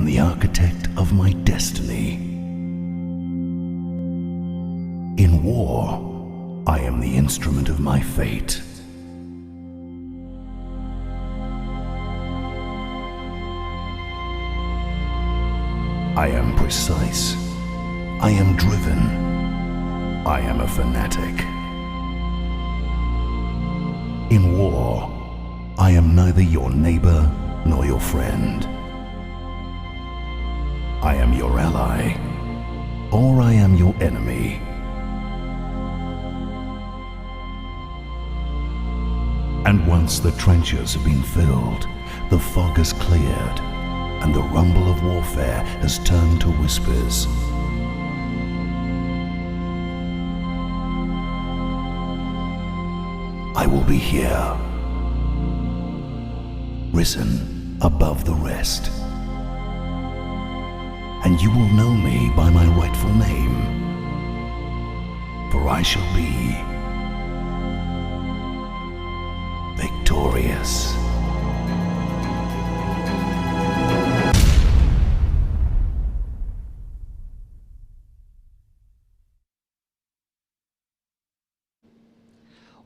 am the architect of my destiny. In war, I am the instrument of my fate. I am precise. I am driven. I am a fanatic. In war, I am neither your neighbor nor your friend. I am your ally, or I am your enemy. And once the trenches have been filled, the fog has cleared, and the rumble of warfare has turned to whispers. I will be here, risen above the rest. And you will know me by my rightful name, for I shall be victorious.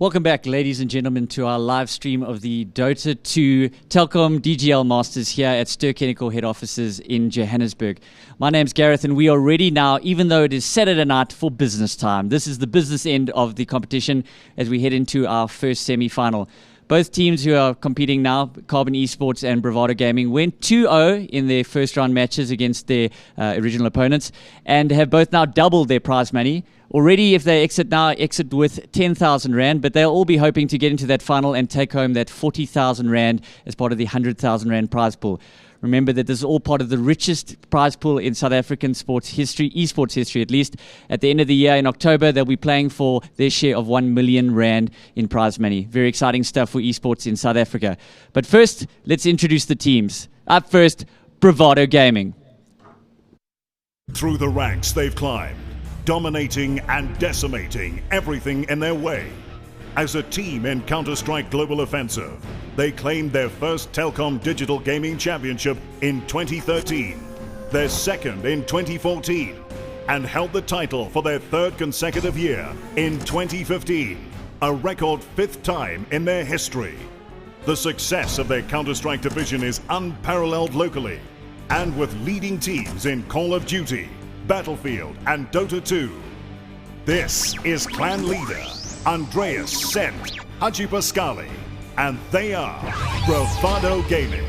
Welcome back, ladies and gentlemen, to our live stream of the Dota 2 Telkom DGL Masters here at Ster-Kinekor head offices in Johannesburg. My name's Gareth, and we are ready now, even though it is Saturday night, for business time. This is the business end of the competition as we head into our first semi-final. Both teams who are competing now, Carbon eSports and Bravado Gaming, went 2-0 in their first round matches against their original opponents and have both now doubled their prize money. Already, if they exit with 10,000 Rand, but they'll all be hoping to get into that final and take home that 40,000 Rand as part of the 100,000 Rand prize pool. Remember that this is all part of the richest prize pool in South African sports history, esports history at least. At the end of the year in October, they'll be playing for their share of 1 million Rand in prize money. Very exciting stuff for esports in South Africa. But first, let's introduce the teams. Up first, Bravado Gaming. Through the ranks they've climbed, dominating and decimating everything in their way. As a team in Counter-Strike Global Offensive, they claimed their first Telkom Digital Gaming Championship in 2013, their second in 2014, and held the title for their third consecutive year in 2015, a record fifth time in their history. The success of their Counter-Strike division is unparalleled locally, and with leading teams in Call of Duty, Battlefield, and Dota 2. This is clan leader Andreas Sent Haji Pascali, and they are Bravado Gaming.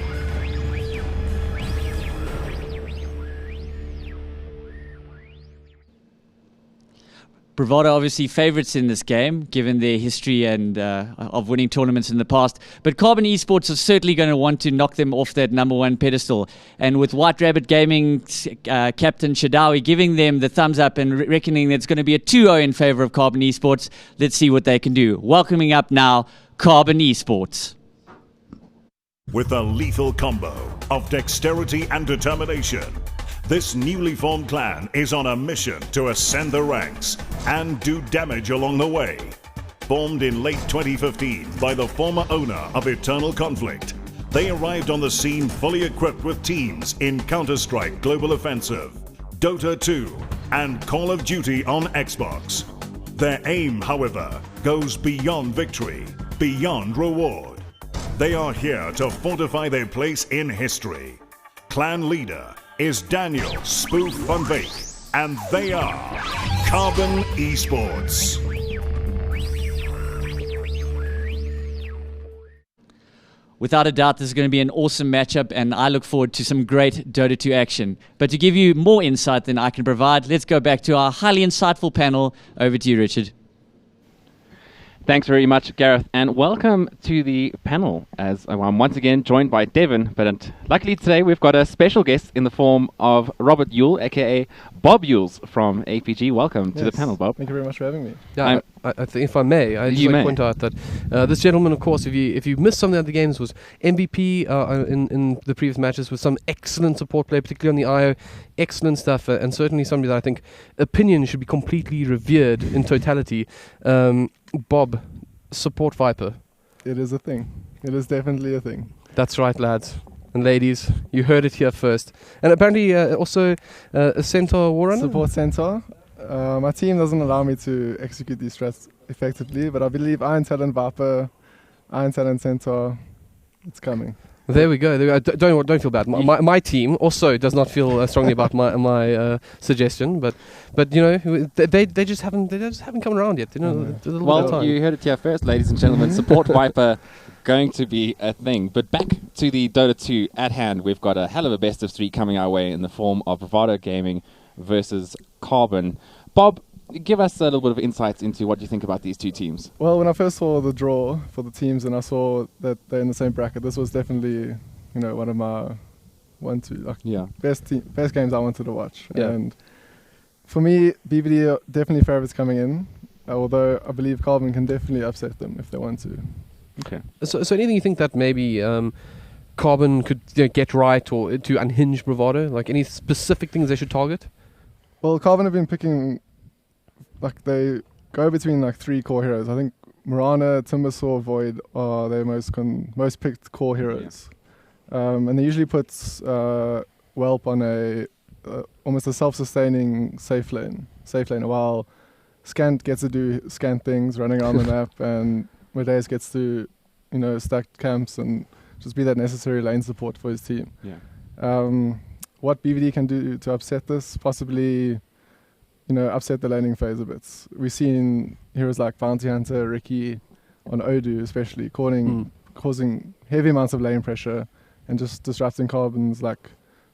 Bravado obviously favourites in this game, given their history and of winning tournaments in the past. But Carbon eSports is certainly going to want to knock them off that number one pedestal. And with White Rabbit Gaming captain Shadawi giving them the thumbs up and reckoning that it's going to be a 2-0 in favour of Carbon eSports, let's see what they can do. Welcoming up now, Carbon eSports. With a lethal combo of dexterity and determination, this newly formed clan is on a mission to ascend the ranks and do damage along the way. Formed in late 2015 by the former owner of Eternal Conflict, they arrived on the scene fully equipped with teams in Counter-Strike Global Offensive, Dota 2, and Call of Duty on Xbox. Their aim, however, goes beyond victory, beyond reward. They are here to fortify their place in history. Clan leader is Daniel Spoof van Beek, and they are Carbon eSports. Without a doubt, this is going to be an awesome matchup, and I look forward to some great Dota 2 action. But to give you more insight than I can provide, let's go back to our highly insightful panel. Over to you, Richard. Thanks very much, Gareth, and welcome to the panel, as I'm once again joined by Devin, but luckily today we've got a special guest in the form of Robert Yule, aka Bob Yules from APG. Welcome to the panel, Bob. Thank you very much for having me. Yeah, I think if I may, I'd just like to point out that this gentleman, of course, if you missed some of the other games, was MVP in the previous matches with some excellent support play, particularly on the IO, excellent stuff, and certainly somebody that I think opinion should be completely revered in totality. Bob, support Viper. It is a thing. It is definitely a thing. That's right, lads. and ladies, you heard it here first. And apparently also a Centaur war runner? Support Centaur. My team doesn't allow me to execute these strats effectively, but I believe Iron Talent Viper, Iron Talent Centaur, it's coming. There we go. Don't feel bad. My team also does not feel strongly about my suggestion, but they just haven't come around yet. Well, you heard it here first, ladies and gentlemen. Support Viper going to be a thing. But back to the Dota 2 at hand, we've got a hell of a best of 3 coming our way in the form of Bravado Gaming versus Carbon. Bob, give us a little bit of insights into what you think about these two teams. Well, when I first saw the draw for the teams and I saw that they're in the same bracket, this was definitely, one of my best games I wanted to watch. Yeah. And for me, BVD are definitely favourites coming in, although I believe Carbon can definitely upset them if they want to. Okay. So anything you think that maybe Carbon could get right or to unhinge Bravado? Like any specific things they should target? Well, Carbon have been picking, they go between 3 core heroes. I think Mirana, Timbersaw, Void are their most picked core heroes. Yeah. And they usually put Whelp on almost a self-sustaining safe lane, while Scant gets to do Scant things running around the map, and Medeus gets to, stack camps and just be that necessary lane support for his team. Yeah. What BVD can do to upset this, possibly, upset the laning phase a bit. We've seen heroes like Bounty Hunter, Ricky, on Odu especially, causing heavy amounts of lane pressure and just disrupting Carbon's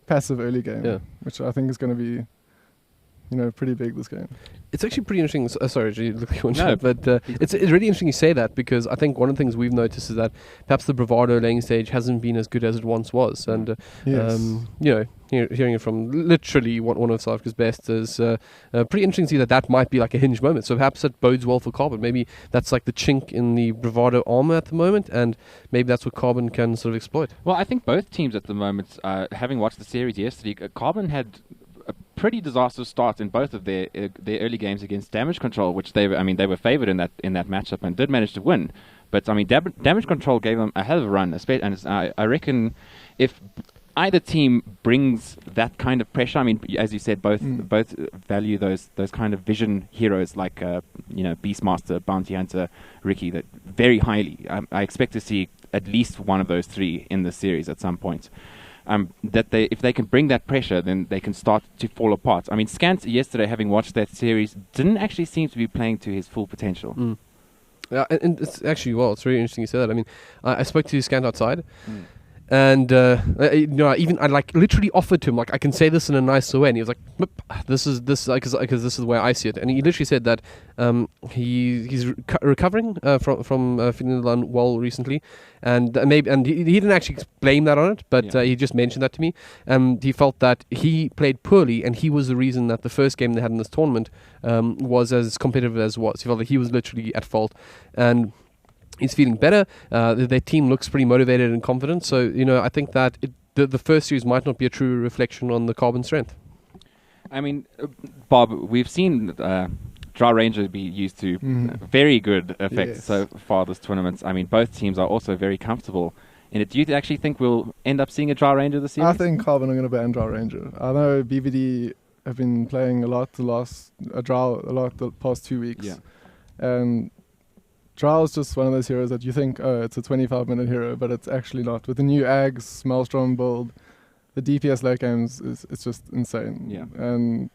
passive early game, which I think is going to be, pretty big this game. It's actually pretty interesting. Sorry, but it's really interesting you say that, because I think one of the things we've noticed is that perhaps the Bravado laning stage hasn't been as good as it once was, and hearing it from literally one of South Africa's best is pretty interesting to see that might be like a hinge moment. So perhaps that bodes well for Carbon. Maybe that's like the chink in the Bravado armor at the moment, and maybe that's what Carbon can sort of exploit. Well, I think both teams at the moment, having watched the series yesterday, Carbon had a pretty disastrous start in both of their early games against Damage Control, which they were favored in that matchup and did manage to win. But Damage Control gave them a hell of a run, and I reckon if either team brings that kind of pressure, as you said, both value those kind of vision heroes like Beastmaster, Bounty Hunter, Ricky, that very highly. I expect to see at least one of those 3 in the series at some point. If they can bring that pressure, then they can start to fall apart. Scant yesterday, having watched that series, didn't actually seem to be playing to his full potential. Yeah, and it's actually, it's really interesting you say that. I spoke to Scant outside, and I literally offered to him, I can say this in a nicer way, and he was like, this is this because this is the way I see it. And he literally said that he's recovering from feeling unwell recently, and he didn't actually blame that on it, but he just mentioned that to me. He felt that he played poorly, and he was the reason that the first game they had in this tournament was as competitive as it was. He felt that he was literally at fault, and he's feeling better. Their team looks pretty motivated and confident. So, I think that the first series might not be a true reflection on the Carbon strength. Bob, we've seen Draw Ranger be used to very good effect so far this tournament. Both teams are also very comfortable in it. Do you actually think we'll end up seeing a Draw Ranger this series? I think Carbon are going to ban Draw Ranger. I know BVD have been playing a lot the past 2 weeks. Yeah. And Drow is just one of those heroes that you think, it's a 25-minute hero, but it's actually not. With the new Ags, Maelstrom build, the DPS late games, it's just insane. Yeah. And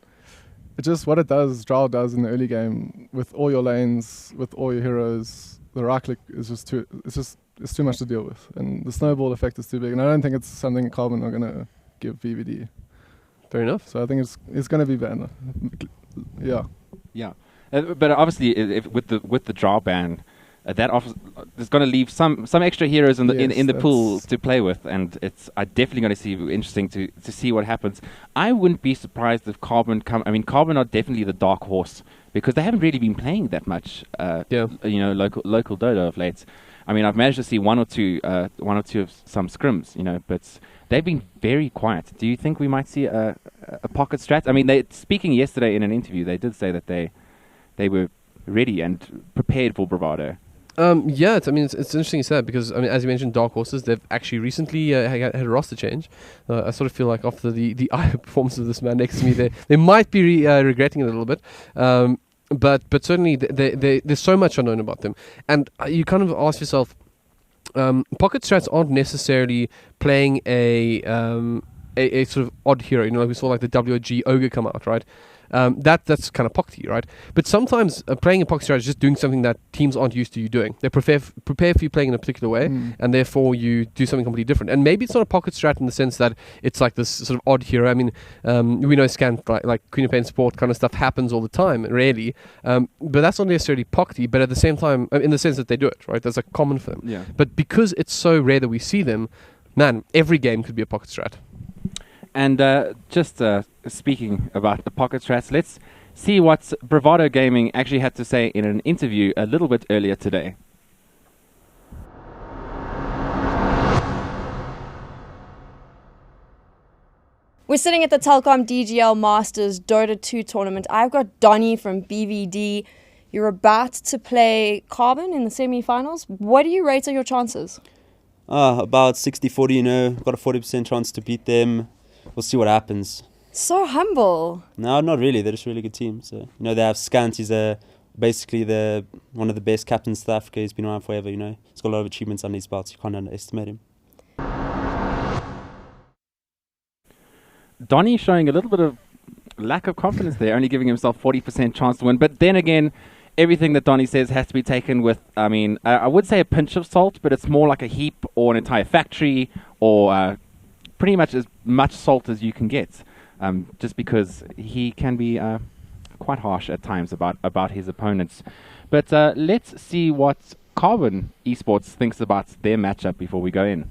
it's just what Drow does in the early game, with all your lanes, with all your heroes, the right click is just it's too much to deal with. And the snowball effect is too big. And I don't think it's something Carbon are going to give BVD. Fair enough. So I think it's going to be banned. Yeah. Yeah. But obviously, with the draw ban, there's going to leave some extra heroes in the pool to play with, and it's definitely going to be interesting to see what happens. I wouldn't be surprised if Carbon Carbon are definitely the dark horse, because they haven't really been playing that much. Local Dota of late. I've managed to see one or two of some scrims, but they've been very quiet. Do you think we might see a pocket strat? Speaking yesterday in an interview, they did say that they were ready and prepared for Bravado. Yeah, it's interesting you say that because, as you mentioned, Dark Horses, they've actually recently had a roster change. I sort of feel like after the IO performance of this man next to me, they might be regretting it a little bit. But certainly there's so much unknown about them. And you kind of ask yourself, pocket strats aren't necessarily playing a sort of odd hero. Like we saw like the WOG Ogre come out, right? That's kind of pockety, right? But sometimes playing a pocket strat is just doing something that teams aren't used to you doing. They prepare for you playing in a particular way, and therefore you do something completely different. And maybe it's not a pocket strat in the sense that it's like this sort of odd hero. We know scan like Queen of Pain Sport kind of stuff happens all the time, rarely. But that's not necessarily pockety, but at the same time, in the sense that they do it, right? That's like common for them. Yeah. But because it's so rare that we see them, man, every game could be a pocket strat. And just speaking about the pocket strats, let's see what Bravado Gaming actually had to say in an interview a little bit earlier today. We're sitting at the Telkom DGL Masters Dota 2 tournament. I've got Donnie from BVD. You're about to play Carbon in the semi-finals. What do you rate on your chances? About 60-40, got a 40% chance to beat them. We'll see what happens. So humble. No, not really. They're just a really good team. So, they have Scant. He's basically one of the best captains in South Africa. He's been around forever, He's got a lot of achievements under his belt. You can't underestimate him. Donnie showing a little bit of lack of confidence there, only giving himself 40% chance to win. But then again, everything that Donnie says has to be taken with, I would say a pinch of salt, but it's more like a heap or an entire factory or pretty much as much salt as you can get, just because he can be quite harsh at times about his opponents. But let's see what Carbon eSports thinks about their matchup before we go in.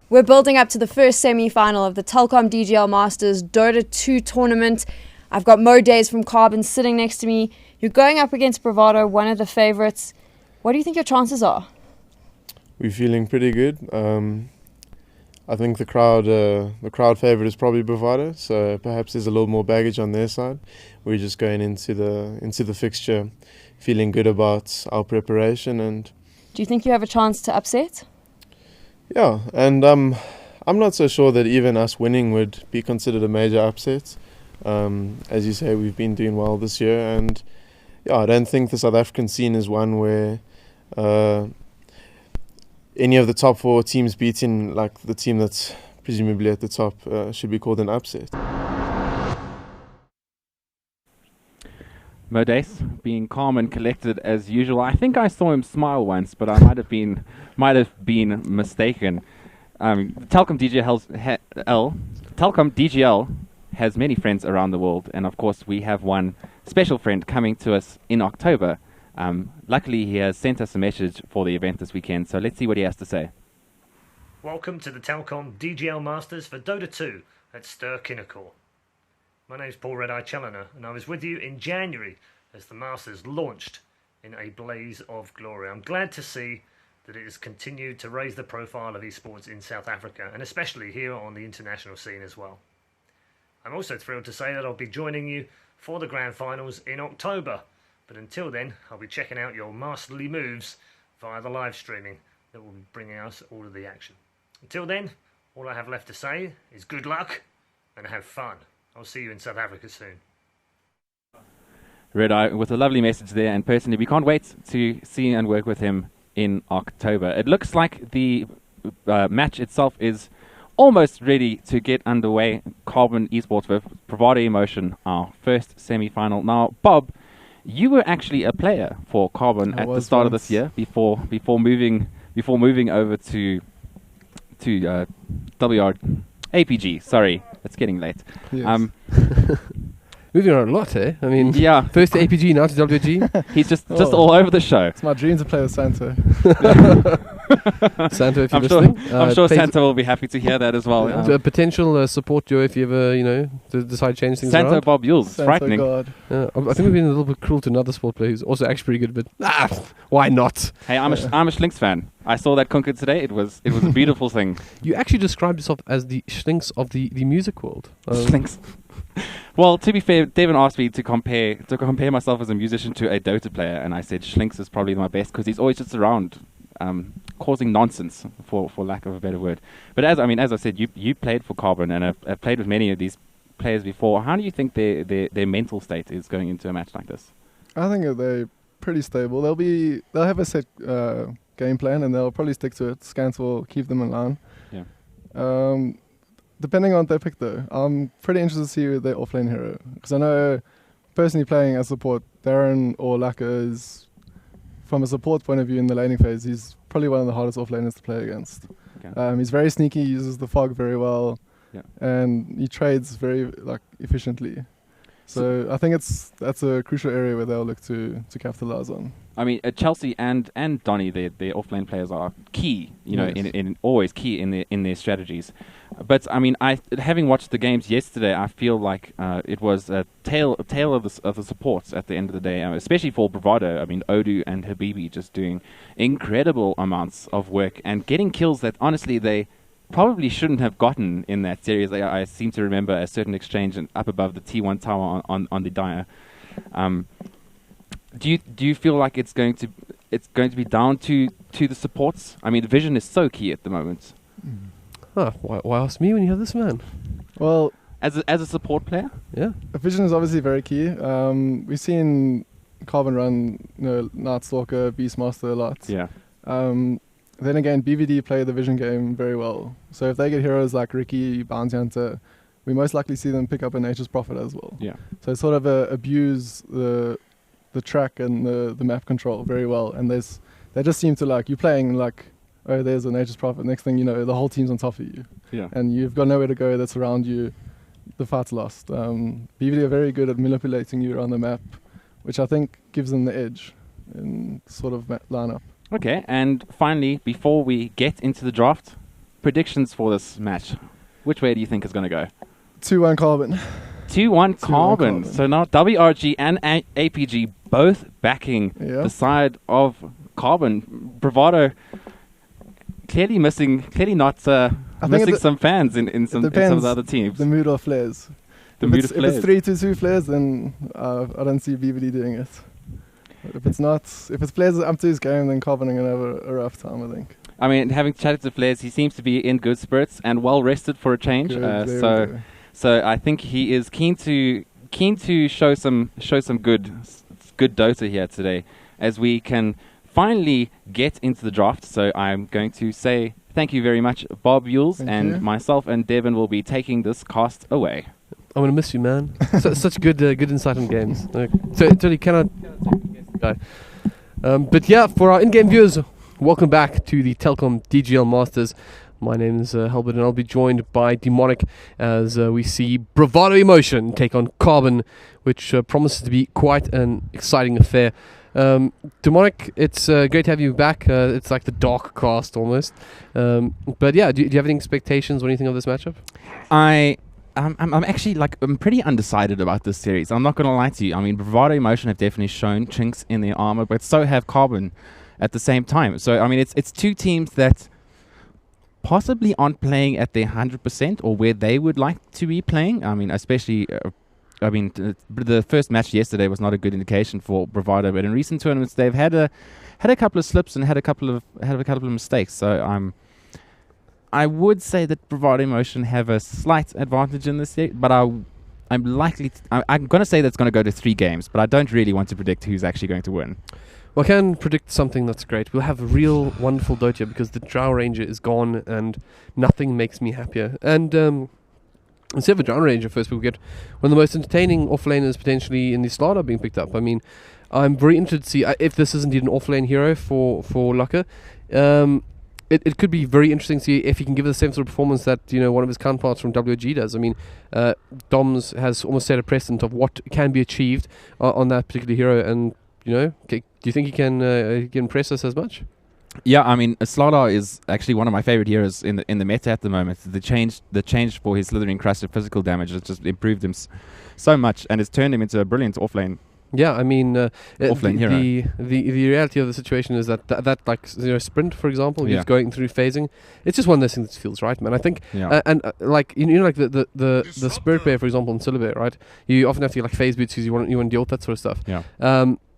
We're building up to the first semi-final of the Telkom DGL Masters Dota 2 tournament. I've got Mo Days from Carbon sitting next to me. You're going up against Bravado, one of the favorites. What do you think your chances are? We're feeling pretty good. I think the crowd favorite is probably Bravado, so perhaps there's a little more baggage on their side. We're just going into the fixture feeling good about our preparation. And do you think you have a chance to upset? Yeah, and I'm not so sure that even us winning would be considered a major upset. As you say, we've been doing well this year, and I don't think the South African scene is one where any of the top four teams beating like the team that's presumably at the top should be called an upset. Modeste being calm and collected as usual. I think I saw him smile once, but I might have been mistaken. Telkom DGL has many friends around the world, and of course we have one special friend coming to us in October. Luckily, he has sent us a message for the event this weekend, so let's see what he has to say. Welcome to the Telkom DGL Masters for Dota 2 at Ster-Kinekor. My name's Paul Red-Eye Challoner, and I was with you in January as the Masters launched in a blaze of glory. I'm glad to see that it has continued to raise the profile of esports in South Africa, and especially here on the international scene as well. I'm also thrilled to say that I'll be joining you for the Grand Finals in October, but until then, I'll be checking out your masterly moves via the live streaming that will be bringing us all of the action. Until then, all I have left to say is good luck and have fun. I'll see you in South Africa soon. Red Eye with a lovely message there, and personally, we can't wait to see and work with him in October. It looks like the match itself is almost ready to get underway. Carbon eSports with Bravado Emotion, our first semi-final. Now, Bob, you were actually a player for Carbon at the start of this year before moving over to APG. Sorry, it's getting late. Yes. Moving on a lot, eh? I mean, yeah. First to APG, now to WG. He's just all over the show. It's my dream to play with Santo. Santo, if you're I'm sure, listening. I'm sure Santo will be happy to hear that as well. Potential support duo if you ever, decide to change things Santo around. Bob Yules, it's frightening. God. I think we've been a little bit cruel to another sport player who's also actually pretty good, but why not? Hey, I'm a Schlinks fan. I saw that Kunkel today. It was a beautiful thing. You actually described yourself as the Schlinks of the music world. Schlinks. Well, to be fair, Devin asked me to compare myself as a musician to a Dota player, and I said Schlinks is probably my best because he's always just around, causing nonsense, for lack of a better word. But as I said, you played for Carbon and have played with many of these players before. How do you think their mental state is going into a match like this? I think they're pretty stable. They'll have a set game plan and they'll probably stick to it. Scans will keep them in line. Yeah. Depending on what they pick though, I'm pretty interested to see their offlane hero, because I know personally playing as support, Darren or Laka is, from a support point of view in the laning phase, he's probably one of the hardest offlaners to play against. Okay. He's very sneaky, uses the fog very well, yeah, and he trades very efficiently. So I think that's a crucial area where they'll look to capitalize on. I mean, Chelsea and Donny, their offlane players are key, in always key in their strategies. But I mean, having watched the games yesterday, I feel like it was a tale of the supports at the end of the day, especially for Bravado. I mean, Odu and Habibi just doing incredible amounts of work and getting kills that honestly they probably shouldn't have gotten in that series. I seem to remember a certain exchange up above the T1 tower on the Dire. Do you feel like it's going to be down to the supports? I mean, vision is so key at the moment. Why ask me when you have this man? Well, as a support player, yeah, vision is obviously very key. We've seen Carbon run, Night Stalker, Beastmaster a lot. Yeah. Then again, BVD play the vision game very well. So if they get heroes like Ricky, Bounty Hunter, we most likely see them pick up a Nature's Prophet as well. Yeah. So sort of abuse the track and the map control very well. And they just seem to you playing oh, there's a Nature's Prophet. Next thing you know, the whole team's on top of you. Yeah. And you've got nowhere to go that's around you. The fight's lost. BVD are very good at manipulating you around the map, which I think gives them the edge in sort of lineup. Okay, and finally, before we get into the draft, predictions for this match. Which way do you think it's going to go? 2-1 Carbon. 2-1 Carbon. So now WRG and APG both backing the side of Carbon. Bravado clearly not missing some fans in some of the other teams. The mood of flares. If it's 3-2 flares, then I don't see BVD doing it. If it's Flares up to his game, then Carbon are going to have a rough time, I think. I mean, having chatted to Flares, he seems to be in good spirits and well rested for a change. So I think he is keen to show some good Dota here today, as we can finally get into the draft. So I'm going to say thank you very much, Bob Yules, and myself and Devin will be taking this cast away. I'm going to miss you, man. Such good insight on games. Totally cannot guy. But yeah, for our in-game viewers, welcome back to the Telkom DGL Masters. My name is Helbert, and I'll be joined by Demonic as we see Bravado Emotion take on Carbon, which promises to be quite an exciting affair. Demonic, it's great to have you back. It's like the dark cast almost. But yeah, do you have any expectations or anything of this matchup? I'm actually I'm pretty undecided about this series. I'm not going to lie to you. I mean, Bravado Emotion have definitely shown chinks in their armor, but so have Carbon at the same time. So I mean, it's two teams that possibly aren't playing at their 100% or where they would like to be playing. I mean, especially, the first match yesterday was not a good indication for Bravado, but in recent tournaments they've had a couple of slips and had a couple of mistakes. So I would say that Bravado Emotion have a slight advantage in this series, but I'm going to say that's going to go to 3 games, but I don't really want to predict who's actually going to win. Well, I can predict something that's great. We'll have a real wonderful Dota because the Drow Ranger is gone and nothing makes me happier. And instead of a Drow Ranger, first we'll get one of the most entertaining offlaners potentially in the Slaughter being picked up. I mean, I'm very interested to see if this is indeed an offlane hero for Laka. It could be very interesting to see if he can give the same sort of performance that one of his counterparts from WG does. I mean, Doms has almost set a precedent of what can be achieved on that particular hero, and do you think he can impress us as much? Yeah, I mean, Slardar is actually one of my favorite heroes in the meta at the moment. The change for his Slithering Crusher physical damage has just improved him so much, and it's turned him into a brilliant offlane. Yeah, I mean, Offlane hero. the reality of the situation is that like sprint, for example, he's going through phasing. It's just one of those things that feels right, man. I think, like like the Spirit Bear, for example, in Syllabare, right? You often have to get like phase boots because you want to deal with that sort of stuff. Yeah.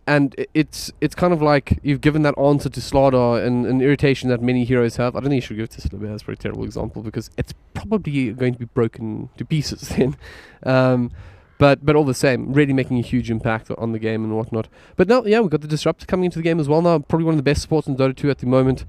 And it's kind of like you've given that answer to Slardar and an irritation that many heroes have. I don't think you should give it to Syllabare. That's a very terrible example because it's probably going to be broken to pieces then. But all the same, really making a huge impact on the game and whatnot. But now, we've got the Disruptor coming into the game as well now. Probably one of the best supports in Dota 2 at the moment.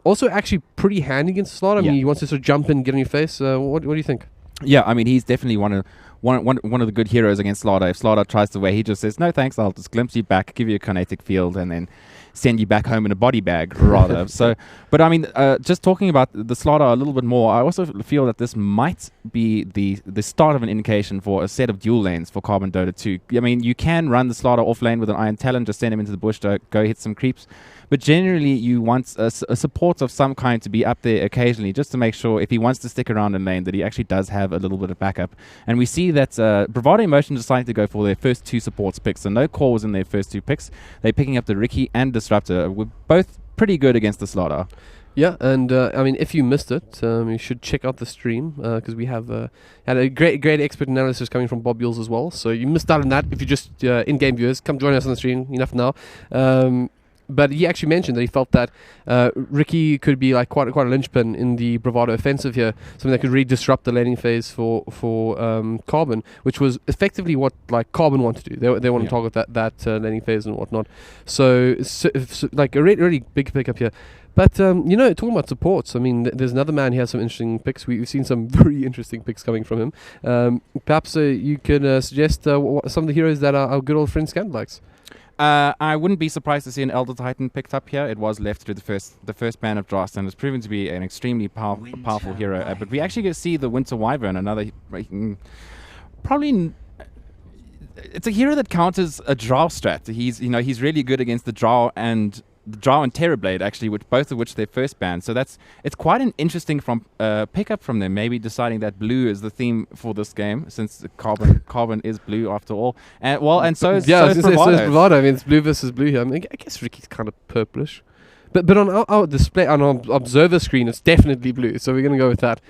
Also actually pretty handy against Slardar. I mean, he wants to sort of jump in, get on your face. What do you think? Yeah, I mean, he's definitely one of the good heroes against Slardar. If Slardar tries the way, he just says, no thanks, I'll just glimpse you back, give you a kinetic field, and then send you back home in a body bag, rather. So, but I mean, just talking about the Slardar a little bit more, I also feel that this might be the start of an indication for a set of dual lanes for Carbon Dota 2. I mean, you can run the Slardar off lane with an Iron Talon, just send him into the bush to go hit some creeps. But generally, you want a support of some kind to be up there occasionally, just to make sure if he wants to stick around in lane, that he actually does have a little bit of backup. And we see that Bravado Emotion decided to go for their first 2 supports picks. So no core was in their first 2 picks. They're picking up the Ricky and Disruptor. We're both pretty good against the Slardar. Yeah, and I mean, if you missed it, you should check out the stream because we have had a great expert analysis coming from Bob Yules as well. So you missed out on that. If you're just in-game viewers, come join us on the stream. Enough now. But he actually mentioned that he felt that Ricky could be like quite a linchpin in the Bravado offensive here, something that could really disrupt the laning phase for Carbon, which was effectively what like Carbon want to do. They want to target that laning phase and whatnot. So like a really big pickup here. But talking about supports, I mean, there's another man who has some interesting picks. We've seen some very interesting picks coming from him. Perhaps you could suggest some of the heroes that our good old friend Scand likes. I wouldn't be surprised to see an Elder Titan picked up here. It was left through the first ban of Drast, and it's proven to be an extremely powerful hero. But we actually get to see the Winter Wyvern, another probably. It's a hero that counters a Drow strat. He's really good against the Drow and Terrorblade, actually, both of which they're first banned. So it's quite an interesting pickup from them. Maybe deciding that blue is the theme for this game, since Carbon is blue after all. And so is Bravado. I mean, it's blue versus blue here. I mean, I guess Ricky's kind of purplish, but on our display on our observer screen, it's definitely blue. So we're gonna go with that.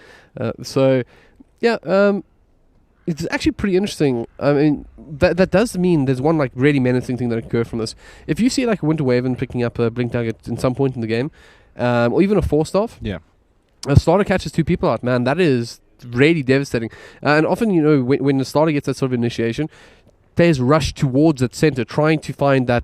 It's actually pretty interesting. I mean, that does mean there's one like really menacing thing that can occur from this. If you see like a Winter Wyvern picking up a Blink Dagger in some point in the game, or even a 4-staff, a Slardar catches 2 people out, man, that is really devastating. And often, when the Slardar gets that sort of initiation, players rush towards its center, trying to find that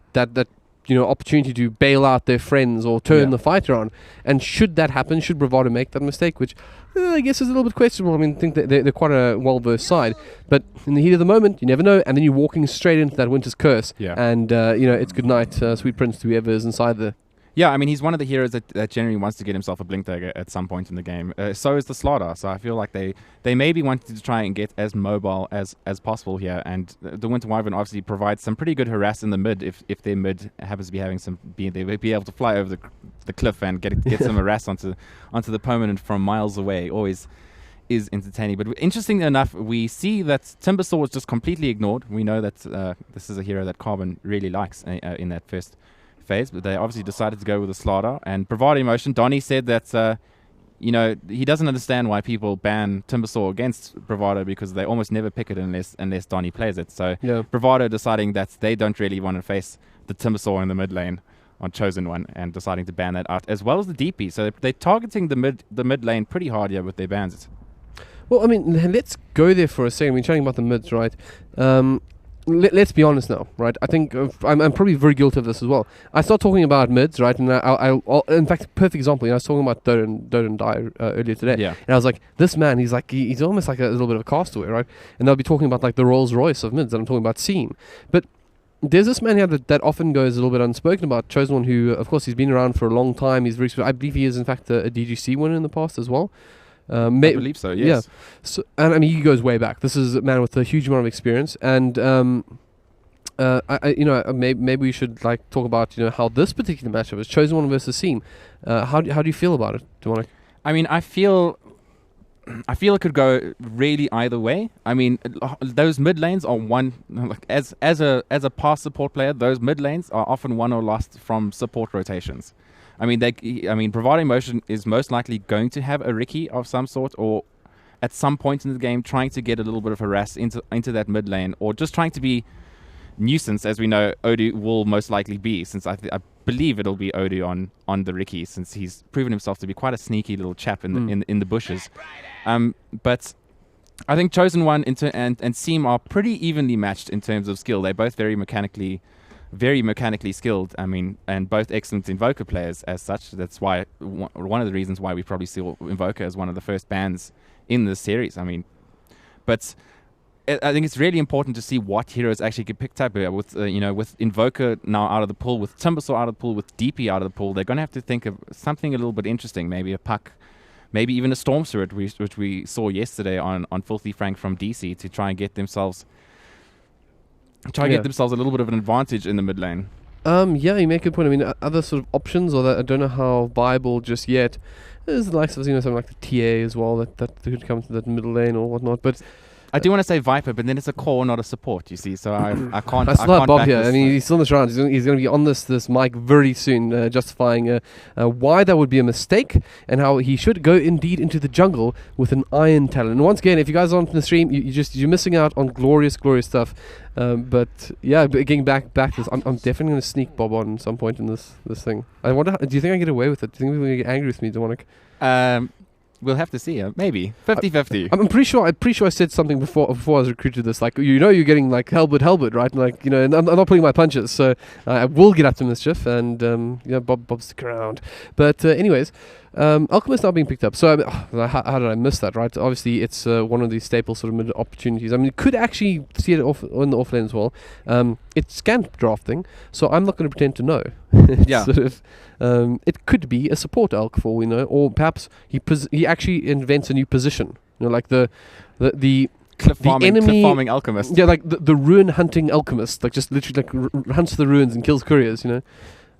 opportunity to bail out their friends or turn the fight around. And should that happen, should Bravado make that mistake, which I guess is a little bit questionable. I mean, I think that they're quite a well-versed side, but in the heat of the moment, you never know, and then you're walking straight into that Winter's Curse, and it's good night, sweet prince to whoever is inside there. Yeah, I mean, he's one of the heroes that generally wants to get himself a Blink Dagger at some point in the game. So is the Slardar. So I feel like they maybe wanted to try and get as mobile as possible here. And the Winter Wyvern obviously provides some pretty good harass in the mid. If their mid happens to be having they'll be able to fly over the cliff and get some harass onto the opponent from miles away. Always is entertaining. But interestingly enough, we see that Timbersaw was just completely ignored. We know that this is a hero that Carbon really likes in that first phase, but they obviously decided to go with the Slardar. And Bravado Emotion, Donnie said that he doesn't understand why people ban Timbersaw against Bravado, because they almost never pick it unless Donnie plays it. So Bravado deciding that they don't really want to face the Timbersaw in the mid lane on Chosen One, and deciding to ban that out, as well as the DP. So they're targeting the mid lane pretty hard here with their bans. Well, I mean, let's go there for a second. We're chatting about the mids, right? Let's be honest now, right? I think I'm probably very guilty of this as well. I start talking about mids, right? And I'll in fact, perfect example. I was talking about Dota and Die earlier today, and I was like, this man, he's almost like a little bit of a castaway, right? And they'll be talking about like the Rolls Royce of mids, and I'm talking about Seam. But there's this man here that often goes a little bit unspoken about, Chosen One, who of course he's been around for a long time. He's very, I believe he is in fact a DGC winner in the past as well. I believe so, yes. Yeah. So, and I mean, he goes way back. This is a man with a huge amount of experience, and Maybe we should like talk about how this particular matchup was chosen one versus Seam. How do you feel about it? Do you want to? I mean, I feel it could go really either way. I mean, those mid lanes are one. Like, as a past support player, those mid lanes are often won or lost from support rotations. I mean, Bravado Motion is most likely going to have a Ricky of some sort, or at some point in the game trying to get a little bit of harass into that mid lane, or just trying to be nuisance, as we know Odu will most likely be, since I believe it'll be Odu on the Ricky, since he's proven himself to be quite a sneaky little chap in the bushes. But I think Chosen One and Seam are pretty evenly matched in terms of skill. They're both very mechanically skilled. I mean, and both excellent Invoker players as such. That's why one of the reasons why we probably see Invoker as one of the first bans in this series. I mean, but I think it's really important to see what heroes actually get picked up here. With with Invoker now out of the pool, with Timbersaw out of the pool, with DP out of the pool, they're going to have to think of something a little bit interesting. Maybe a Puck, maybe even a Storm Spirit, which we saw yesterday on Filthy Frank from DC, to try and get themselves a little bit of an advantage in the mid lane. You make a good point. I mean, other sort of options, or that I don't know how viable just yet. There's the likes of something like the TA as well that could come to that middle lane or whatnot, but. I do want to say Viper, but then it's a core, not a support, you see, so I can't. That's not Bob here. This. I mean, he's still in this round. He's going to be on this mic very soon, justifying why that would be a mistake and how he should go indeed into the jungle with an Iron Talon. And once again, if you guys aren't on the stream, you're missing out on glorious stuff. But getting back to this, I'm definitely going to sneak Bob on some point in this thing. I wonder, do you think I get away with it? Do you think people are going to get angry with me, Dominic? We'll have to see. Maybe 50-50. I'm pretty sure I said something before I was recruited to this. Like, you're getting like Helbert, right? And like, and I'm not pulling my punches, so I will get up to mischief. And Bob stick around. But anyways, Alchemist now being picked up. So how did I miss that? Right? Obviously, it's one of these staple sort of mid opportunities. I mean, you could actually see it on the offlane as well. It's scant drafting, so I'm not going to pretend to know. Sort of. It could be a support Alch for all we know, or perhaps he actually invents a new position. Like the cliff farming alchemist. Yeah, like the ruin hunting alchemist, like just literally like hunts the ruins and kills couriers. No,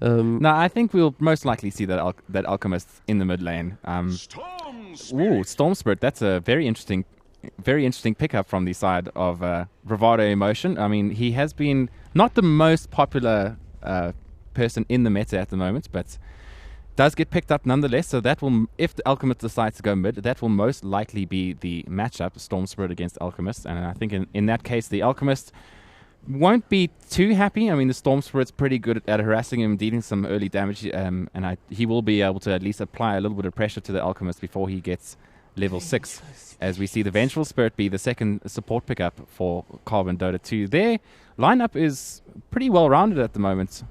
I think we'll most likely see that alchemist in the mid lane. Storm Spirit. That's a very interesting pickup from the side of Bravado Emotion. I mean, he has been not the most popular person in the meta at the moment, but does get picked up nonetheless. So that will, if the Alchemist decides to go mid, that will most likely be the matchup, Storm Spirit against Alchemist. And I think in that case, the Alchemist won't be too happy. I mean, the Storm Spirit's pretty good at harassing him, dealing some early damage, and he will be able to at least apply a little bit of pressure to the Alchemist before he gets level 6, as we see the Vengeful Spirit be the second support pickup for Carbon Dota 2. Their lineup is pretty well rounded at the moment.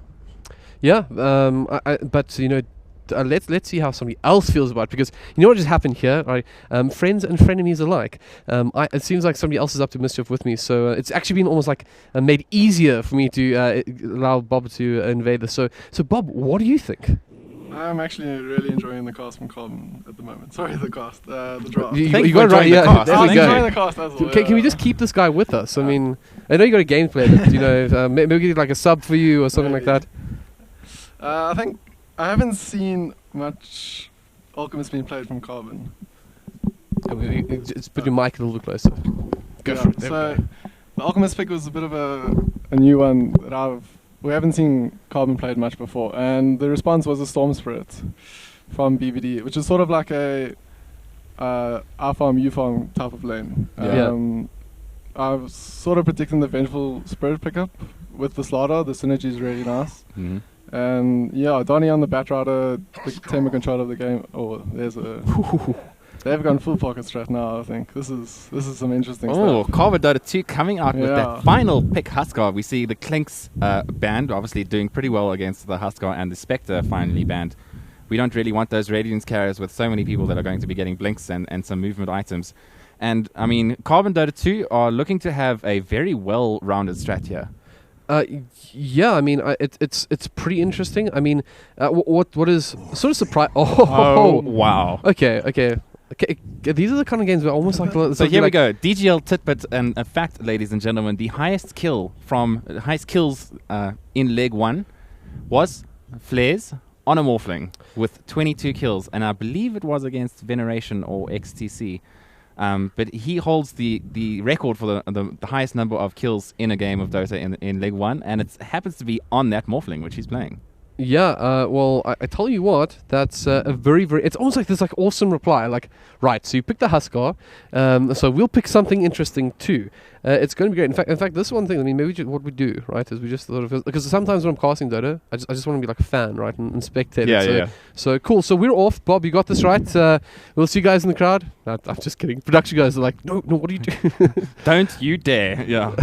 Yeah, but let's see how somebody else feels about it, because you know what just happened here, right? Friends and frenemies alike. It seems like somebody else is up to mischief with me, so it's actually been almost like made easier for me to allow Bob to invade this. So Bob, what do you think? I'm actually really enjoying the cast from Carbon at the moment. Sorry, the draft. You got it right, yeah. There we go. Enjoying the cast as well. Can we just keep this guy with us? I mean, I know you got a gameplay, but maybe we get like a sub for you or something like that. I think I haven't seen much Alchemist being played from Carbon. Just put your mic a little bit closer. Go for it. So the Alchemist pick was a bit of a new one that we haven't seen Carbon played much before, and the response was a Storm Spirit from BVD, which is sort of like a I farm, you farm type of lane. I was sort of predicting the Vengeful Spirit pickup with the Slaughter. The synergy is really nice. Mm-hmm. And yeah, Donnie on the Batrider, the Tamer control of the game. Oh, there's a... They've gone full pocket strat now, I think. This is some interesting stuff. Oh, Carbon Dota 2 coming out with that final pick Huskar. We see the Clinks banned, obviously doing pretty well against the Huskar, and the Spectre finally banned. We don't really want those Radiance carriers with so many people that are going to be getting blinks and some movement items. And, I mean, Carbon Dota 2 are looking to have a very well-rounded strat here. Yeah, I mean, it's pretty interesting. I mean, what is sort of surprise? Oh, wow. Okay. Okay, these are the kind of games where almost like... So here we go. DGL tidbit and a fact, ladies and gentlemen. The highest kills in Leg 1 was Flares on a Morphling with 22 kills. And I believe it was against Veneration or XTC. But he holds the record for the highest number of kills in a game of Dota in Leg 1. And it happens to be on that Morphling, which he's playing. Yeah, well, I tell you what, that's a very, very... It's almost like this like awesome reply. Like, right, so you picked the Huskar, so we'll pick something interesting too. It's going to be great. In fact, this one thing, I mean, maybe what we do, right, is we just sort of... Because sometimes when I'm casting Dota, I just want to be like a fan, right, and spectate it. Yeah. So, cool. So we're off. Bob, you got this right. We'll see you guys in the crowd. No, I'm just kidding. Production guys are like, no, what do you do? Don't you dare. Yeah.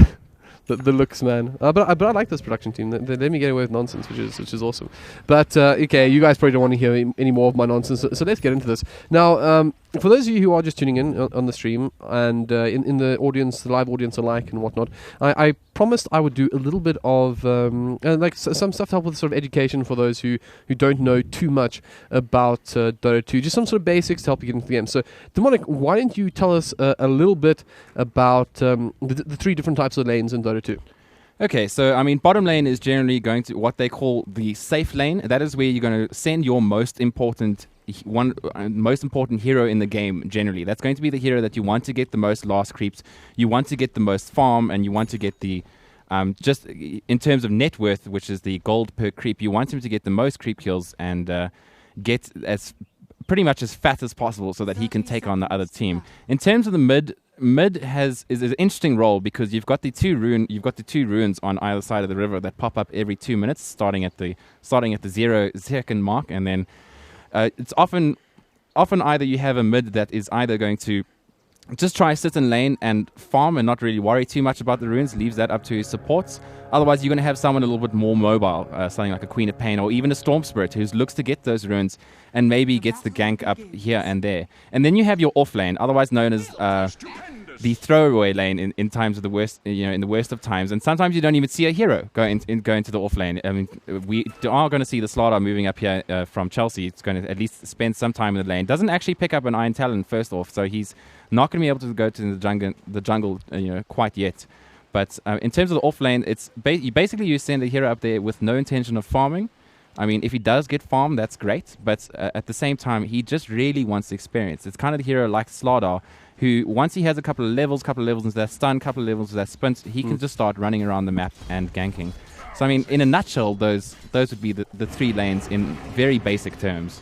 The looks, man. But I like this production team. They let me get away with nonsense, which is awesome. But okay, you guys probably don't want to hear any more of my nonsense. So let's get into this now. For those of you who are just tuning in on the stream and in the audience, the live audience alike and whatnot, I promised I would do a little bit of like some stuff to help with sort of education for those who don't know too much about Dota 2. Just some sort of basics to help you get into the game. So, Demonic, why don't you tell us a little bit about the three different types of lanes in Dota 2? Okay, so I mean, bottom lane is generally going to what they call the safe lane. That is where you're going to send your most important hero in the game. Generally, that's going to be the hero that you want to get the most last creeps, you want to get the most farm, and you want to get the just in terms of net worth, which is the gold per creep. You want him to get the most creep kills and get as pretty much as fat as possible so that he can take on the other team. In terms of the mid is an interesting role because you've got the two runes on either side of the river that pop up every 2 minutes, starting at the 0-second mark, and then it's often either you have a mid that is either going to just try sit in lane and farm and not really worry too much about the runes, leaves that up to his supports. Otherwise, you're going to have someone a little bit more mobile, something like a Queen of Pain or even a Storm Spirit who looks to get those runes and maybe gets the gank up here and there. And then you have your off lane, otherwise known as the throwaway lane in times of the worst, in the worst of times. And sometimes you don't even see a hero go into the off lane. I mean, we are going to see the Slardar moving up here from Chelsea. It's going to at least spend some time in the lane. Doesn't actually pick up an Iron Talon first off, so he's not going to be able to go to the jungle, quite yet. But in terms of the off lane, it's you send a hero up there with no intention of farming. I mean, if he does get farmed, that's great. But at the same time, he just really wants the experience. It's kind of the hero like Slardar, who once he has a couple of levels into that stun, couple of levels into that sprint, he can just start running around the map and ganking. So I mean, in a nutshell, those would be the three lanes in very basic terms.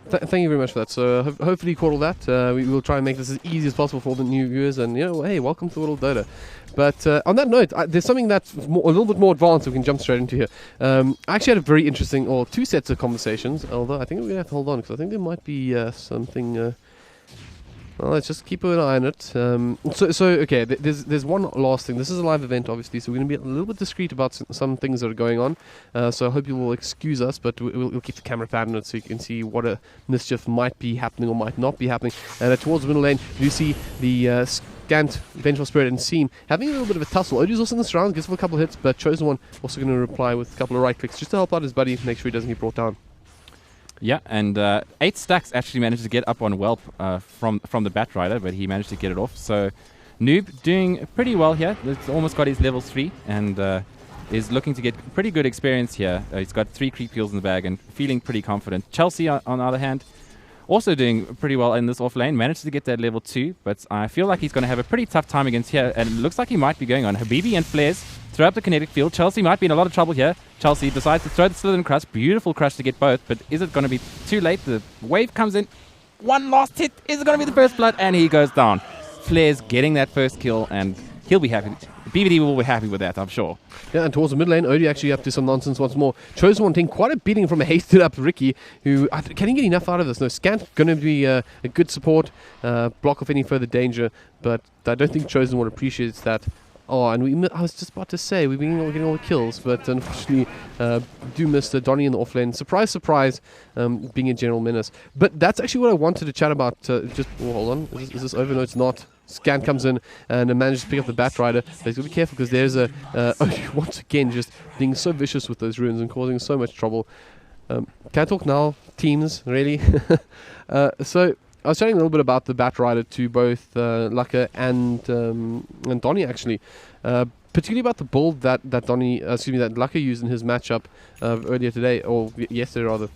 Thank you very much for that. So hopefully you caught all that. We will try and make this as easy as possible for all the new viewers. And hey, welcome to World of Dota. But on that note, there's something that's a little bit more advanced we can jump straight into here. I actually had a very interesting, or two sets of conversations. Although I think we're going to have to hold on because I think there might be something... well, let's just keep an eye on it. So okay, there's one last thing. This is a live event, obviously, so we're going to be a little bit discreet about some things that are going on. So I hope you will excuse us, but we'll keep the camera pattern on it so you can see what a mischief might be happening or might not be happening. And towards the middle lane, you see the Scant, Vengeful Spirit, and Seam having a little bit of a tussle. Odu's also in this round, gets for a couple of hits, but Chosen One also going to reply with a couple of right clicks just to help out his buddy, make sure he doesn't get brought down. Yeah, and 8 stacks actually managed to get up on Whelp from the Bat Rider, but he managed to get it off. So Noob doing pretty well here. He's almost got his level 3 and is looking to get pretty good experience here. He's got 3 creep kills in the bag and feeling pretty confident. Chelsea, on the other hand, also doing pretty well in this off lane. Managed to get that level 2, but I feel like he's going to have a pretty tough time against here. And it looks like he might be going on. Habibi and Flares throw up the kinetic field. Chelsea might be in a lot of trouble here. Chelsea decides to throw the Slytherin Crush. Beautiful crush to get both, but is it going to be too late? The wave comes in. One last hit. Is it going to be the first blood? And he goes down. Flares getting that first kill, and he'll be happy. BBD will be happy with that, I'm sure. Yeah, and towards the mid lane, Odu actually up to some nonsense once more. Chosen One taking quite a beating from a hasted up Ricky, who can he get enough out of this? No, Scant going to be a good support, block off any further danger, but I don't think Chosen One appreciates that. Oh, and I was just about to say, we've been getting all the kills, but unfortunately do miss the Donnie in the offlane. Surprise, surprise, being a general menace. But that's actually what I wanted to chat about. Hold on, is this over? No, it's not. Scan comes in and manages to pick up the Bat Rider. But he's got to be careful because there's once again, just being so vicious with those runes and causing so much trouble. Can I talk now? Teams, really? So I was chatting a little bit about the Batrider to both Laka and Donnie actually, particularly about the build that Donnie, that Laka used in his matchup earlier today, or yesterday rather.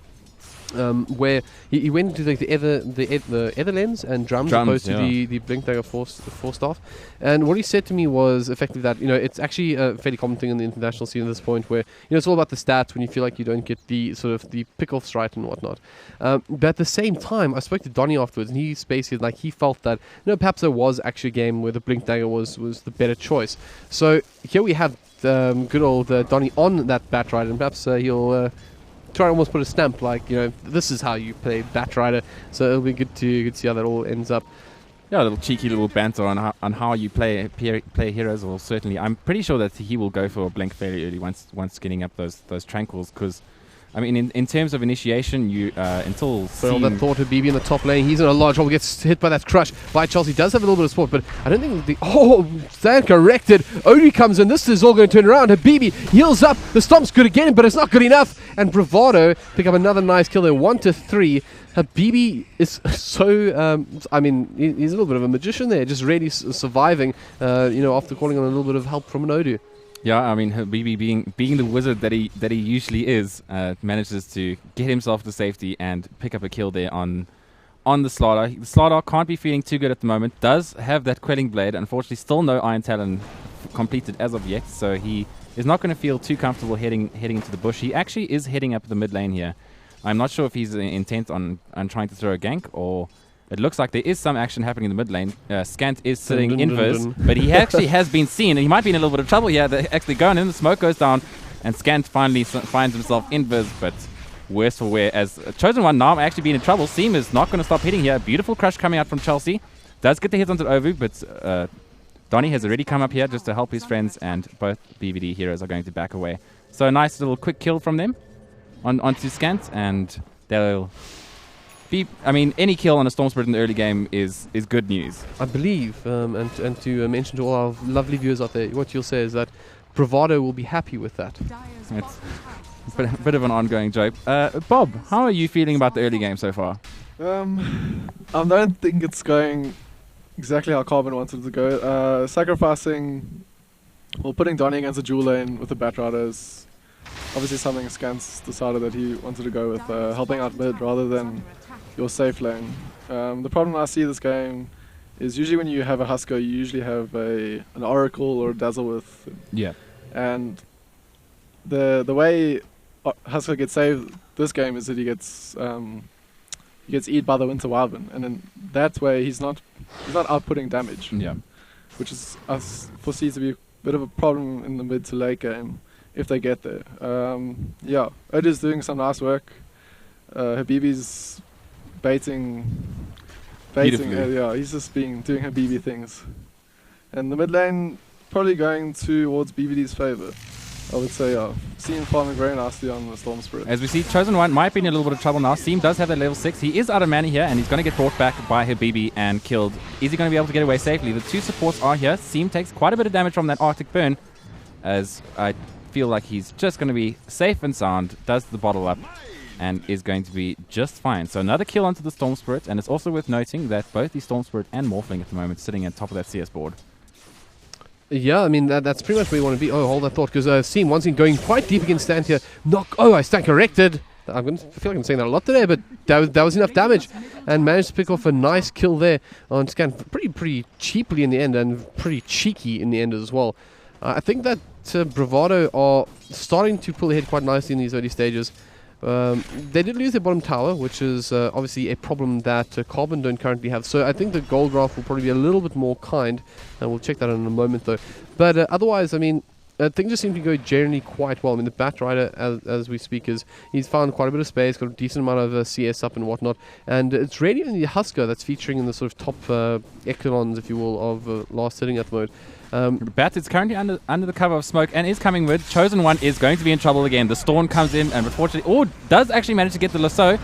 Where he went into the ether lens and drums opposed to the blink dagger force staff, and what he said to me was effectively that it's actually a fairly common thing in the international scene at this point where it's all about the stats when you feel like you don't get the sort of the pick-offs right and whatnot. But at the same time, I spoke to Donnie afterwards, and he basically like he felt that perhaps there was actually a game where the blink dagger was the better choice. So here we have good old Donnie on that Batrider, and perhaps he'll try to almost put a stamp like this is how you play Batrider. So it'll be good to see how that all ends up. Yeah, a little cheeky little banter on how you play heroes. Or certainly, I'm pretty sure that he will go for a blink fairly early once getting up those tranquils. Because I mean, in terms of initiation, you until well, that thought of BB in the top lane, he's in a lot of trouble. Gets hit by that crush by Chelsea. Does have a little bit of support, but I don't think stand corrected. Odie comes in. This is all going to turn around. Habibi heals up. The stomp's good again, but it's not good enough. And Bravado pick up another nice kill there, 1-3. Habibi is so, I mean, he's a little bit of a magician there, just really surviving, after calling on a little bit of help from an Odu. Yeah, I mean, Habibi being the wizard that he usually is, manages to get himself to safety and pick up a kill there on the Slardar. The Slardar can't be feeling too good at the moment. Does have that Quelling Blade. Unfortunately, still no Iron Talon completed as of yet, so he is not going to feel too comfortable heading into the bush. He actually is heading up the mid lane here. I'm not sure if he's intent on trying to throw a gank, or it looks like there is some action happening in the mid lane. Scant is sitting invis, but he actually has been seen, and he might be in a little bit of trouble here. They're actually going in, the smoke goes down, and Scant finally finds himself invis, but worse for wear. As Chosen One now actually being in trouble. Seam is not going to stop hitting here. Beautiful crush coming out from Chelsea. Does get the hits onto Ovu, but Donnie has already come up here just to help his friends, and both BVD heroes are going to back away. So a nice little quick kill from them onto Scant, and they'll be, I mean, any kill on a Storm Spirit in the early game is good news. I believe, and to mention to all our lovely viewers out there, what you'll say is that Bravado will be happy with that. It's a bit of an ongoing joke. Bob, how are you feeling about the early game so far? I don't think it's going exactly how Carbon wanted it to go. Putting Donnie against a dual lane with the Batrider is obviously something Scans decided that he wanted to go with, helping out mid rather than your safe lane. The problem I see this game is usually when you have a Husker, you usually have an Oracle or a Dazzle with. Yeah. And the way Husker gets saved this game is that he gets eat by the Winter Wyvern, and in that way he's not outputting damage. Yeah. Which is foreseen to be a bit of a problem in the mid to late game if they get there. Oda's doing some nice work. Habibi's baiting. He's just doing Habibi things. And the mid lane probably going towards BVD's favor. I would say, Seam farming very nicely on the Storm Spirit. As we see, Chosen One might be in a little bit of trouble now. Seam does have that level 6. He is out of mana here, and he's going to get brought back by Habibi and killed. Is he going to be able to get away safely? The two supports are here. Seam takes quite a bit of damage from that Arctic Burn, as I feel like he's just going to be safe and sound, does the bottle up, and is going to be just fine. So another kill onto the Storm Spirit, and it's also worth noting that both the Storm Spirit and Morphling at the moment sitting at top of that CS board. Yeah, I mean, that's pretty much where you want to be. Oh, hold that thought, because Seam once again going quite deep against Stand here. I stand corrected. I feel like I'm saying that a lot today, but that was enough damage, and managed to pick off a nice kill there on Scan pretty cheaply in the end, and pretty cheeky in the end as well. I think that Bravado are starting to pull ahead quite nicely in these early stages. They did lose their bottom tower, which is obviously a problem that Carbon don't currently have. So I think the gold graph will probably be a little bit more kind, and we'll check that in a moment though. But otherwise, I mean, things just seem to go generally quite well. I mean, the Batrider, as we speak, he's found quite a bit of space, got a decent amount of CS up and whatnot, and it's really only the Husker that's featuring in the sort of top echelons, if you will, of last sitting at the moment. Bat is currently under the cover of smoke and is coming with. Chosen One is going to be in trouble again. The Storm comes in and unfortunately, does actually manage to get the lasso,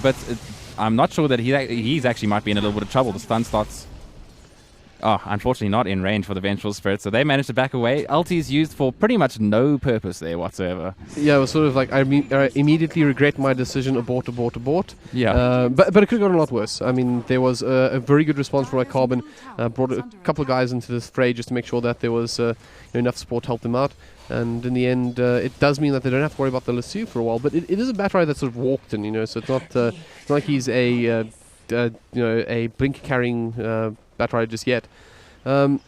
but I'm not sure that he's actually might be in a little bit of trouble. The stun starts Oh, unfortunately not in range for the Vengeful Spirit, so they managed to back away. Ulti is used for pretty much no purpose there whatsoever. Yeah, it was sort of like, I immediately regret my decision, abort. Yeah. But it could have gone a lot worse. I mean, there was a very good response from Carbon, brought a couple of guys into this fray just to make sure that there was enough support to help them out. And in the end, it does mean that they don't have to worry about the Lasso for a while. But it is a Batride that sort of walked in, so it's not like he's a blink carrying Batride just yet. But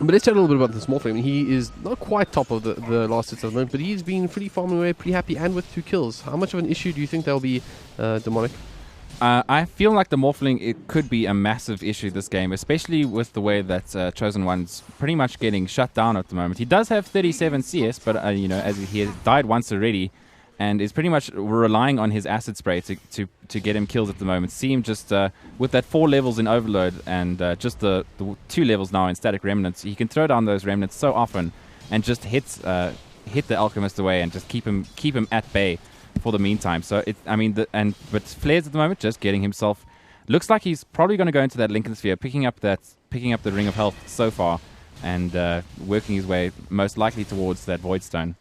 let's chat a little bit about the small flame. He is not quite top of the last hits at the moment, but he's been pretty farming away, pretty happy, and with 2 kills. How much of an issue do you think that'll be, Demonic? I feel like the Morphling, it could be a massive issue this game, especially with the way that Chosen One's pretty much getting shut down at the moment. He does have 37 CS, but as he has died once already, and is pretty much relying on his acid spray to get him kills at the moment. Seem just with that 4 levels in Overload and just the 2 levels now in Static Remnants, he can throw down those Remnants so often and just hit the Alchemist away and just keep him at bay for the meantime. So but Flares at the moment just getting himself, looks like he's probably going to go into that Lincoln Sphere, picking up the Ring of Health so far, and working his way most likely towards that Void Stone.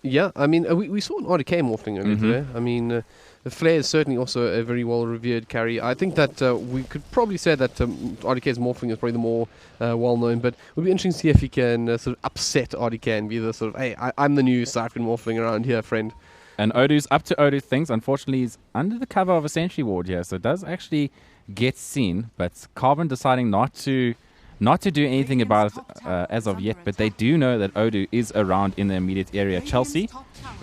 Yeah, I mean, we saw an RDK morphing earlier today. I mean, the Flare is certainly also a very well-revered carry. I think that we could probably say that RDK's morphing is probably the more well-known, but it would be interesting to see if he can sort of upset RDK and be the sort of, hey, I'm the new South African morphling around here, friend. And Odu's up to Odu things. Unfortunately, he's under the cover of a sentry ward here, so it does actually get seen, but Carbon deciding not to do anything about it as of yet, but they do know that Odu is around in the immediate area. Chelsea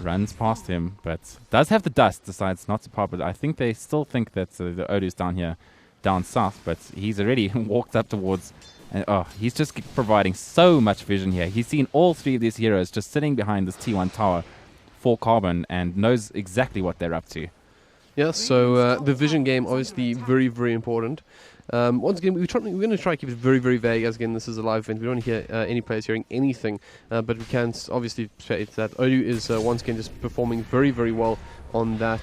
runs past him, but does have the dust, decides not to pop it. I think they still think that the Odu's down south, but he's already walked up towards, and he's just providing so much vision here. He's seen all 3 of these heroes just sitting behind this T1 tower for Carbon and knows exactly what they're up to. Yeah, so the vision game, obviously very, very important. Once again, we're going to try to keep it very, very vague, as again, this is a live event. We don't hear any players hearing anything, but we can obviously say that Odu is once again just performing very, very well on that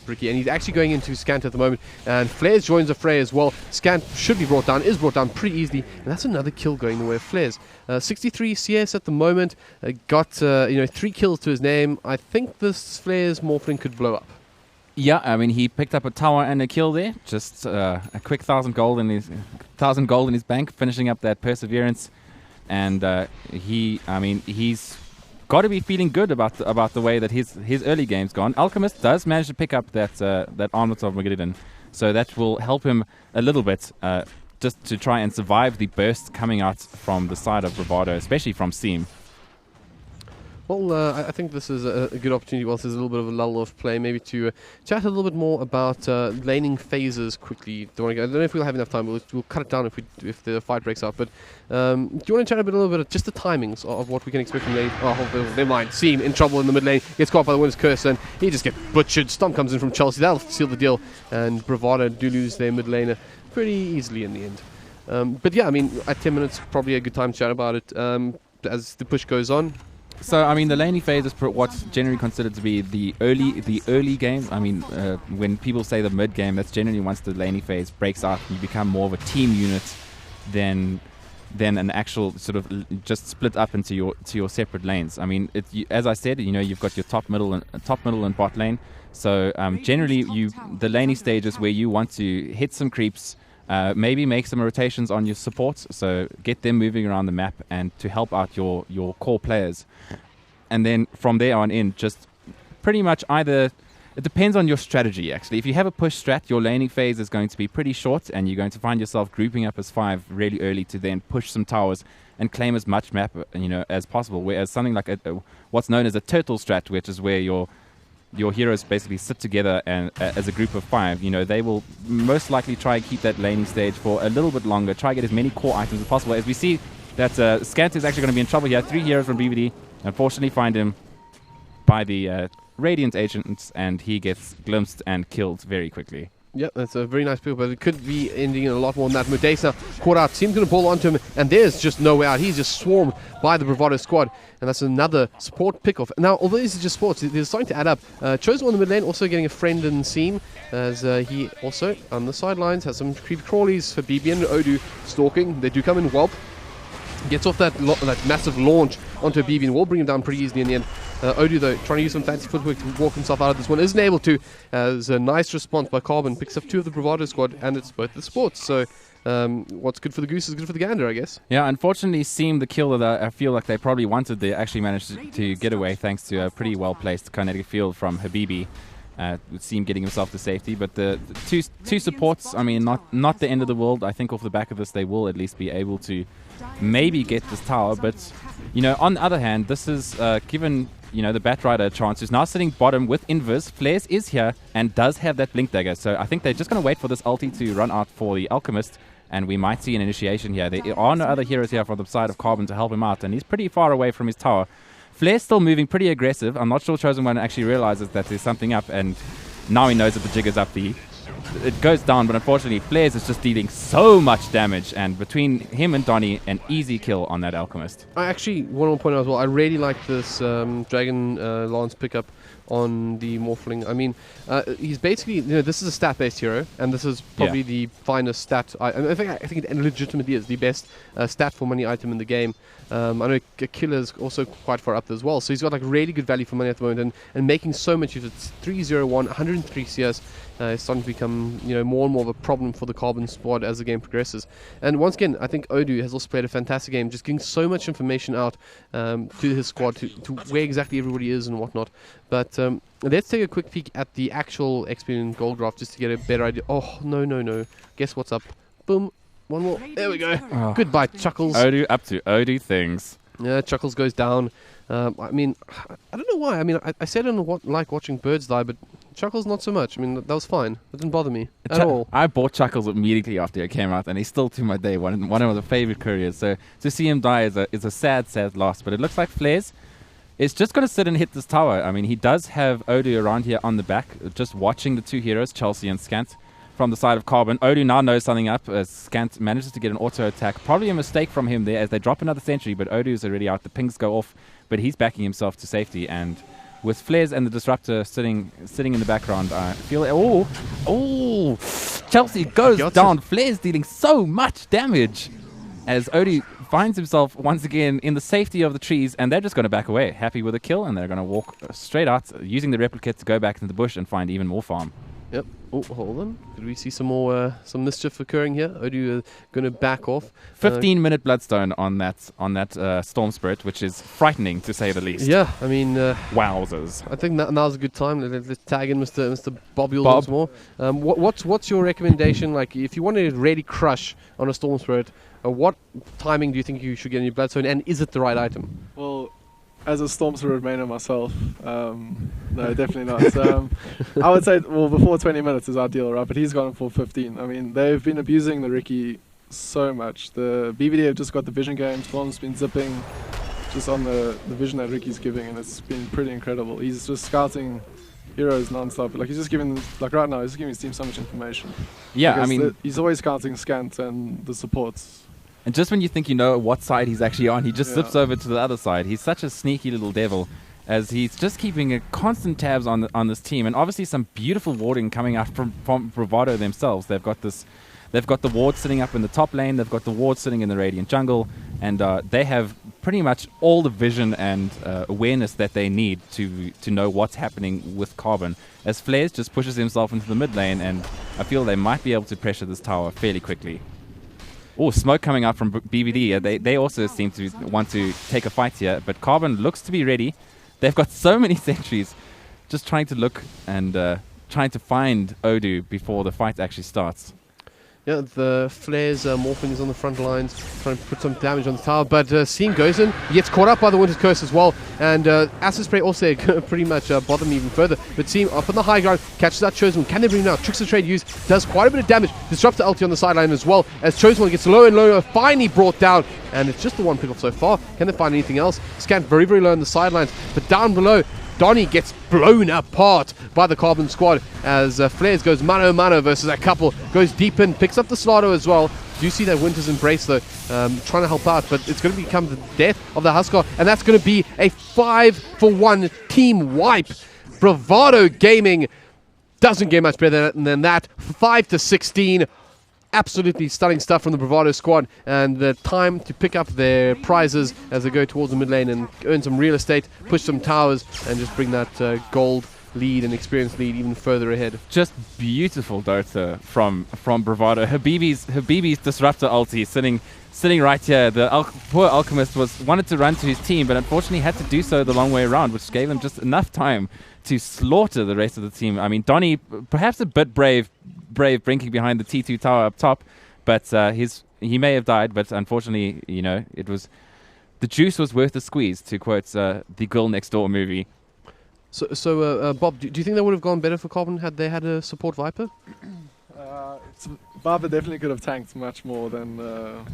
Ricky, and he's actually going into Scant at the moment, and Flares joins the fray as well. Scant should be brought down, is brought down pretty easily, and that's another kill going the way of Flares. 63 CS at the moment, got 3 kills to his name. I think this Flares Morphling could blow up. Yeah, I mean, he picked up a tower and a kill there. Just a quick 1,000 gold in his bank, finishing up that Perseverance, and he's got to be feeling good about the way that his early game's gone. Alchemist does manage to pick up that Armlet of Magidon, so that will help him a little bit, just to try and survive the burst coming out from the side of Bravado, especially from Seam. Well, I think this is a good opportunity, whilst there's a little bit of a lull of play, maybe to chat a little bit more about laning phases quickly. I don't know if we'll have enough time. We'll cut it down if the fight breaks out. But do you want to chat a little bit of just the timings of what we can expect from lane? Oh, never mind. Seam in trouble in the mid lane. Gets caught by the Winner's Curse, and he just gets butchered. Stomp comes in from Chelsea. That'll seal the deal. And Bravado do lose their mid laner pretty easily in the end. But yeah, I mean, at 10 minutes, probably a good time to chat about it as the push goes on. So, I mean, the laning phase is what's generally considered to be the early game. I mean, when people say the mid game, that's generally once the laning phase breaks out, you become more of a team unit than an actual sort of just split up into your separate lanes. I mean, as I said, you've got your top, middle, and bot lane. So generally, the laning stage is where you want to hit some creeps. Maybe make some rotations on your supports, so get them moving around the map and to help out your core players. And then from there on in, just pretty much it depends on your strategy, actually. If you have a push strat, your laning phase is going to be pretty short, and you're going to find yourself grouping up as 5 really early to then push some towers and claim as much map as possible. Whereas something like what's known as a turtle strat, which is where your heroes basically sit together and as a group of 5, they will most likely try and keep that laning stage for a little bit longer, try to get as many core items as possible. As we see that Scant is actually going to be in trouble here. 3 heroes from BVD unfortunately find him by the Radiant Agents, and he gets glimpsed and killed very quickly. Yeah, that's a very nice pick, but it could be ending in a lot more than that. Modeste now caught out. Team's going to ball onto him, and there's just no way out. He's just swarmed by the Bravado squad, and that's another support pickoff. Now, although this is just sports, they're starting to add up. Chosen on the mid lane, also getting a friend in Seam, as he also, on the sidelines, has some creepy crawlies for BB and Odu stalking. They do come in whelp. Gets off that massive launch onto a BB and will bring him down pretty easily in the end. Odu, though, trying to use some fancy footwork to walk himself out of this one, isn't able to. As a nice response by Carbon, picks up 2 of the Bravado squad, and it's both the sports. So what's good for the goose is good for the gander, I guess. Yeah, unfortunately, Seam, the kill that I feel like they probably wanted, they actually managed to get away thanks to a pretty well-placed kinetic field from Habibi. With Seam getting himself to safety, but the two supports, I mean, not the end of the world. I think off the back of this, they will at least be able to maybe get this tower. But, you know, on the other hand, this is given, you know, the Batrider a chance, who's now sitting bottom with Invis. Flares is here and does have that Blink Dagger. So I think they're just going to wait for this ulti to run out for the Alchemist, and we might see an initiation here. There are no other heroes here from the side of Carbon to help him out, and he's pretty far away from his tower. Flair's still moving pretty aggressive. I'm not sure Chosen One actually realizes that there's something up, and now he knows that the jig is up. It goes down, but unfortunately Flares is just dealing so much damage, and between him and Donny, an easy kill on that Alchemist. I actually want to point out as well, I really like this Dragon Lance pickup on the Morphling. I mean, he's basically, you know, this is a stat-based hero, and this is probably the finest stat. I think it legitimately is the best stat for money item in the game. I know Killer's also quite far up there as well, so he's got like really good value for money at the moment, and making so much use. It's 301, 103 CS. It's starting to become, you know, more and more of a problem for the Carbon squad as the game progresses. And once again, I think Odu has also played a fantastic game, just getting so much information out to his squad, to where exactly everybody is and whatnot. But let's take a quick peek at the actual XP and gold graph just to get a better idea. Oh, no. Guess what's up? Boom. One more. There we go. Oh. Goodbye, Chuckles. Odu up to Odu things. Yeah, Chuckles goes down. I mean, I don't know why. I mean, I said I don't like watching birds die, but Chuckles not so much. I mean, that was fine. It didn't bother me at all. I bought Chuckles immediately after it came out, and he's still to my day one of the favorite couriers. So to see him die is a sad loss. But it looks like Flares is just going to sit and hit this tower. I mean, he does have Odu around here on the back, just watching the two heroes, Chelsea and Scant, from the side of Carbon. Odu now knows something up as Scant manages to get an auto attack. Probably a mistake from him there as they drop another sentry, but Odu's already out. The pings go off, but he's backing himself to safety. And with Flares and the Disruptor sitting in the background, I feel... Oh! Chelsea goes down. Flares dealing so much damage as Odu finds himself once again in the safety of the trees, and they're just going to back away, happy with a kill, and they're going to walk straight out, using the replicate to go back into the bush and find even more farm. Yep. Oh, hold on. Could we see some more some mischief occurring here? Odu going to back off. 15-minute Bloodstone on that Storm Spirit, which is frightening to say the least. Yeah, I mean, wowzers. I think now's a good time. Let's tag in Mr. Bobby once more. What's your recommendation? Like, if you want to really crush on a Storm Spirit, what timing do you think you should get in your Bloodstone, and is it the right item? Well, as a Storm Spirit mainer myself, no, definitely not. I would say, well, before 20 minutes is ideal, right? But he's gone for 15. I mean, they've been abusing the Ricky so much. The BVD have just got the vision game. Storm's been zipping just on the vision that Ricky's giving, and it's been pretty incredible. He's just scouting heroes non-stop. Like, he's just giving, like right now, he's giving his team so much information. Yeah, because I mean... he's always scouting Scant and the supports. And just when you think you know what side he's actually on, he just slips over to the other side. He's such a sneaky little devil, as he's just keeping a constant tabs on this team. And obviously some beautiful warding coming out from Bravado themselves. They've got the ward sitting up in the top lane. They've got the ward sitting in the Radiant jungle. And they have pretty much all the vision and awareness that they need to know what's happening with Carbon. As Flares just pushes himself into the mid lane, and I feel they might be able to pressure this tower fairly quickly. Oh, smoke coming out from BBD. They also seem to want to take a fight here, but Carbon looks to be ready. They've got so many sentries, just trying to look and trying to find Odu before the fight actually starts. Yeah, the Flares morphing is on the front lines, trying to put some damage on the tower, but Seeing goes in, he gets caught up by the Winter's Curse as well, and Acid Spray also pretty much bother him even further, but Seeing up on the high ground, catches that Chosen One. Can they bring him out? Tricks of Trade used, does quite a bit of damage, disrupts the ulti on the sideline as well, as Chosen One gets lower and lower, finally brought down, and it's just the one pick off so far. Can they find anything else? Scant very, very low on the sidelines, but down below, Donny gets blown apart by the Carbon squad as Flares goes mano-mano versus a couple. Goes deep in, picks up the Slaughter as well. You see that Winter's Embrace though, trying to help out, but it's going to become the death of the Huskar, and that's going to be a 5-for-1 team wipe. Bravado Gaming doesn't get much better than that. 5-16. Absolutely stunning stuff from the Bravado squad, and the time to pick up their prizes as they go towards the mid lane and earn some real estate, push some towers, and just bring that gold lead and experience lead even further ahead. Just beautiful Dota from Bravado. Habibi's disruptor ulti sitting right here. The poor Alchemist wanted to run to his team, but unfortunately had to do so the long way around, which gave him just enough time to slaughter the rest of the team. I mean, Donny perhaps a bit brave brinking behind the T2 tower up top, but he may have died, but unfortunately, it was the juice was worth the squeeze, to quote the Girl Next Door movie. So Bob, do you think that would have gone better for Carbon had they had a support Viper? Viper definitely could have tanked much more than the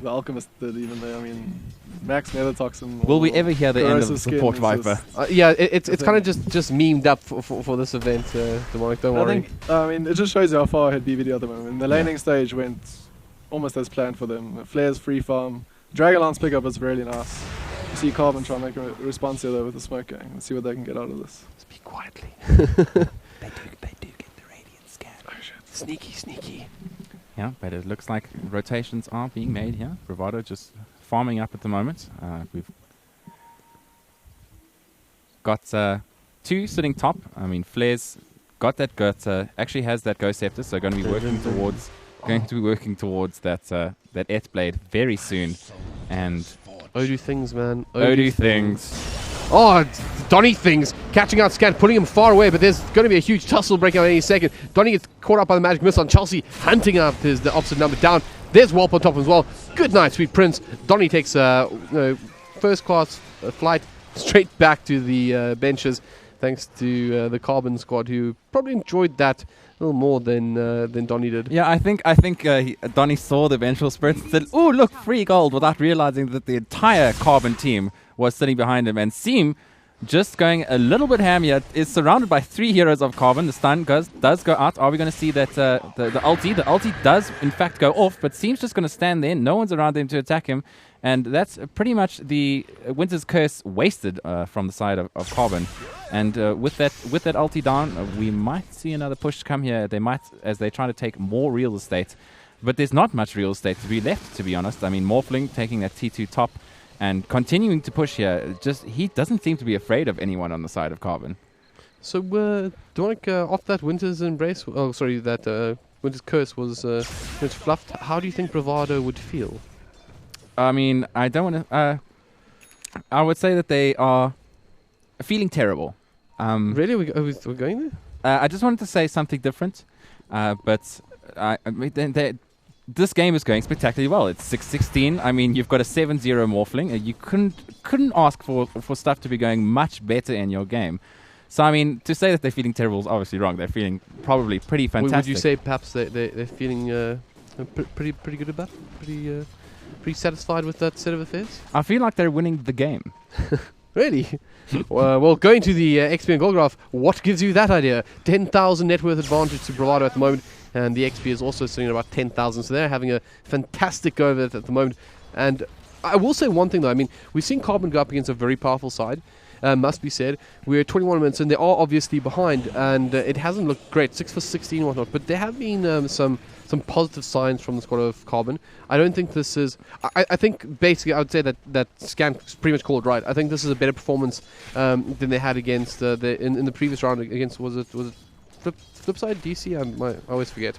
Alchemist did, even though, I mean, Max Nethertoxin. Will we ever hear the end of the support Viper? Yeah, it's kind of just memed up for this event, Demonic, don't worry. I mean, it just shows you how far ahead BVD at the moment. The laning stage went almost as planned for them. Flares free farm. Dragonlance pickup is really nice. You see Carbon trying to make a response here though with the smoke gang. Let's see what they can get out of this. Speak quietly. They do get the radiant scan. Oh shit. Sneaky. Yeah, but it looks like rotations are being made here. Bravado just farming up at the moment. We've got 2 sitting top. I mean, Flares got that actually has that Ghost Scepter, so going to be working towards that Et Blade very soon. And Odu things, man. Odu things. Oh, Donny things. Catching out Scan, putting him far away, but there's going to be a huge tussle breaking out any second. Donny gets caught up by the Magic Missile on Chelsea, hunting up the opposite number down. There's Warp on top as well. Good night, Sweet Prince. Donny takes first class flight straight back to the benches, thanks to the Carbon squad, who probably enjoyed that a little more than Donny did. Yeah, I think Donny saw the vengeful spirit and said, "Oh, look, free gold," without realizing that the entire Carbon team was sitting behind him. And Seam, just going a little bit ham here, is surrounded by 3 heroes of Carbon. The stun does go out. Are we going to see that the ulti does in fact go off, but Seam's just going to stand there. No one's around him to attack him. And that's pretty much the Winter's Curse wasted from the side of Carbon. And with that ulti down, we might see another push come here. They might, as they try to take more real estate. But there's not much real estate to be left, to be honest. I mean, Morphling taking that T2 top and continuing to push here. He doesn't seem to be afraid of anyone on the side of Carbon. So, Dominic, off that Winter's Embrace, that Winter's Curse was fluffed, how do you think Bravado would feel? I mean, I don't want to... I would say that they are feeling terrible. Really? We're going there? I just wanted to say something different, but this game is going spectacularly well. It's 6-16. I mean, you've got a 7-0 Morphling. You couldn't ask for stuff to be going much better in your game. So, I mean, to say that they're feeling terrible is obviously wrong. They're feeling probably pretty fantastic. Would you say perhaps they're feeling pretty good about it? Pretty satisfied with that set of affairs? I feel like they're winning the game. Really? Well, going to the XP and Gold Graph, what gives you that idea? 10,000 net worth advantage to Bravado at the moment, and the XP is also sitting at about 10,000, so they're having a fantastic go of it at the moment. And I will say one thing though, I mean, we've seen Carbon go up against a very powerful side, must be said. We're 21 minutes and they are obviously behind, and it hasn't looked great, 6 for 16 and whatnot, but there have been some positive signs from the squad of Carbon. I don't think this is... I think basically I would say that Scan pretty much called right. I think this is a better performance than they had against in the previous round against, was it Flipside DC? I always forget.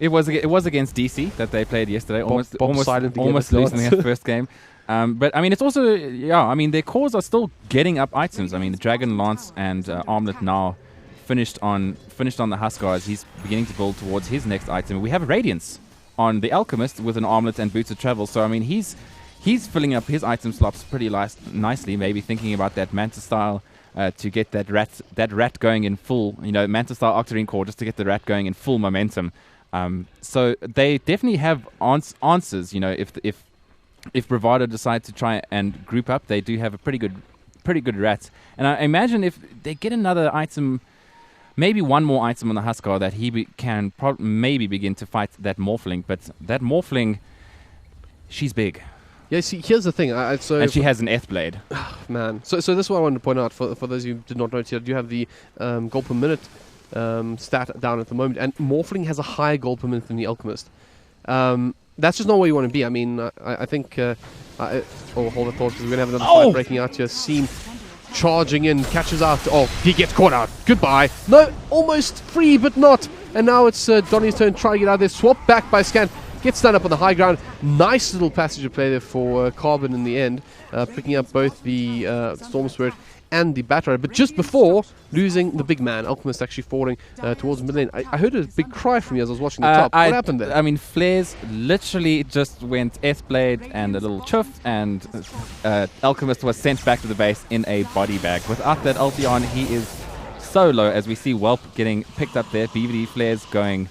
It was against DC that they played yesterday, almost losing their first game. But I mean, it's also, I mean, their cores are still getting up items. I mean, the Dragon Lance and Armlet now finished on the Huskar as he's beginning to build towards his next item. We have Radiance on the Alchemist with an Armlet and Boots of Travel. So I mean, he's filling up his item slots pretty nicely. Maybe thinking about that Manta style to get that rat going in full. Manta style Octarine core just to get the rat going in full momentum. So they definitely have answers. If Bravado decide to try and group up, they do have a pretty good pretty good rats. And I imagine if they get another item, maybe one more item on the Huskar, that he can maybe begin to fight that Morphling. But that Morphling, she's big. Yeah, see, here's the thing. And she has an F-blade. Man. So this is what I wanted to point out for those who did not notice. I do have the goal per minute stat down at the moment, and Morphling has a higher goal per minute than the Alchemist. That's just not where you want to be. I mean, I think... hold the thought, because we're going to have another fight breaking out here. Seam charging in, catches out. Oh, he gets caught out. Goodbye. No, almost free, but not. And now it's Donny's turn, trying to get out there. Swap back by Scan. Gets stand up on the high ground. Nice little passage of play there for Carbon in the end, picking up both the Storm Spirit and the Bat Rider. But just before losing the big man, Alchemist actually falling towards mid lane. I heard a big cry from you as I was watching the top. What happened there? I mean, Flares literally just went S-blade and a little chuff, and Alchemist was sent back to the base in a body bag. Without that ulti on, he is so low, as we see Whelp getting picked up there. BVD Flares going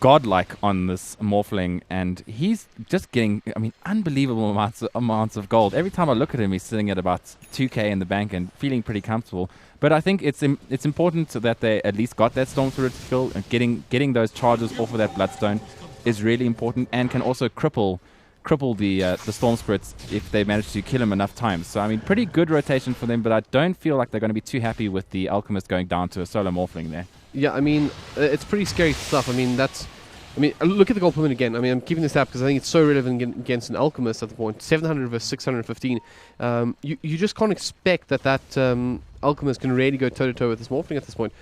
godlike on this Morphling, and he's just getting, I mean, unbelievable amounts of gold. Every time I look at him, he's sitting at about 2k in the bank and feeling pretty comfortable. But I think it's important that they at least got that Storm Spirit skill, and getting those charges off of that Bloodstone is really important, and can also cripple the Storm Spirits if they manage to kill him enough times. So I mean, pretty good rotation for them, but I don't feel like they're going to be too happy with the Alchemist going down to a solo Morphling there. Yeah, I mean, it's pretty scary stuff. I mean, look at the goal per minute again. I mean, I'm keeping this up because I think it's so relevant against an Alchemist at the point. 700 versus 615. You just can't expect that Alchemist can really go toe-to-toe with this Morphling at this point.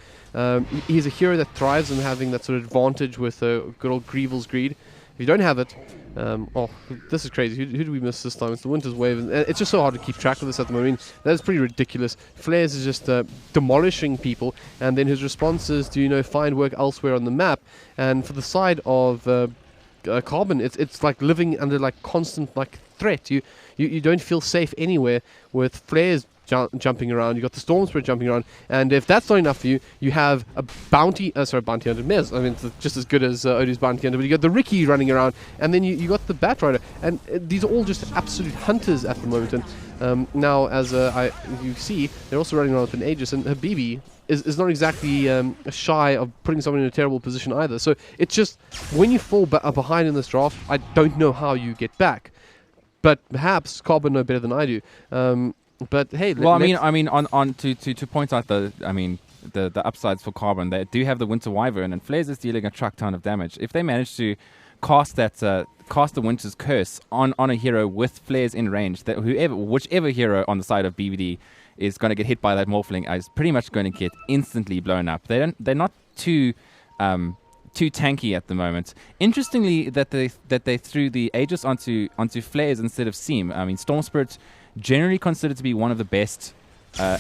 He's a hero that thrives on having that sort of advantage with good old Greevil's Greed. If you don't have it, this is crazy. Who do we miss this time? It's the Winter's Wave. And it's just so hard to keep track of this at the moment. I mean, that is pretty ridiculous. Flares is just demolishing people, and then his response is to, find work elsewhere on the map. And for the side of Carbon, it's like living under like constant like threat. You don't feel safe anywhere with Flares jumping around. You got the Storm Spirit jumping around, and if that's not enough for you, you have a bounty hunter Mez. I mean, it's just as good as Odu's bounty hunter, but you got the Ricky running around, and then you got the Bat Rider, and these are all just absolute hunters at the moment. And now, as you see, they're also running around with an Aegis, and Habibi is not exactly shy of putting someone in a terrible position either. So it's just, when you fall behind in this draft, I don't know how you get back, but perhaps Carbon know better than I do. But hey, to point out the upsides for Carbon, they do have the Winter Wyvern, and Flares is dealing a truck ton of damage. If they manage to cast the Winter's Curse on a hero with Flares in range, that whichever hero on the side of BVD is going to get hit by that Morphling is pretty much going to get instantly blown up. They're not too tanky at the moment. Interestingly, that they threw the Aegis onto Flares instead of Seam. I mean, Storm Spirit generally considered to be one of the best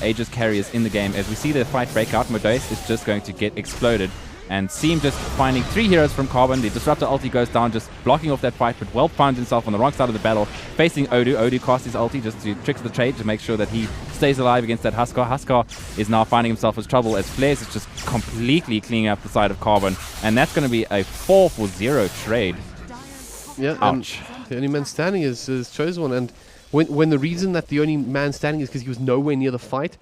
Aegis carriers in the game. As we see the fight break out, Modest is just going to get exploded, and Seam just finding 3 heroes from Carbon. The Disruptor ulti goes down, just blocking off that fight, but Whelp finds himself on the wrong side of the battle, facing Odu. Odu casts his ulti just to trick the trade to make sure that he stays alive against that Huskar. Huskar is now finding himself as trouble, as Flares is just completely cleaning up the side of Carbon, and that's going to be a 4-for-0 trade. Yeah, ouch. The only man standing is Chosen One, and when the reason that the only man standing is because he was nowhere near the fight,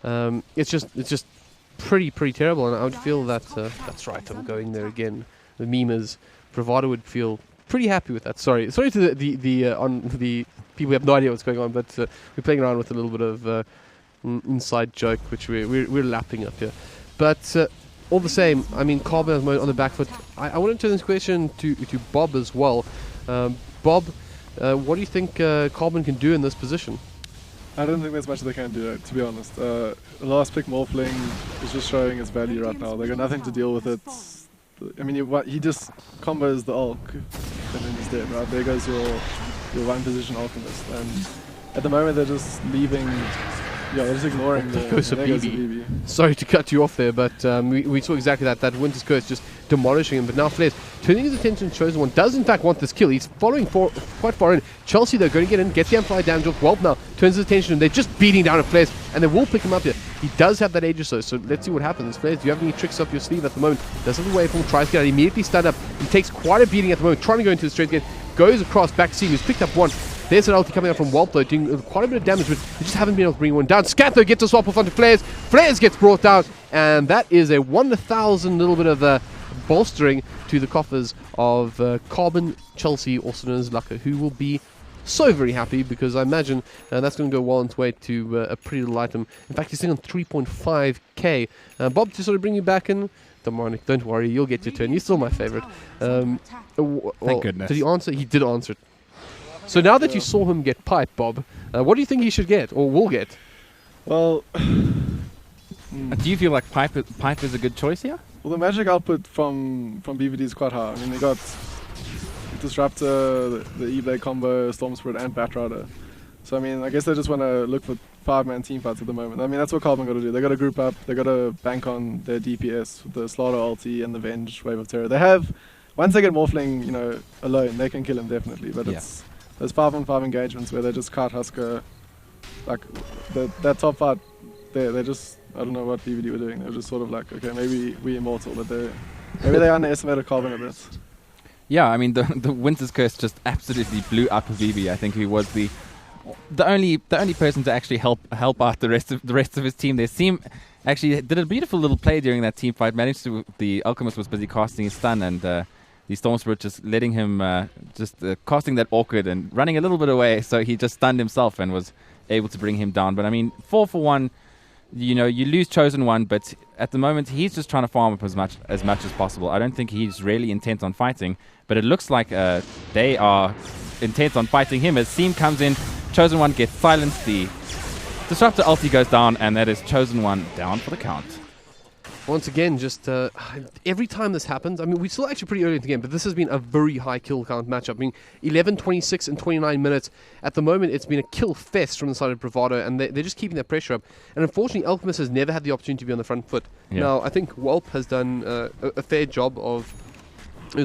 it's just pretty terrible, and I would feel that that's right. I'm going there again. The memers, Bravado would feel pretty happy with that. Sorry to the people who have no idea what's going on, but we're playing around with a little bit of inside joke, which we're lapping up here. But all the same, I mean, Carbon is on the back foot. I want to turn this question to Bob as well. Bob, what do you think Carbon can do in this position? I don't think there's much they can do, to be honest. The last pick Morphling is just showing its value right now. They got nothing to deal with it. I mean, he just combos the Alk, and then he's dead, right? There goes your one position Alchemist. And at the moment, they're just leaving. Yeah, they're just ignoring the BB. Sorry to cut you off there, but we saw exactly that Winter's Curse just demolishing him. But now Flares turning his attention to Chosen One, does in fact want this kill. He's following quite far in. Chelsea, though, going to get in, get the amplified damage off. Whelp now turns his attention, and they're just beating down at Flares, and they will pick him up here. He does have that Aegis, though, so let's see what happens. Flares, do you have any tricks up your sleeve at the moment? Does have the waveform, tries to get out, immediately stand up. He takes quite a beating at the moment, trying to go into the straight again. Goes across, back to Seam, who's picked up one. There's an ulti coming out from Whelp though, doing quite a bit of damage, but they just haven't been able to bring one down. Scantho gets a swap off onto Flares. Flares gets brought down, and that is a 1,000 little bit of bolstering to the coffers of Carbon, Chelsea, also known as Lucca, who will be so very happy because I imagine that's going to go well on its way to a pretty little item. In fact, he's sitting on 3.5k. Bob, to sort of bring you back in. Don't worry, you'll get your turn. You're still my favorite. Thank goodness. Did he answer? He did answer it. So now that you saw him get pipe, Bob, what do you think he should get or will get? Well, do you feel like pipe is a good choice here? well, the magic output from BVD is quite high. I mean, they got Disruptor, the E-Blade combo, Storm Spirit, and Batrider. So I mean, I guess they just want to look for 5-man team fights at the moment. I mean, that's what Carbon got to do. They got to group up. They got to bank on their DPS with the Slaughter ulti and the Venge Wave of Terror. They have, once they get Morphling, alone, they can kill him definitely. But it's those 5-on-5 engagements where they just cart Husker, like that top fight. They just, I don't know what BVD were doing. They were just sort of like, okay, maybe we're immortal, but maybe they underestimated Carbon a bit. Yeah, I mean the Winter's Curse just absolutely blew up VB. I think he was the only person to actually help out the rest of his team. Their team actually did a beautiful little play during that team fight. The Alchemist was busy casting his stun, and the Storm Spirit just letting him casting that awkward and running a little bit away. So he just stunned himself and was able to bring him down. But I mean, 4-for-1. You lose Chosen One, but at the moment he's just trying to farm up as much as possible. I don't think he's really intent on fighting, but it looks like they are intent on fighting him as Seam comes in. Chosen One gets silenced. The Disruptor ulti goes down, and that is Chosen One down for the count. Once again, just every time this happens, I mean, we're still actually pretty early in the game, but this has been a very high kill count matchup. I mean, 11, 26, and 29 minutes. At the moment, it's been a kill fest from the side of Bravado, and they're just keeping that pressure up. And unfortunately, Alchemist has never had the opportunity to be on the front foot. Yeah. Now, I think Whelp has done a fair job of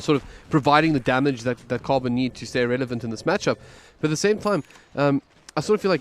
sort of providing the damage that Carbon need to stay relevant in this matchup. But at the same time, I sort of feel like,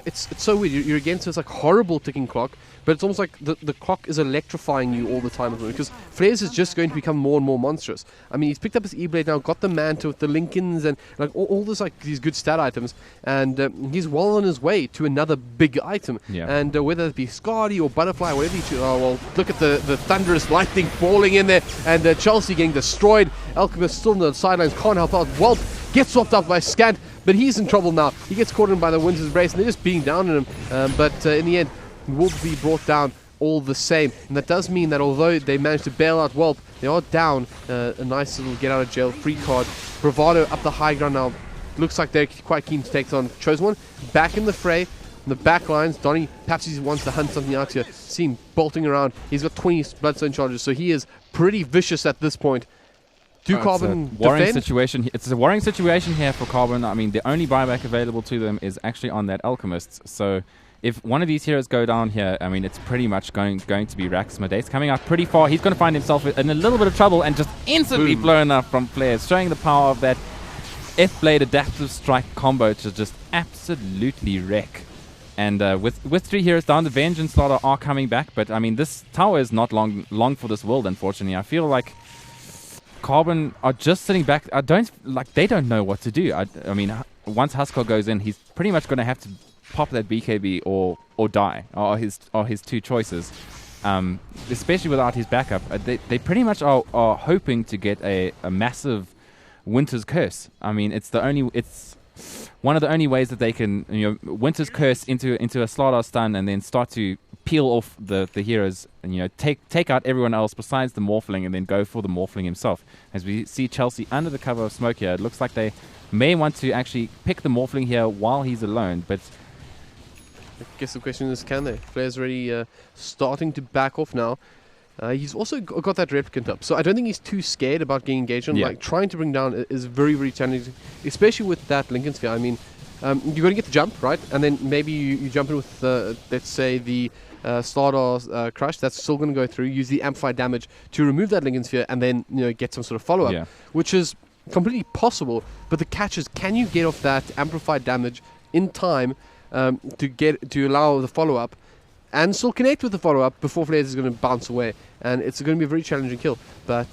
it's so weird. You're against this like horrible ticking clock, but it's almost like the clock is electrifying you all the time because Flares is just going to become more and more monstrous. I mean, he's picked up his E-Blade now, got the Manta with the Lincolns and like all this like these good stat items, and he's well on his way to another big item. Yeah. And whether it be Scotty or Butterfly, whatever he chooses. Oh well, look at the thunderous lightning falling in there, and Chelsea getting destroyed. Alchemist still on the sidelines, can't help out. Whelp gets swapped up by Scant, but he's in trouble now. He gets caught in by the Winter's Embrace, and they're just beating down on him. But in the end, he will be brought down all the same. And that does mean that although they managed to bail out Whelp, they are down a nice little get out of jail free card. Bravado up the high ground now. Looks like they're quite keen to take on Chosen One. Back in the fray. In the back lines, Donnie perhaps he wants to hunt something out here. See him bolting around. He's got 20 Bloodstone charges, so he is pretty vicious at this point. Do Carbon defend? It's a worrying situation here for Carbon. I mean, the only buyback available to them is actually on that Alchemist. So if one of these heroes go down here, I mean, it's pretty much going to be Rax. Made's coming out pretty far. He's going to find himself in a little bit of trouble and just instantly blown up from Flares, showing the power of that F-Blade Adaptive Strike combo to just absolutely wreck. And with 3 heroes down, the Venge and Slaughter are coming back. But, I mean, this tower is not long for this world, unfortunately. I feel like Carbon are just sitting back. They don't know what to do. I mean, once Huskar goes in, he's pretty much going to have to pop that BKB or die, or his two choices. Especially without his backup, they pretty much are hoping to get a massive Winter's Curse. I mean, it's one of the only ways that they can, Winter's Curse into a Slaughter stun and then start to peel off the heroes and take out everyone else besides the Morphling and then go for the Morphling himself. As we see Chelsea under the cover of smoke here, it looks like they may want to actually pick the Morphling here while he's alone, but I guess the question is, can they? Flair's already starting to back off now. He's also got that replicant up, so I don't think he's too scared about getting engaged on. Like, trying to bring down is very, very challenging, especially with that Lincoln Sphere. I mean, you're going to get the jump, right? And then maybe you jump in with, let's say, the Stardust Crush. That's still going to go through. Use the amplified damage to remove that Lincoln Sphere and then get some sort of follow-up, which is completely possible. But the catch is, can you get off that amplified damage in time to allow the follow-up? and still connect with the follow-up before Flares is going to bounce away. And it's going to be a very challenging kill. But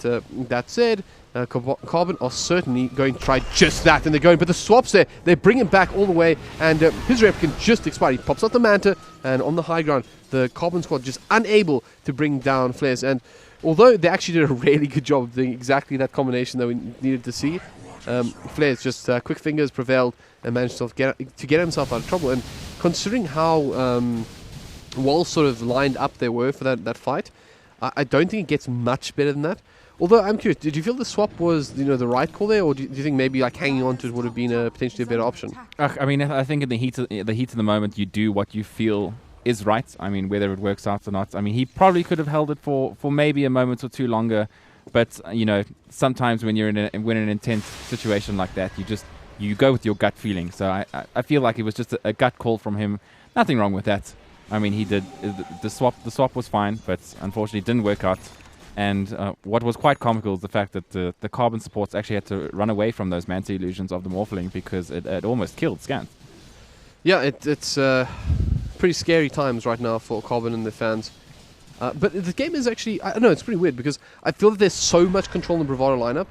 that said, Carbon are certainly going to try just that, and they're going, but the swaps there, they bring him back all the way, and his rep can just expire. He pops out the Manta, and on the high ground, the Carbon squad just unable to bring down Flares. And although they actually did a really good job of doing exactly that combination that we needed to see, Flares just quick fingers prevailed and managed to get himself out of trouble. And considering how well sort of lined up they were for that fight, I don't think it gets much better than that. Although I'm curious, did you feel the swap was the right call there, or do you think maybe like hanging on to it would have been potentially a better option? I mean, I think in the heat of the moment, you do what you feel is right. I mean, whether it works out or not. I mean, he probably could have held it for maybe a moment or two longer, but sometimes when you're in an intense situation like that, you go with your gut feeling. So I feel like it was just a gut call from him. Nothing wrong with that. I mean, he did the swap. The swap was fine, but unfortunately, it didn't work out. And what was quite comical is the fact that the Carbon supports actually had to run away from those Manta illusions of the Morphling because it almost killed Scant. Yeah, it's pretty scary times right now for Carbon and their fans. But the game is actually, I don't know, it's pretty weird because I feel that there's so much control in the Bravado lineup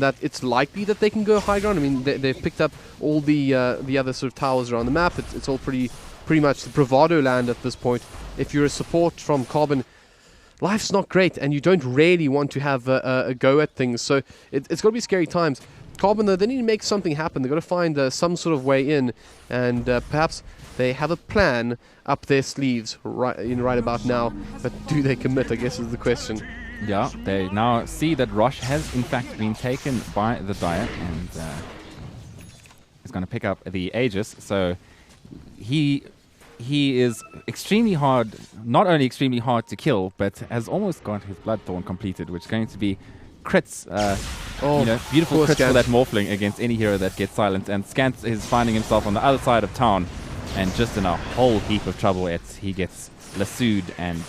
that it's likely that they can go high ground. I mean, they've picked up all the other sort of towers around the map. It's all pretty much the Bravado land at this point. If you're a support from Carbon, life's not great, and you don't really want to have a go at things. So it's got to be scary times. Carbon, though, they need to make something happen. They've got to find some sort of way in, and perhaps they have a plan up their sleeves right about now. But do they commit, I guess, is the question. Yeah, they now see that Rosh has, in fact, been taken by the Dire, and is going to pick up the Aegis. So he is extremely hard, not only extremely hard to kill, but has almost got his Bloodthorn completed, which is going to be crits, beautiful crits for that Morphling against any hero that gets silenced. And Scant is finding himself on the other side of town and just in a whole heap of trouble. He gets lassoed and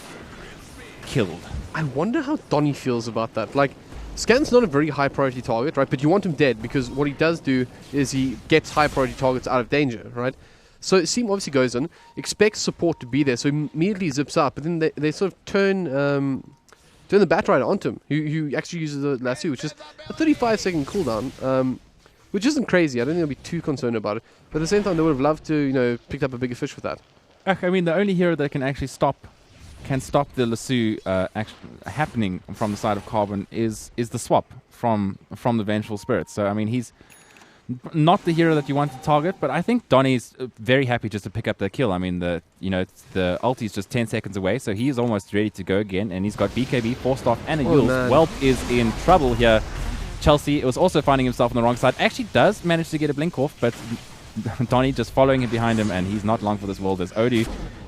killed. I wonder how Donnie feels about that. Like, Scant's not a very high priority target, right? But you want him dead because what he does do is he gets high priority targets out of danger, right? So Seam obviously goes in, expects support to be there, so immediately zips up, but then they sort of turn the Bat Rider onto him, who actually uses the lasso, which is a 35-second cooldown, which isn't crazy. I don't think they'll be too concerned about it. But at the same time, they would have loved to, pick up a bigger fish with that. I mean, the only hero that can actually stop the lasso happening from the side of Carbon is the swap from the Vengeful Spirit. So I mean, he's not the hero that you want to target, but I think Donnie's very happy just to pick up the kill. I mean, the ulti is just 10 seconds away, so he's almost ready to go again, and he's got BKB, forced off, and a Yules. Whelp is in trouble here. Chelsea was also finding himself on the wrong side. Actually does manage to get a blink off, but Donnie just following him behind him, and he's not long for this world. There's Odu,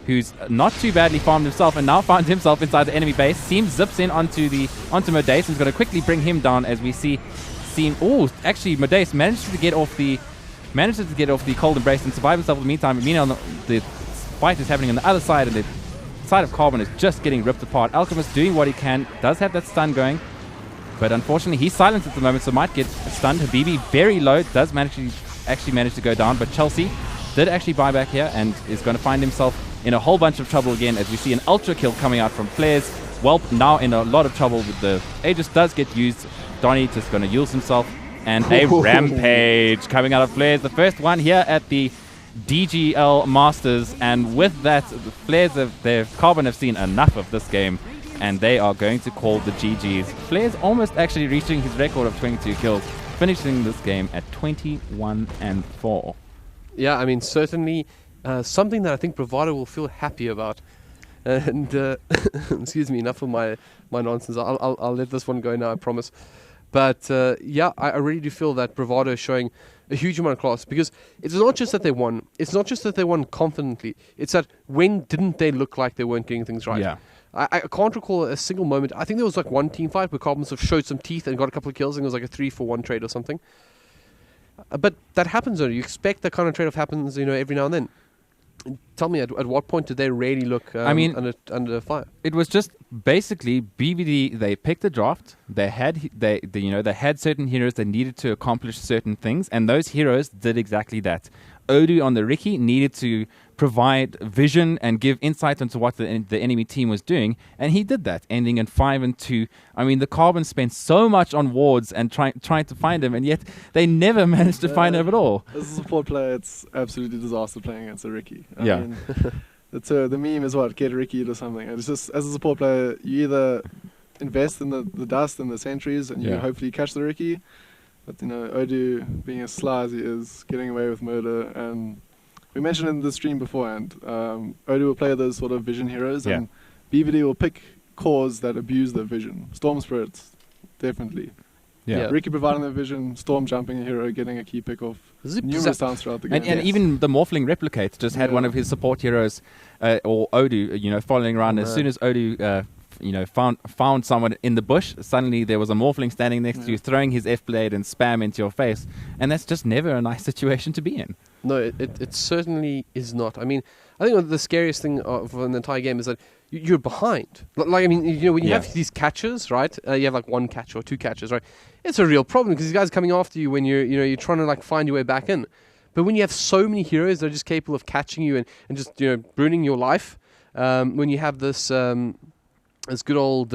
who's not too badly farmed himself, and now finds himself inside the enemy base. Seam zips in onto Modace, and is going to quickly bring him down as we see Seam. Oh, actually, Modace manages to get off the cold embrace and survive himself in the meantime. Meanwhile, the fight is happening on the other side, and the side of Carbon is just getting ripped apart. Alchemist doing what he can, does have that stun going, but unfortunately he's silenced at the moment, so might get stunned. Habibi very low, does actually manage to go down, but Chelsea did actually buy back here and is going to find himself in a whole bunch of trouble again as we see an ultra kill coming out from Flares. Whelp now in a lot of trouble with the Aegis does get used. Donnie just going to use himself, and a rampage coming out of Flares. The first one here at the DGL Masters, and with that, the Flares Carbon have seen enough of this game, and they are going to call the GGs. Flares almost actually reaching his record of 22 kills, finishing this game at 21-4. Yeah, I mean, certainly something that I think Bravado will feel happy about. And excuse me, enough of my nonsense. I'll let this one go now, I promise. But yeah, I really do feel that Bravado is showing a huge amount of class, because it's not just that they won. It's not just that they won confidently. It's that when didn't they look like they weren't getting things right? Yeah. I can't recall a single moment. I think there was like one team fight where Carbon sort of showed some teeth and got a couple of kills, and it was like a 3-for-1 trade or something. But that happens, though. You expect that kind of trade-off happens, every now and then. Tell me, at what point did they really look under fire? It was just basically BVD. They picked a draft. They had certain heroes that needed to accomplish certain things, and those heroes did exactly that. Odu on the Ricky needed to provide vision and give insight into what the enemy team was doing, and he did that, ending in 5-2. I mean, the Carbon spent so much on wards and trying to find him, and yet they never managed to find him at all. As a support player, it's absolutely disaster playing against a Ricky. I Yeah. mean, the meme is what, get Ricky'd or something. It's just, as a support player, you either invest in the dust and the sentries and you hopefully catch the Ricky, but Odu, being as sly as he is, getting away with murder, and we mentioned in the stream beforehand, Odu will play those sort of vision heroes, and BVD will pick cores that abuse their vision. Storm Spirits, definitely. Yeah. Ricky providing the vision, Storm jumping a hero, getting a key pick off numerous times throughout the game. And even the Morphling Replicate just had one of his support heroes, or Odu, following around. As soon as Odu, found someone in the bush, suddenly there was a Morphling standing next to you, throwing his F-blade and spam into your face. And that's just never a nice situation to be in. No, it certainly is not. I mean, I think the scariest thing of an entire game is that you're behind. Like, I mean, when you have these catches, right? You have like one catch or two catches, right? It's a real problem because these guys are coming after you when you're trying to like find your way back in. But when you have so many heroes that are just capable of catching you and just ruining your life, when you have this good old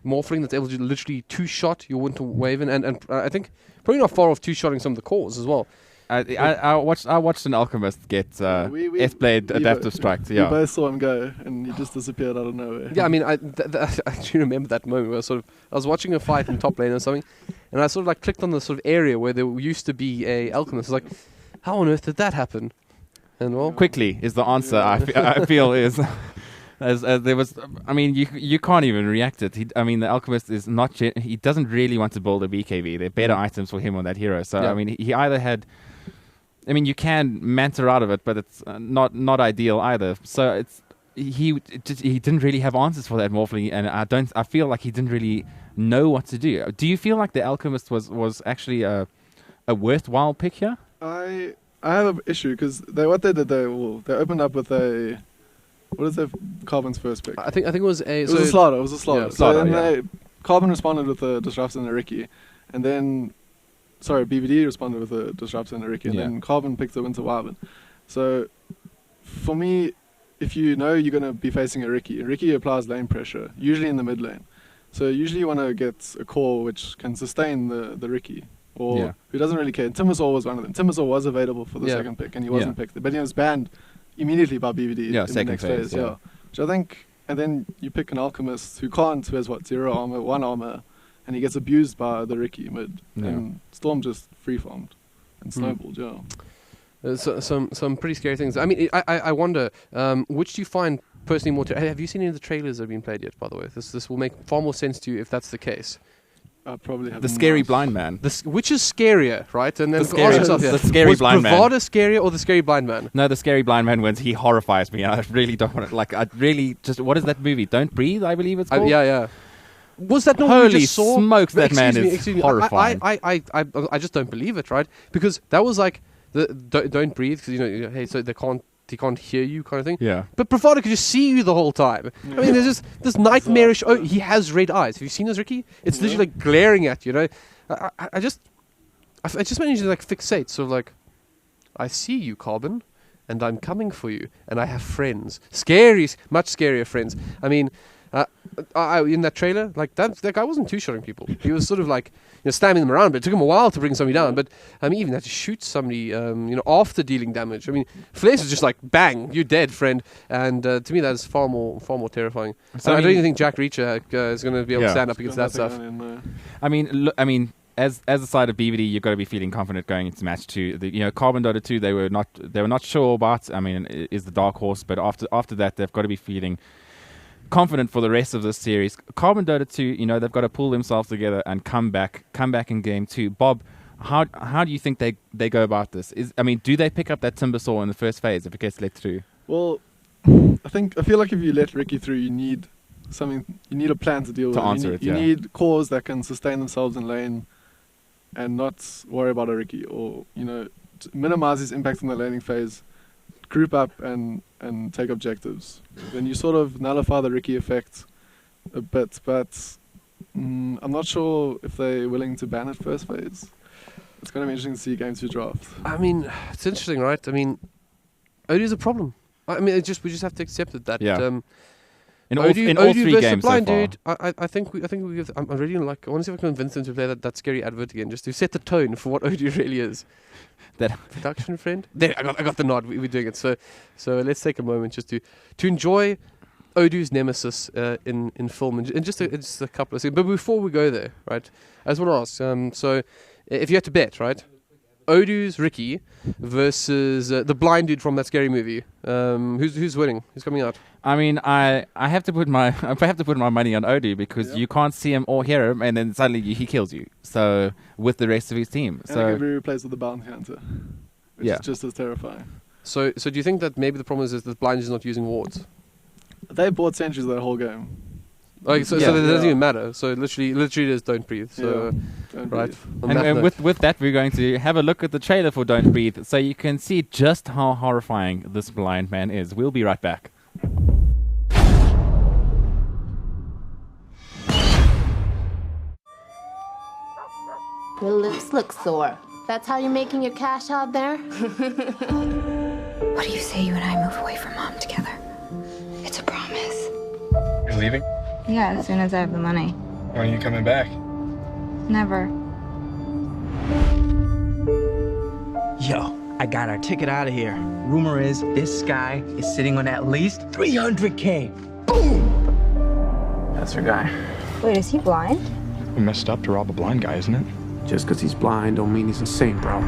Morphling that's able to literally two-shot your Winter Waven, and I think probably not far off two-shotting some of the cores as well. I watched an Alchemist get F-Blade Adaptive Strike. We both saw him go, and he just disappeared out of nowhere. Yeah, I mean, I actually remember that moment where I was watching a fight in top lane or something, and I sort of like clicked on the sort of area where there used to be a Alchemist. I was like, how on earth did that happen? And well, quickly is the answer. I feel is. As there was, I mean, you can't even react it. The Alchemist is not. He doesn't really want to build a BKB. There are better items for him on that hero. So I mean, he either had. I mean, you can Manta out of it, but it's not ideal either. So he didn't really have answers for that Morphling, and I feel like he didn't really know what to do. Do you feel like the Alchemist was actually a worthwhile pick here? I have an issue because they opened up with a. What is their Carbon's first pick? I think it was a. It was a slaughter. It was a slaughter. Yeah, so then Carbon responded with a disrupt and a Ricky, and then, BVD responded with a disrupt and a Ricky, and then Carbon picked the Winter Wyvern. So, for me, if you know you're going to be facing a Ricky applies lane pressure, usually in the mid lane. So usually you want to get a core which can sustain the Ricky, or who doesn't really care. Timbersaw was one of them. Timbersaw was available for the second pick, and he wasn't picked, but he was banned immediately by BVD in the next phase. Which I think, and then you pick an Alchemist who has 0 armor, 1 armor, and he gets abused by the Ricky mid, and Storm just free farmed and snowballed. Some pretty scary things. I mean, I wonder which do you find personally more. Have you seen any of the trailers that have been played yet? By the way, this will make far more sense to you if that's the case. I probably have the scary blind man. Which is scarier, right? And then the scary blind man. Was Bravado scarier or the scary blind man? No, the scary blind man wins. He horrifies me. I really don't want to. I really just. What is that movie? Don't Breathe, I believe it's called. Yeah. Was that not Holy what we just saw? Smokes, that man is horrifying. I just don't believe it, right? Because that was like the don't breathe because hey, so they can't hear you kind of thing. Yeah. But Bravado could just see you the whole time. I mean, there's just this nightmarish. Oh, he has red eyes. Have you seen his Ricky? It's literally like glaring at you. I just managed to like fixate. So like, I see you, Carbon, and I'm coming for you, and I have friends, much scarier friends. I mean. In that trailer, like that guy wasn't two-shotting people. He was sort of like stabbing them around, but it took him a while to bring somebody down. But he even had to shoot somebody, after dealing damage. I mean, Flares was just like bang, you're dead, friend. And to me, that is far more terrifying. So I don't even think Jack Reacher is going to be able to stand up against that stuff. I mean, as a side of BVD, you've got to be feeling confident going into match 2. Carbon Dota 2, they were not sure about. I mean, is the dark horse, but after that, they've got to be feeling confident for the rest of this series. Carbon Dota 2, they've got to pull themselves together and come back in game 2. Bob, how do you think they go about this? Do they pick up that Timbersaw in the first phase if it gets let through? Well, I feel like if you let Ricky through, you need a plan to deal with. You need cores that can sustain themselves in lane and not worry about a Ricky, or minimize his impact on the laning phase, group up and take objectives. Then you sort of nullify the Ricky effect a bit, but I'm not sure if they're willing to ban it first phase. It's going to be interesting to see game 2 draft. I mean, it's interesting, right? I mean, Odoo's a problem. I mean, we just have to accept it. That in all three games so far. Dude, I think we give. I'm really like. I want to see if I can convince them to play that scary advert again, just to set the tone for what Odoo really is. That production friend. There, I got the nod. We're doing it. So let's take a moment just to enjoy Odoo's nemesis in film and just a couple of seconds. But before we go there, right? I just want to ask. So if you had to bet, right? Odoo's Ricky versus the blind dude from that scary movie. Who's winning? Who's coming out? I mean, I have to put my money on Odoo because you can't see him or hear him, and then suddenly he kills you. So with the rest of his team, and it can be replaced with the bounty hunter, which is just as terrifying. So do you think that maybe the problem is that blind is not using wards? They bought sentries that whole game. So that doesn't even matter. So literally just don't breathe. So don't right. breathe. And with that, we're going to have a look at the trailer for Don't Breathe, so you can see just how horrifying this blind man is. We'll be right back. Your lips look sore. That's how you're making your cash out there? What do you say you and I move away from Mom together? It's a promise. You're leaving? Yeah, as soon as I have the money. When are you coming back? Never. Yo, I got our ticket out of here. Rumor is this guy is sitting on at least 300K. Boom! That's our guy. Wait, is he blind? We messed up to rob a blind guy, isn't it? Just because he's blind don't mean he's insane, bro.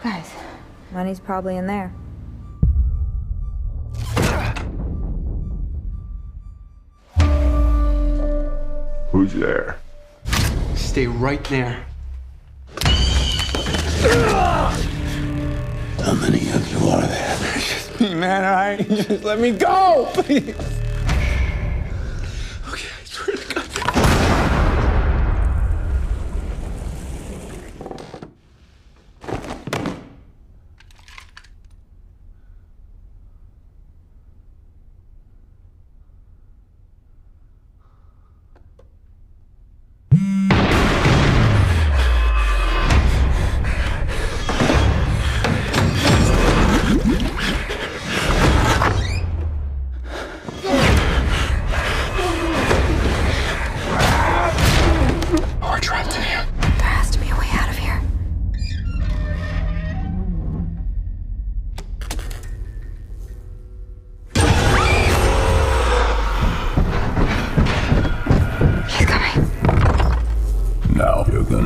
Guys, money's probably in there. Who's there? Stay right there. How many of you are there? It's just me, man, all right? Just let me go, please. Okay, I swear to God.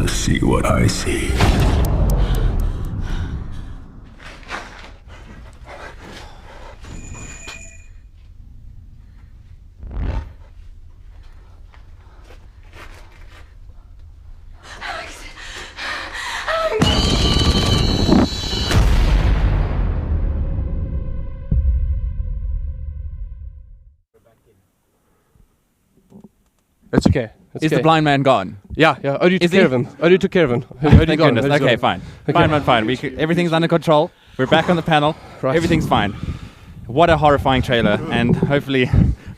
See what I see. It's okay. Is the blind man gone? Yeah. Odoo took care of him. Odoo took care of him. Thank goodness. Okay, fine. Fine. Everything's under control. We're back on the panel. Right. Everything's fine. What a horrifying trailer, and hopefully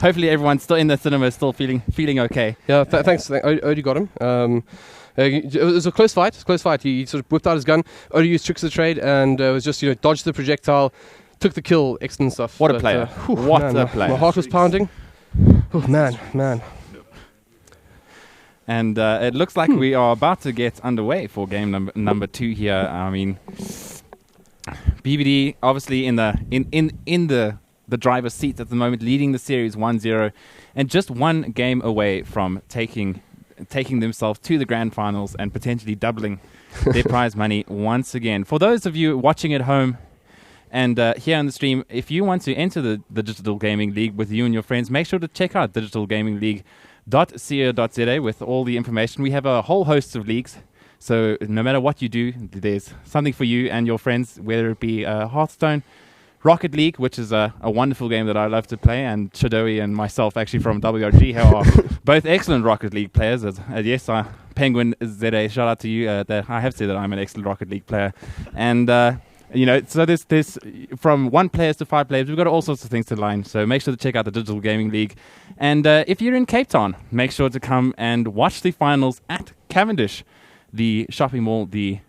everyone's still in the cinema, still feeling okay. Yeah, thanks. Odoo got him. It was a close fight. He sort of whipped out his gun. Odoo used tricks of the trade and was just dodged the projectile, took the kill, excellent stuff. What a player! What a player! My heart was pounding. Oh man. And it looks like we are about to get underway for game number 2 here. I mean, BBD obviously in the driver's seat at the moment, leading the series 1-0, and just one game away from taking themselves to the grand finals and potentially doubling their prize money once again. For those of you watching at home and here on the stream, if you want to enter the Digital Gaming League with you and your friends, make sure to check out Digital Gaming League.co.za with all the information. We have a whole host of leagues, so no matter what you do, there's something for you and your friends, whether it be Hearthstone, Rocket League, which is a wonderful game that I love to play, and Shadowy and myself actually from WRG, who are both excellent Rocket League players. Yes, Penguin ZA, shout out to you. That I have said that I'm an excellent Rocket League player. And So there's from 1 players to 5 players. We've got all sorts of things to line. So make sure to check out the Digital Gaming League. And if you're in Cape Town, make sure to come and watch the finals at Cavendish, the shopping mall. The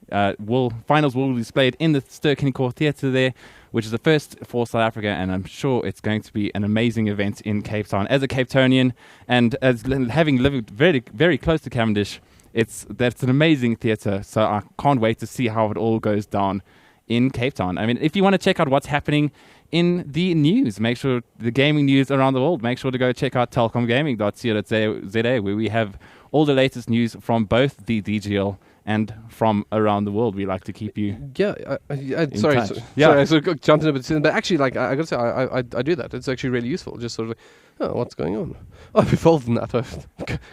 finals will be displayed in the Ster-Kinekor Theatre there, which is the first for South Africa, and I'm sure it's going to be an amazing event in Cape Town. As a Cape Townian, and as having lived very, very close to Cavendish, that's an amazing theatre, so I can't wait to see how it all goes down in Cape Town. I mean, if you want to check out what's happening in the news, make sure the gaming news around the world, make sure to go check out telkomgaming.co.za, where we have all the latest news from both the DGL and from around the world. We like to keep you sorry, I sort of jumped in a bit soon, but actually, like, I got to say, I do that. It's actually really useful. Just sort of like, what's going on? Oh, I'm involved in that.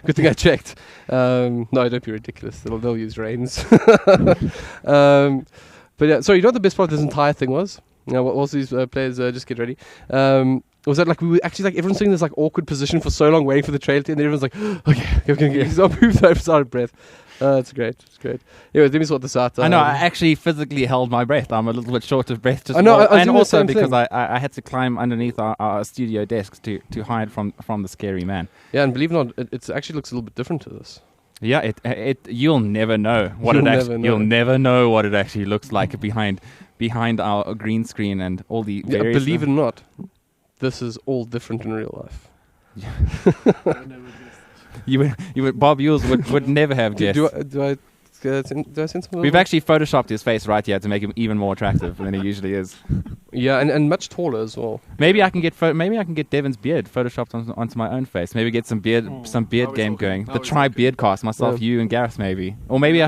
Good thing I checked. No, don't be ridiculous. They'll use reins. But yeah, sorry, you know what the best part of this entire thing was? Whilst these players just get ready, was that like we were actually like everyone's in this like awkward position for so long, waiting for the trailer to end, and everyone's like, okay, so I moved over, out of breath. It's great. Anyway, let me sort this out. I know, I actually physically held my breath. I'm a little bit short of breath. I know, and also because I had to climb underneath our studio desks to hide from the scary man. Yeah, and believe it or not, it actually looks a little bit different to this. Yeah, you'll never know what you'll never know what it actually looks like behind our green screen and all the various. Believe it or not, this is all different in real life. Bob Yules would never have guessed. Do I send some? We've actually photoshopped his face right here to make him even more attractive than he usually is. Yeah, and much taller as well. Maybe I can get Devin's beard photoshopped onto my own face. Maybe get some beard game going. The try beard cast, myself, you, and Gareth maybe. Or maybe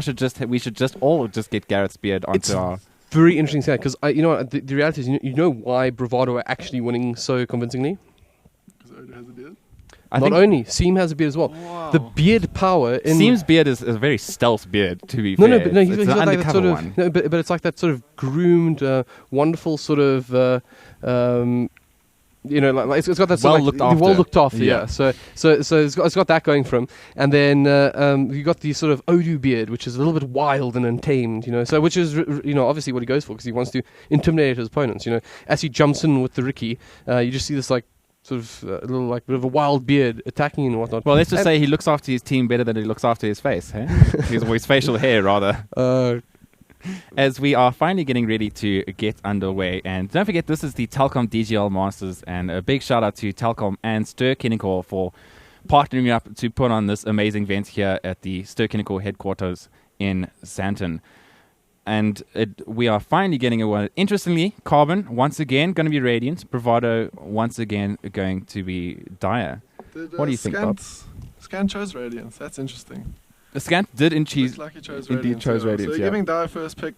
we should just all get Gareth's beard onto our. Very interesting because the reality is you know why Bravado are actually winning so convincingly. Because Oda has a beard. Not only Seam has a beard as well. Wow. The beard power in Seam's beard is a very stealth beard. To be fair, he's got like that sort of one. No, but it's like that sort of groomed, wonderful sort of. Like it's got that sort of well looked after. Yeah. So it's got that going for him, and then you got the sort of Odu beard, which is a little bit wild and untamed. So which is obviously what he goes for because he wants to intimidate his opponents. As he jumps in with the Ricky, you just see this like. Sort of a little like bit of a wild beard attacking and whatnot. Well, let's just say he looks after his team better than he looks after his face, eh? his facial hair, rather. As we are finally getting ready to get underway, and don't forget, this is the Telkom DGL Masters, and a big shout out to Telkom and Ster-Kinekor for partnering up to put on this amazing event here at the Ster-Kinekor headquarters in Sandton. And we are finally getting away. Interestingly, Carbon, once again, going to be Radiant. Bravado, once again, going to be Dire. What do you think, Bob? Scant chose Radiant. That's interesting. Scant did Looks like he chose Radiant. So you're giving Dire first pick.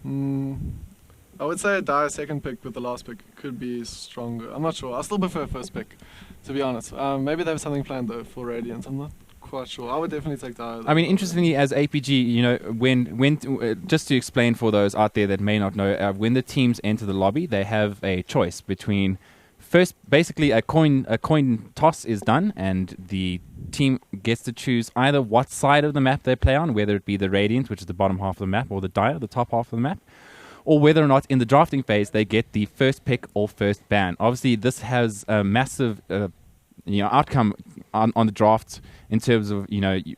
I would say Dire second pick, but the last pick could be stronger. I'm not sure. I still prefer first pick, to be honest. Maybe they have something planned, though, for Radiant. I'm not quite sure. I would definitely take Dire. I mean, interestingly, as APG, when just to explain for those out there that may not know, when the teams enter the lobby, they have a choice between first, basically a coin toss is done, and the team gets to choose either what side of the map they play on, whether it be the Radiant, which is the bottom half of the map, or the Dire, the top half of the map, or whether or not in the drafting phase they get the first pick or first ban. Obviously, this has a massive outcome on the draft in terms of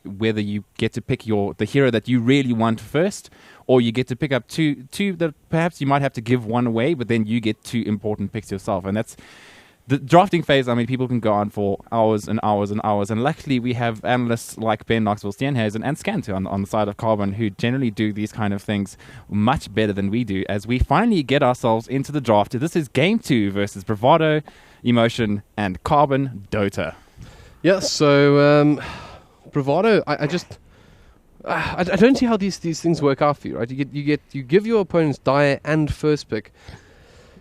whether you get to pick the hero that you really want first, or you get to pick up two that perhaps you might have to give one away, but then you get 2 important picks yourself. And that's the drafting phase. I mean, people can go on for hours and hours and hours, and luckily we have analysts like Ben Knoxville, Steenhuisen and Scanter on the side of Carbon who generally do these kind of things much better than we do, as we finally get ourselves into the draft. This is Game 2 versus Bravado, Emotion and Carbon Dota. Yeah, so Bravado, I don't see how these things work out for you, right? You give your opponents Dire and first pick.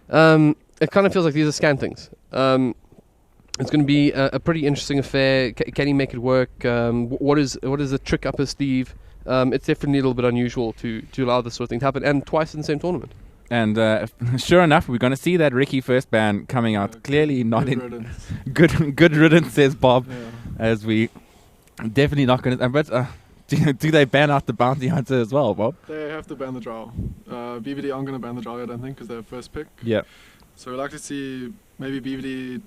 It kind of feels like these are scan things. It's going to be a pretty interesting affair. Can he make it work? What is the trick up his sleeve? It's definitely a little bit unusual to allow this sort of thing to happen, and twice in the same tournament. And sure enough, we're going to see that Ricky first ban coming out. Clearly not good in riddance. good riddance, says Bob. Yeah. As we definitely not going to. But do they ban out the bounty hunter as well, Bob? They have to ban the drow. BVD aren't going to ban the drow, I don't think, because they're first pick. Yeah. So we'd like to see maybe BVD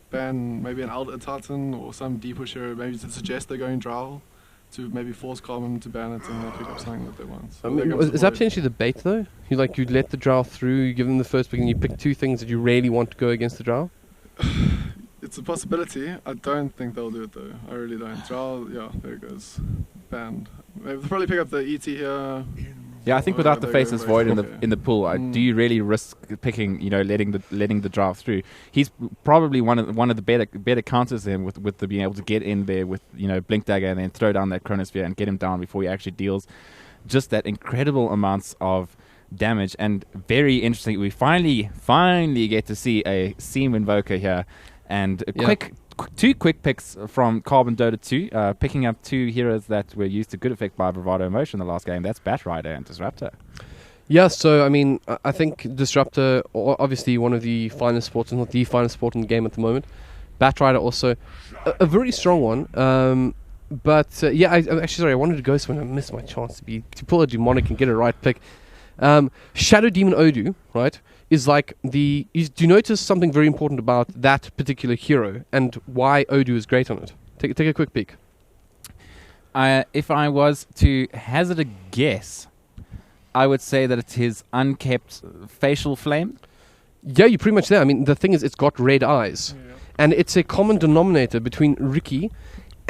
ban maybe an Elder Titan or some D-push hero, maybe to suggest they're going drow, to maybe force Carbon to ban it and they pick up something that they want. So is that potentially the bait though? You let the drow through, you give them the first pick, and you pick 2 things that you really want to go against the drow? It's a possibility. I don't think they'll do it though. I really don't. Drow, yeah, there it goes. Banned. Maybe they'll probably pick up the ET here. Yeah, I think without the Faceless Void in the pool, do you really risk picking, letting the drow through? He's probably one of the better counters then with the being able to get in there with Blink Dagger and then throw down that Chronosphere and get him down before he actually deals just that incredible amounts of damage. And very interesting, we finally get to see a Seam Invoker here, and two quick picks from Carbon Dota 2, picking up 2 heroes that were used to good effect by Bravado Emotion the last game. That's Batrider and Disruptor. Yeah, so I mean, I think Disruptor, obviously one of the finest sports, if not the finest sport in the game at the moment. Batrider also a very strong one. But I wanted to go somewhere and I missed my chance to pull a demonic and get a right pick. Shadow Demon Odu, right, is like do you notice something very important about that particular hero and why Odu is great on it? Take a quick peek. If I was to hazard a guess, I would say that it's his unkept facial flame. Yeah, you're pretty much there. I mean, the thing is, it's got red eyes. Yeah. And it's a common denominator between Ricky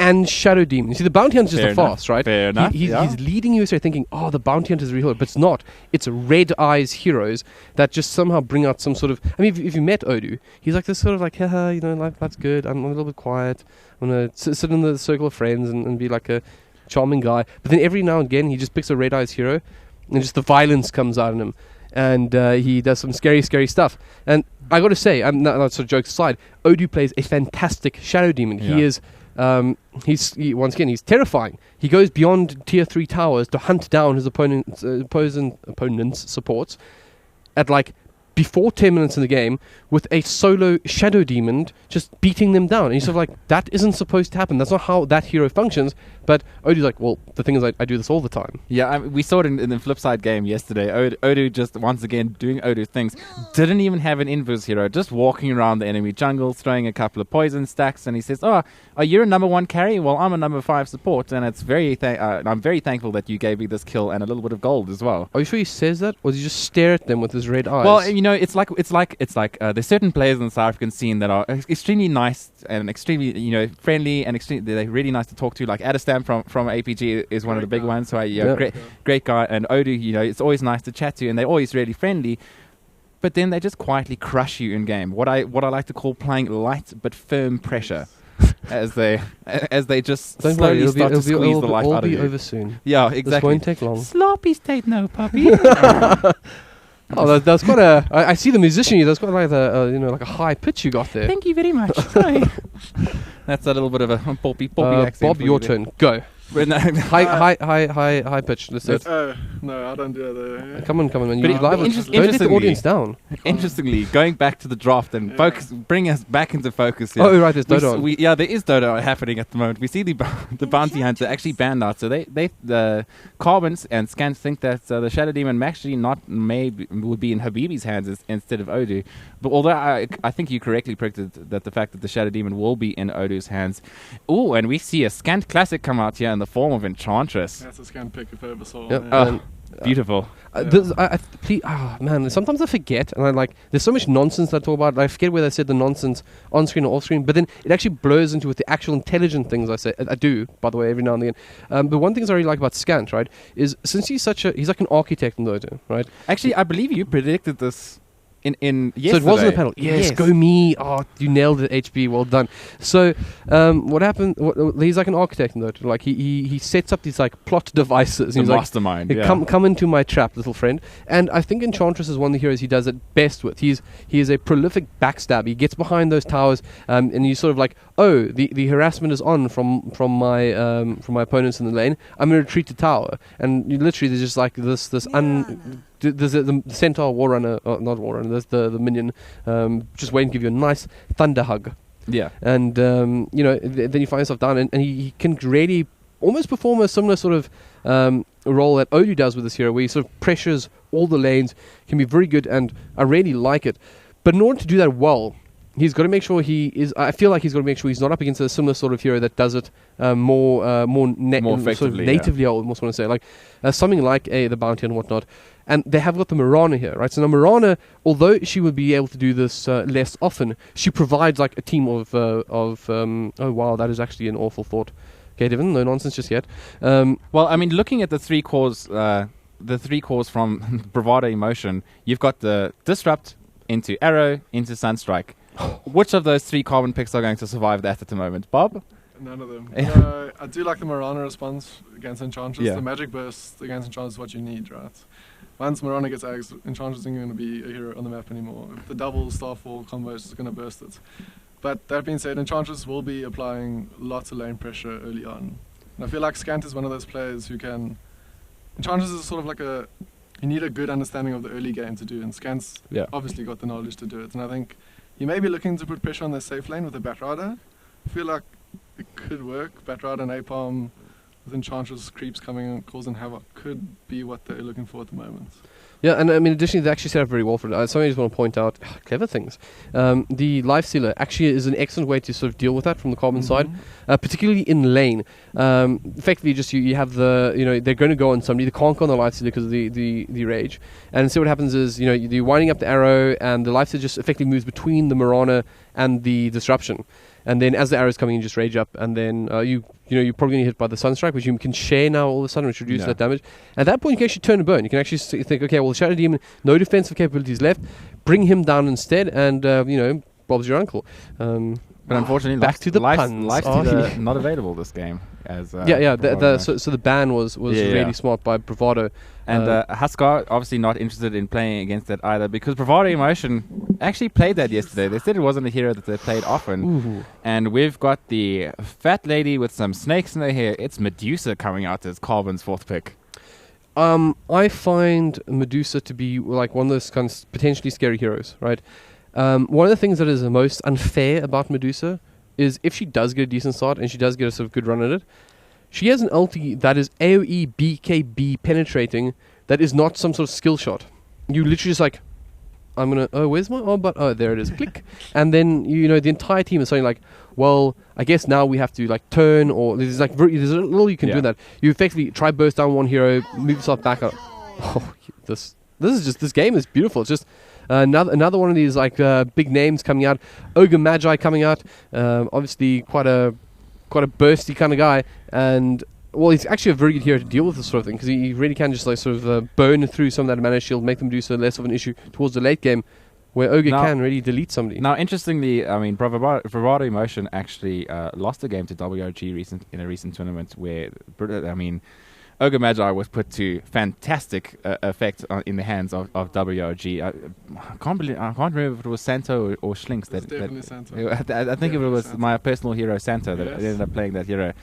and Shadow Demon. You see, the Bounty Hunter is just fast, right? Fair enough. He's leading you astray thinking, the Bounty Hunter is a real hero, but it's not. It's red eyes heroes that just somehow bring out some sort of... I mean, if you met Odu, he's like this sort of like, haha, life's good, I'm a little bit quiet, I'm going to sit in the circle of friends and be like a charming guy. But then every now and again, he just picks a red eyes hero, and just the violence comes out in him. And he does some scary, scary stuff. And I got to say, not sort of jokes aside, Odu plays a fantastic Shadow Demon. Yeah. He is... he's terrifying. He goes beyond tier 3 towers to hunt down his opponent's supports at before 10 minutes in the game with a solo Shadow Demon just beating them down. And you're sort of like, that isn't supposed to happen. That's not how that hero functions. But Odu's like, well, the thing is, I do this all the time. Yeah, we saw it in the flip side game yesterday. Odu just, once again, doing Odu things. Didn't even have an invis hero. Just walking around the enemy jungle, throwing a couple of poison stacks. And he says, are you a number 1 carry? Well, I'm a number 5 support. And it's I'm very thankful that you gave me this kill and a little bit of gold as well. Are you sure he says that? Or does he just stare at them with his red eyes? Well, it's like there's certain players in the South African scene that are extremely nice and extremely friendly and they're really nice to talk to. Like Adestam from APG is one of the big ones. So great guy. And Odu, it's always nice to chat to, and they're always really friendly. But then they just quietly crush you in game. What I like to call playing light but firm pressure. as they just slowly start to squeeze the life out of you. It'll be over soon. Yeah, exactly. This won't take long. Sloppy state, no puppy. That's quite a... I see the musician here. That's quite like a high pitch you got there. Thank you very much. Sorry. That's a little bit of a poppy accent. Bob, your turn. Go. High pitch. Let's do it. No, I don't do that. Come on, man. You live. Don't let the audience down. Interestingly, going back to the draft and bring us back into focus here. Oh, right, there's Dota on. There is Dota happening at the moment. We see the Bounty Hunter actually banned out. So the Carbons and Scans think that the Shadow Demon actually would be in Habibi's hands instead of Odu. But although I think you correctly predicted that the fact that the Shadow Demon will be in Odu's hands. Oh, and we see a Scant Classic come out here in the form of Enchantress. That's a Scant pick if I ever saw. Yep. Beautiful. Man, sometimes I forget, and there's so much nonsense that I talk about. I forget whether I said the nonsense on screen or off screen, but then it actually blurs into with the actual intelligent things I say. I do, by the way, every now and again. But one thing I really like about Scant, right, is since he's like an architect in Dota, right? Actually, I believe you predicted this. In yesterday. So it was on the panel. Yes, go me. Oh, you nailed it, HB. Well done. So what happened? He's like an architect in that. Like he sets up these plot devices. The mastermind. Come into my trap, little friend. And I think Enchantress is one of the heroes he does it best with. He is a prolific backstab. He gets behind those towers, and you sort of the harassment is on from my opponents in the lane. I'm going to retreat to tower, and literally there's just there's the Centaur Warrunner, not Warrunner, there's the minion, just waiting to give you a nice thunder hug. Yeah. And, then you find yourself down, and he can really almost perform a similar sort of role that Odu does with this hero, where he sort of pressures all the lanes, can be very good, and I really like it. But in order to do that well, he's got to make sure I feel like he's got to make sure he's not up against a similar sort of hero that does it more effectively, sort of natively. I almost want to say, like something like the Bounty and whatnot. And they have got the Mirana here, right? So now Mirana, although she would be able to do this less often, she provides like a team of oh wow, that is actually an awful thought. Okay, Devin, no nonsense just yet. Well, I mean, looking at the three cores from Bravado Emotion, you've got the Disrupt into Arrow into Sunstrike. Which of those three carbon picks are going to survive that at the moment, Bob? None of them. I do like the Mirana response against Enchantress. Yeah. The magic burst against Enchantress is what you need, right? Once Mirana gets axed, Enchantress isn't going to be a hero on the map anymore. The double Starfall combo is going to burst it. But that being said, Enchantress will be applying lots of lane pressure early on. And I feel like Scant is one of those players who can... Enchantress is sort of like you need a good understanding of the early game to do, and Scant's obviously got the knowledge to do it. And I think you may be looking to put pressure on their safe lane with the Batrada. I feel like it could work. Batrada and Apalm with Enchantress creeps coming and causing havoc could be what they're looking for at the moment. Yeah, and I mean, additionally, they actually set up very well for it. Something I just want to point out, clever things. The Life Sealer actually is an excellent way to sort of deal with that from the carbon side, particularly in lane. Effectively, just you have they're going to go on somebody. They can't go on the Life Sealer because of the rage. And so what happens is, you're winding up the arrow, and the Life Sealer just effectively moves between the Mirana and the Disruption. And then as the arrow's coming in, just rage up, and then you're probably going to get hit by the Sunstrike, which you can share now all of a sudden, which reduces that damage. At that point, you can actually turn and burn. You can actually think, okay, well, Shadow Demon, no defensive capabilities left, bring him down instead, and, Bob's your uncle. But unfortunately, back to the puns. Life's not available this game. As so the ban was really smart by Bravado. And Huskar obviously not interested in playing against that either, because Bravado Emotion actually played that yesterday. They said it wasn't a hero that they played often. Ooh. And we've got the fat lady with some snakes in her hair. It's Medusa coming out as Carbon's fourth pick. I find Medusa to be like one of those kind of potentially scary heroes, right? One of the things that is the most unfair about Medusa is if she does get a decent start and she does get a sort of good run at it, she has an ulti that is AoE BKB penetrating that is not some sort of skill shot. You literally just like, I'm going to, where's my but there it is, click. And then, the entire team is saying like, well, I guess now we have to like turn, or there's a little you can do that. You effectively try burst down one hero, move yourself back up. Oh, this game is beautiful. It's just another one of these like big names coming out. Ogre Magi coming out. Obviously quite a bursty kind of guy, and well, he's actually a very good hero to deal with this sort of thing, because he really can just like sort of burn through some of that mana shield, make them do so less of an issue towards the late game, where Ogre can really delete somebody. Now, interestingly, I mean, Bravado Emotion actually lost a game to WRG in a recent tournament where, I mean, Ogre Magi was put to fantastic effect in the hands of WRG. I can't remember if it was Santo or Schlinks. Definitely Santo. I think it was my personal hero Santo that ended up playing that hero.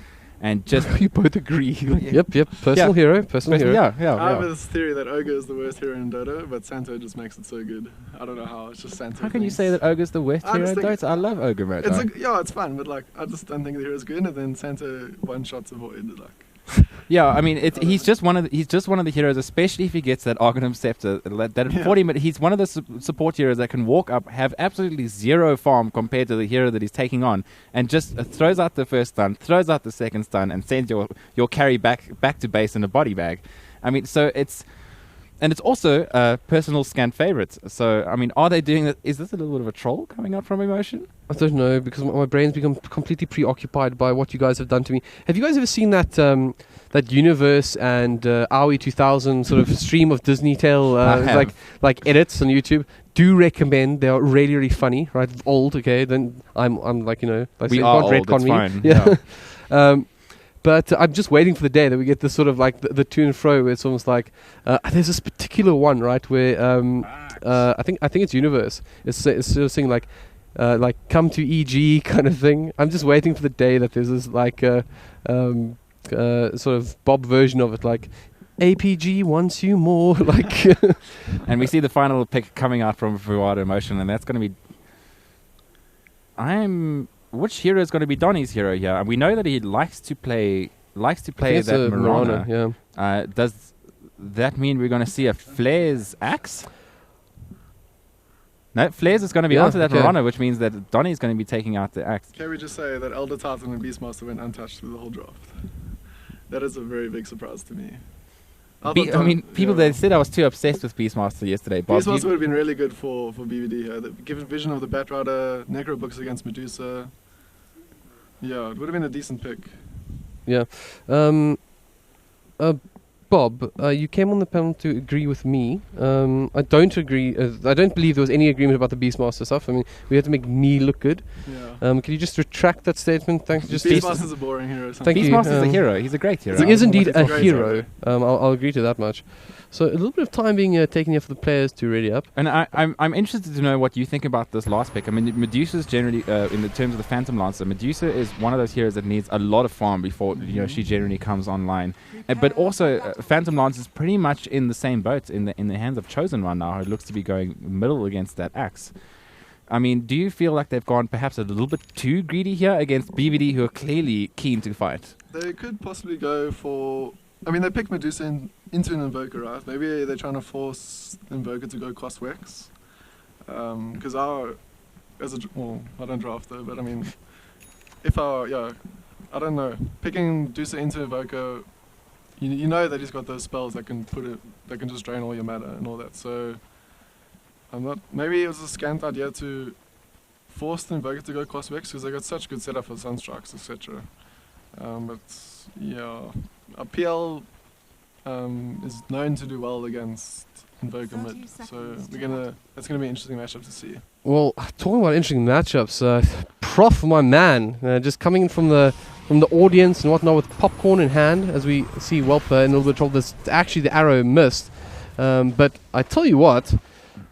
And just you both agree. Yep. Personal hero. Yeah. I have this theory that Ogre is the worst hero in Dota, but Santo just makes it so good. I don't know how. It's just Santo. How can you say that Ogre's the worst hero in Dota? I love Ogre Magi. It's fun, but like I just don't think the hero's good. And then Santo one shots avoid like. Yeah, I mean, he's just one of the heroes, especially if he gets that Arcanum Scepter. That at 40 minutes, he's one of the support heroes that can walk up, have absolutely zero farm compared to the hero that he's taking on, and just throws out the first stun, throws out the second stun, and sends your carry back to base in a body bag. I mean, so it's also a personal Scant favorite. So, I mean, are they doing that? Is this a little bit of a troll coming out from Emotion? I don't know, because my brain's become completely preoccupied by what you guys have done to me. Have you guys ever seen that Universe and Aoi 2000 sort of stream of Disney Tale like edits on YouTube? Do recommend. They are really, really funny, right? Old, okay? Then I'm like, like we are old, it's fine. Yeah. But I'm just waiting for the day that we get this sort of like the to and fro where it's almost like there's this particular one, right, where I think it's Universe. It's sort of saying like come to EG kind of thing. I'm just waiting for the day that there's this like sort of Bob version of it, like APG wants you more, like. And we see the final pick coming out from Bravado Emotion, and that's going to be. Which hero is going to be Donnie's hero here? And we know that he likes to play likes to play it's that a Marana. yeah. Does that mean we're going to see a Flares axe? No, Flares is going to be onto that Marana, which means that Donny is going to be taking out the axe. Can we just say that Elder Titan and Beastmaster went untouched through the whole draft? That is a very big surprise to me. People they said I was too obsessed with Beastmaster yesterday. Bob, Beastmaster would have been really good for BVD here. Given vision of the Batrider, Necro books against Medusa. Yeah, it would have been a decent pick. Yeah. Bob, you came on the panel to agree with me. I don't agree. I don't believe there was any agreement about the Beastmaster stuff. I mean, we had to make me look good. Yeah. Can you just retract that statement? Thanks. Beastmaster's a boring hero. Thank you. Beastmaster's a hero. He's a great hero. He is indeed a hero. I'll agree to that much. So a little bit of time being taken here for the players to ready up. And I'm interested to know what you think about this last pick. I mean, Medusa's generally, in the terms of the Phantom Lancer, Medusa is one of those heroes that needs a lot of farm before she generally comes online. But also, Phantom Lance is pretty much in the same boat in the hands of Chosen One now, who looks to be going middle against that axe. I mean, do you feel like they've gone perhaps a little bit too greedy here against BVD, who are clearly keen to fight? They could possibly go for... I mean, they picked Medusa into an Invoker, right? Maybe they're trying to force Invoker to go cost Wex. Because I don't draft though, but I mean, I don't know. Picking Medusa into Invoker, you know that he's got those spells that can just drain all your mana and all that. So, maybe it was a scant idea to force the Invoker to go cost Wex because they got such good setup for Sunstrikes, etc. But yeah, PL is known to do well against Invoker mid, so that's gonna be an interesting matchup to see. Well, talking about interesting matchups, Prof, my man, just coming in from the audience and whatnot with popcorn in hand, as we see Welper in a little bit of trouble. This actually the arrow missed, but I tell you what,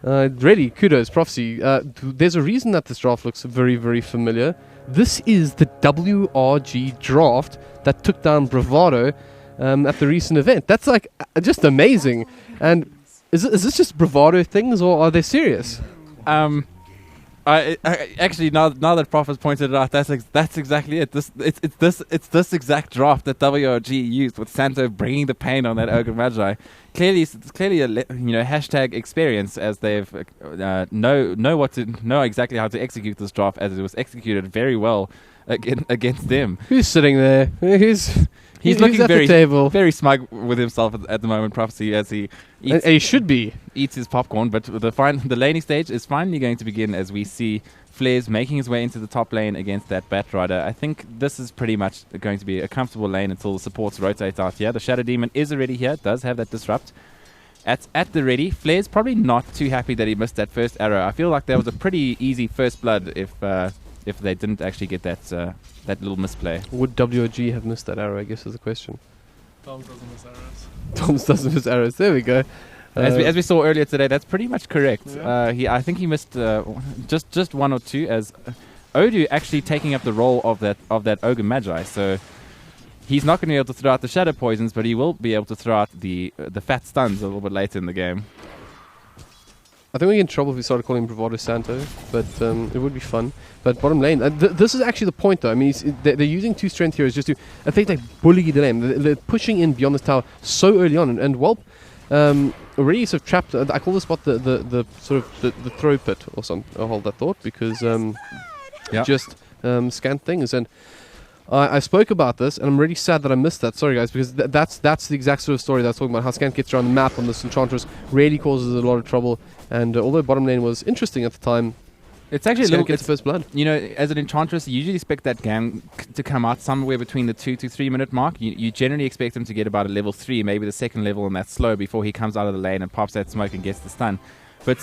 really kudos, Prophecy. There's a reason that this draft looks very, very familiar. This is the WRG draft that took down Bravado at the recent event. That's like just amazing. And is this just Bravado things, or are they serious? I actually now that Prof has pointed it out, that's exactly it. It's this exact draft that WRG used, with Santo bringing the pain on that Ogre Magi. Clearly a hashtag experience, as they've know exactly how to execute this draft, as it was executed very well against them. Who's sitting there? He's looking at the table, very smug with himself at the moment, Prophecy, as he eats, he should be eats his popcorn. But the laning stage is finally going to begin as we see Flares making his way into the top lane against that Batrider. I think this is pretty much going to be a comfortable lane until the supports rotate out here. The Shadow Demon is already here, does have that disrupt at the ready. Flares probably not too happy that he missed that first arrow. I feel like that was a pretty easy first blood if they didn't actually get that little misplay. Would WRG have missed that arrow, I guess, is the question. Toms doesn't miss arrows. Toms doesn't miss arrows. There we go. As we saw earlier today, that's pretty much correct. Yeah. I think he missed just one or two, as Odu actually taking up the role of that Ogre Magi. So he's not going to be able to throw out the Shadow Poisons, but he will be able to throw out the fat stuns a little bit later in the game. I think we get in trouble if we started calling Bravado Santo, but it would be fun. But bottom lane, this is actually the point though. I mean, they're using two strength heroes just to, I think, like bully the lane. They're pushing in beyond this tower so early on, and Welp already sort of trapped. I call this spot the sort of the throw pit or something. I'll hold that thought because just scant things. And I spoke about this, and I'm really sad that I missed that. Sorry, guys, because that's the exact sort of story that I was talking about. How Scant gets around the map on this Enchantress really causes a lot of trouble. And although bottom lane was interesting at the time, it's actually Scant gets first blood. You know, as an Enchantress, you usually expect that game to come out somewhere between the 2 to 3 minute mark. You generally expect him to get about a level 3, maybe the second level, and that's slow before he comes out of the lane and pops that smoke and gets the stun. But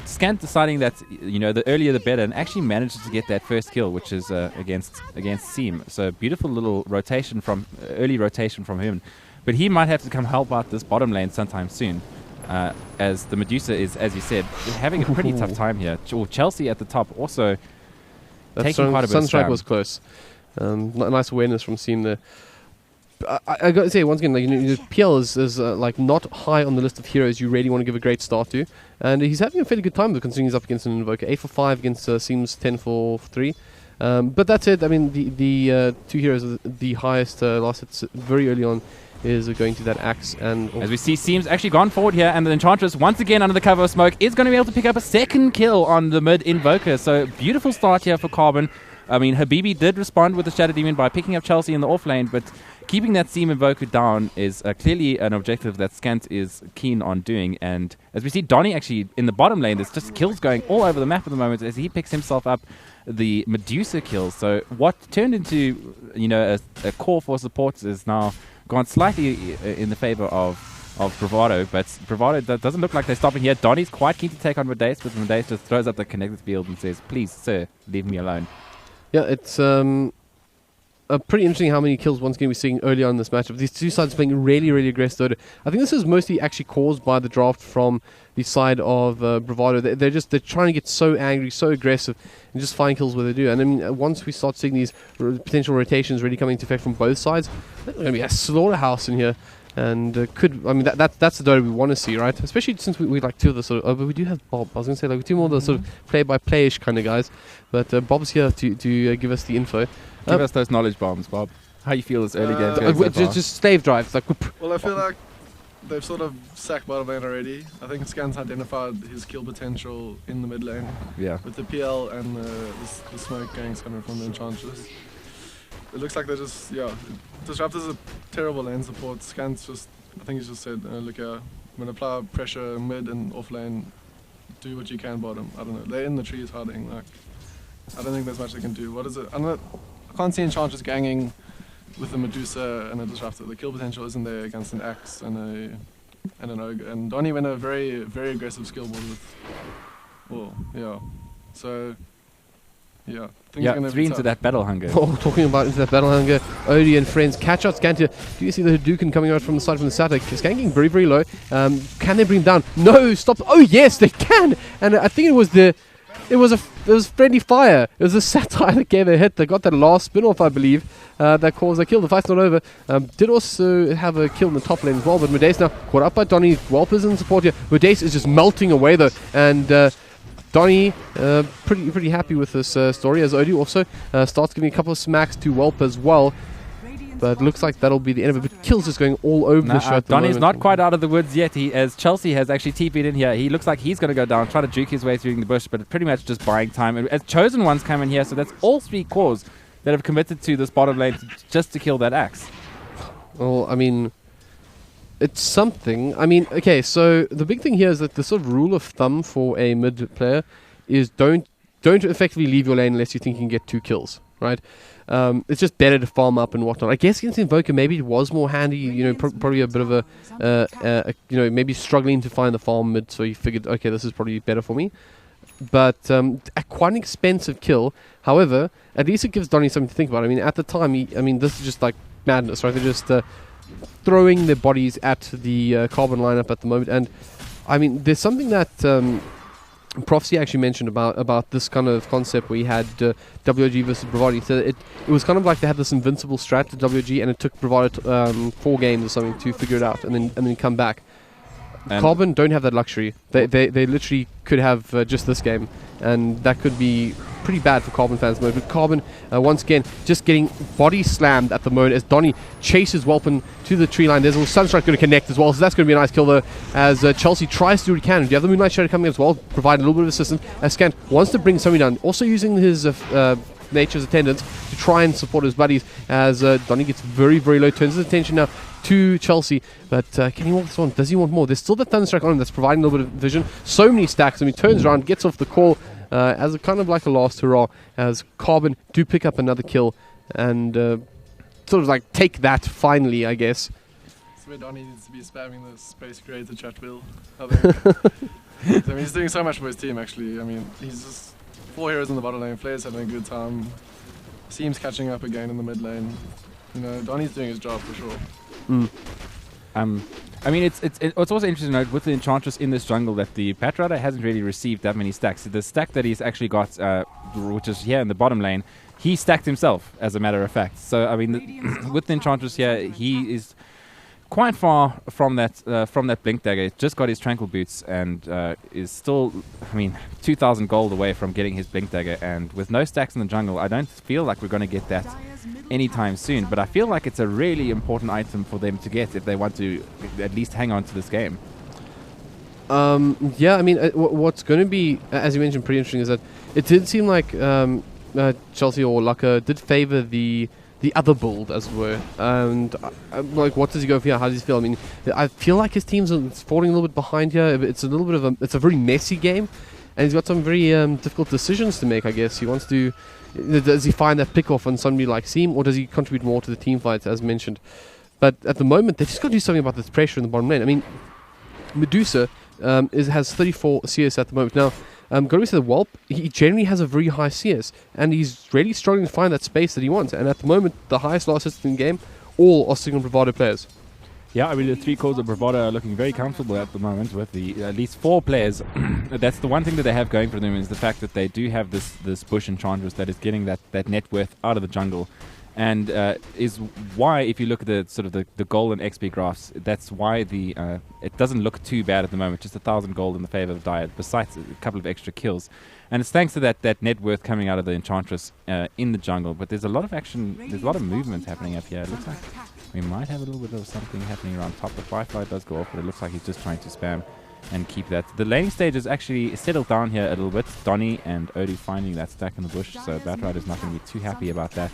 Scant deciding that the earlier the better, and actually manages to get that first kill, which is against Seam. So beautiful little early rotation from him. But he might have to come help out this bottom lane sometime soon, as the Medusa is, as you said, having a pretty tough time here. Chelsea at the top also taking quite a bit of Sunstrike was close. Nice awareness from Seam there. I got to say once again, PL is like not high on the list of heroes you really want to give a great start to, and he's having a fairly good time considering he's up against an Invoker. 8 for 5 against Seems 10 for 3. But that's it. I mean, the two heroes, the highest loss very early on is going to that axe. And as we see, Seam's actually gone forward here, and the Enchantress, once again under the cover of smoke, is going to be able to pick up a second kill on the mid Invoker. So beautiful start here for Carbon. I mean, Habibi did respond with the Shadow Demon by picking up Chelsea in the off lane, but keeping that Seam Invoker down is clearly an objective that Scant is keen on doing. And as we see, Donnie actually in the bottom lane, there's just kills going all over the map at the moment as he picks himself up the Medusa kill. So what turned into, a core for supports is now gone slightly in the favor of Bravado, but Bravado doesn't look like they're stopping here. Donnie's quite keen to take on Medace, but Medace just throws up the connected field and says, "Please, sir, leave me alone." Yeah, it's pretty interesting how many kills once again we're seeing early on in this matchup. These two sides playing really, really aggressive. I think this is mostly actually caused by the draft from the side of Bravado. They're trying to get so angry, so aggressive, and just find kills where they do. And I mean, once we start seeing these potential rotations really coming into effect from both sides, there's going to be a slaughterhouse in here. And that's the Dota we want to see, right? Especially since we like two of the sort of... but we do have Bob. I was going to say, like, two more of the sort of play-by-play-ish kind of guys. But Bob's here to give us the info. Give us those knowledge bombs, Bob. How you feel this early game? Just slave drives. Like, whoop. Well, I feel like they've sort of sacked bottom lane already. I think Scan's identified his kill potential in the mid lane. Yeah. With the PL and the smoke gangs coming from the Enchantress. It looks like they're just, Disrupt is a terrible lane support. Scan's just, I think he's just said, look, I'm going to apply pressure mid and off lane, do what you can bottom. I don't know. They're in the trees hiding. Like, I don't think there's much they can do. What is it? I can't see Enchantress ganging with the Medusa and a Disruptor. The kill potential isn't there against an Axe and an Ogre. And Donnie went a very, very aggressive skill board with, So, yeah. Three into that battle hunger. Oh, talking about into that battle hunger, Odie and friends catch out Scantia. Do you see the Hadouken coming out from the side from the Saturday? Scanking very, very low. Can they bring him down? No, stop. Oh yes, they can. And I think it was friendly fire. It was a satire that gave a hit. They got that last spin off, I believe, that caused a kill. The fight's not over. Did also have a kill in the top lane as well, but Medace now caught up by Donnie. Whelpers in support here. Medace is just melting away though, and Donnie pretty happy with this story, as Odie also starts giving a couple of smacks to Whelp as well. But looks like that'll be the end of it. But kills just going all over the show. Donnie's not quite out of the woods yet. As Chelsea has actually TP'd in here. He looks like he's going to go down, try to juke his way through the bush, but pretty much just buying time. As Chosen Ones come in here, so that's all three cores that have committed to this bottom lane just to kill that Axe. Well, I mean, it's something. I mean, okay, so the big thing here is that the sort of rule of thumb for a mid player is don't effectively leave your lane unless you think you can get 2 kills, right? It's just better to farm up and whatnot. I guess against Invoker maybe it was more handy, probably a bit of a maybe struggling to find the farm mid, so he figured, okay, this is probably better for me. But quite an expensive kill. However, at least it gives Donnie something to think about. I mean, at the time, this is just like madness, right? They're just throwing their bodies at the Carbon lineup at the moment. And, I mean, there's something that Prophecy actually mentioned about this kind of concept where he had WG versus Bravado. He said it was kind of like they had this invincible strat to WG, and it took Bravado 4 games or something to figure it out and then come back. And Carbon don't have that luxury. They literally could have just this game, and that could be pretty bad for Carbon fans. But Carbon, once again, just getting body slammed at the moment as Donnie chases Welpen to the tree line. There's a little Sunstrike going to connect as well, so that's going to be a nice kill though, as Chelsea tries to do what he can. Do you have the Moonlight Shadow coming as well, provide a little bit of assistance, as Scant wants to bring somebody down, also using his Nature's Attendants to try and support his buddies, as Donnie gets very, very low, turns his attention now to Chelsea, but can he want this one? Does he want more? There's still the Thunderstrike on him that's providing a little bit of vision. So many stacks, and he turns around, gets off the call as a kind of like a last hurrah, as Carbon do pick up another kill and sort of like take that finally, I guess. That's where Donnie needs to be spamming the Space Creator chat wheel. I think. He's doing so much for his team, actually. I mean, he's just 4 heroes in the bottom lane. Flair's having a good time. Seems catching up again in the mid lane. Donnie's doing his job for sure. I mean, it's also interesting to note with the Enchantress in this jungle that the Patriota hasn't really received that many stacks. The stack that he's actually got, which is here in the bottom lane, he stacked himself, as a matter of fact. So, I mean, with the Enchantress here, he is quite far from that Blink Dagger. He's just got his Tranquil Boots and is still, 2,000 gold away from getting his Blink Dagger. And with no stacks in the jungle, I don't feel like we're going to get that anytime soon. But I feel like it's a really important item for them to get if they want to at least hang on to this game. What's going to be, as you mentioned, pretty interesting is that it did seem like Chelsea or Laka did favor the other build, as it were. And what does he go for here? How does he feel? I mean, I feel like his team's falling a little bit behind here. It's a little bit of it's a very messy game, and he's got some very difficult decisions to make. I guess he wants to. Does he find that pick off on somebody like Seam, or does he contribute more to the team fights, as mentioned? But at the moment, they just got to do something about this pressure in the bottom lane. I mean, Medusa has 34 CS at the moment now. Going to the Whelp, he generally has a very high CS, and he's really struggling to find that space that he wants. And at the moment, the highest last hits in the game, all are single Bravado players. Yeah, I mean, the 3 cores of Bravado are looking very comfortable at the moment with the at least 4 players. That's the one thing that they have going for them, is the fact that they do have this Bush Enchantress that is getting that net worth out of the jungle. And is why, if you look at the sort of the gold and XP graphs, that's why it doesn't look too bad at the moment. Just 1,000 gold in the favor of Diet, besides a couple of extra kills. And it's thanks to that net worth coming out of the Enchantress in the jungle. But there's a lot of action, there's a lot of movement happening up here. It looks like we might have a little bit of something happening around top. The Firefly does go off, but it looks like he's just trying to spam and keep that. The laning stage has actually settled down here a little bit. Donny and Odie finding that stack in the bush, so Batrider's not going to be too happy about that.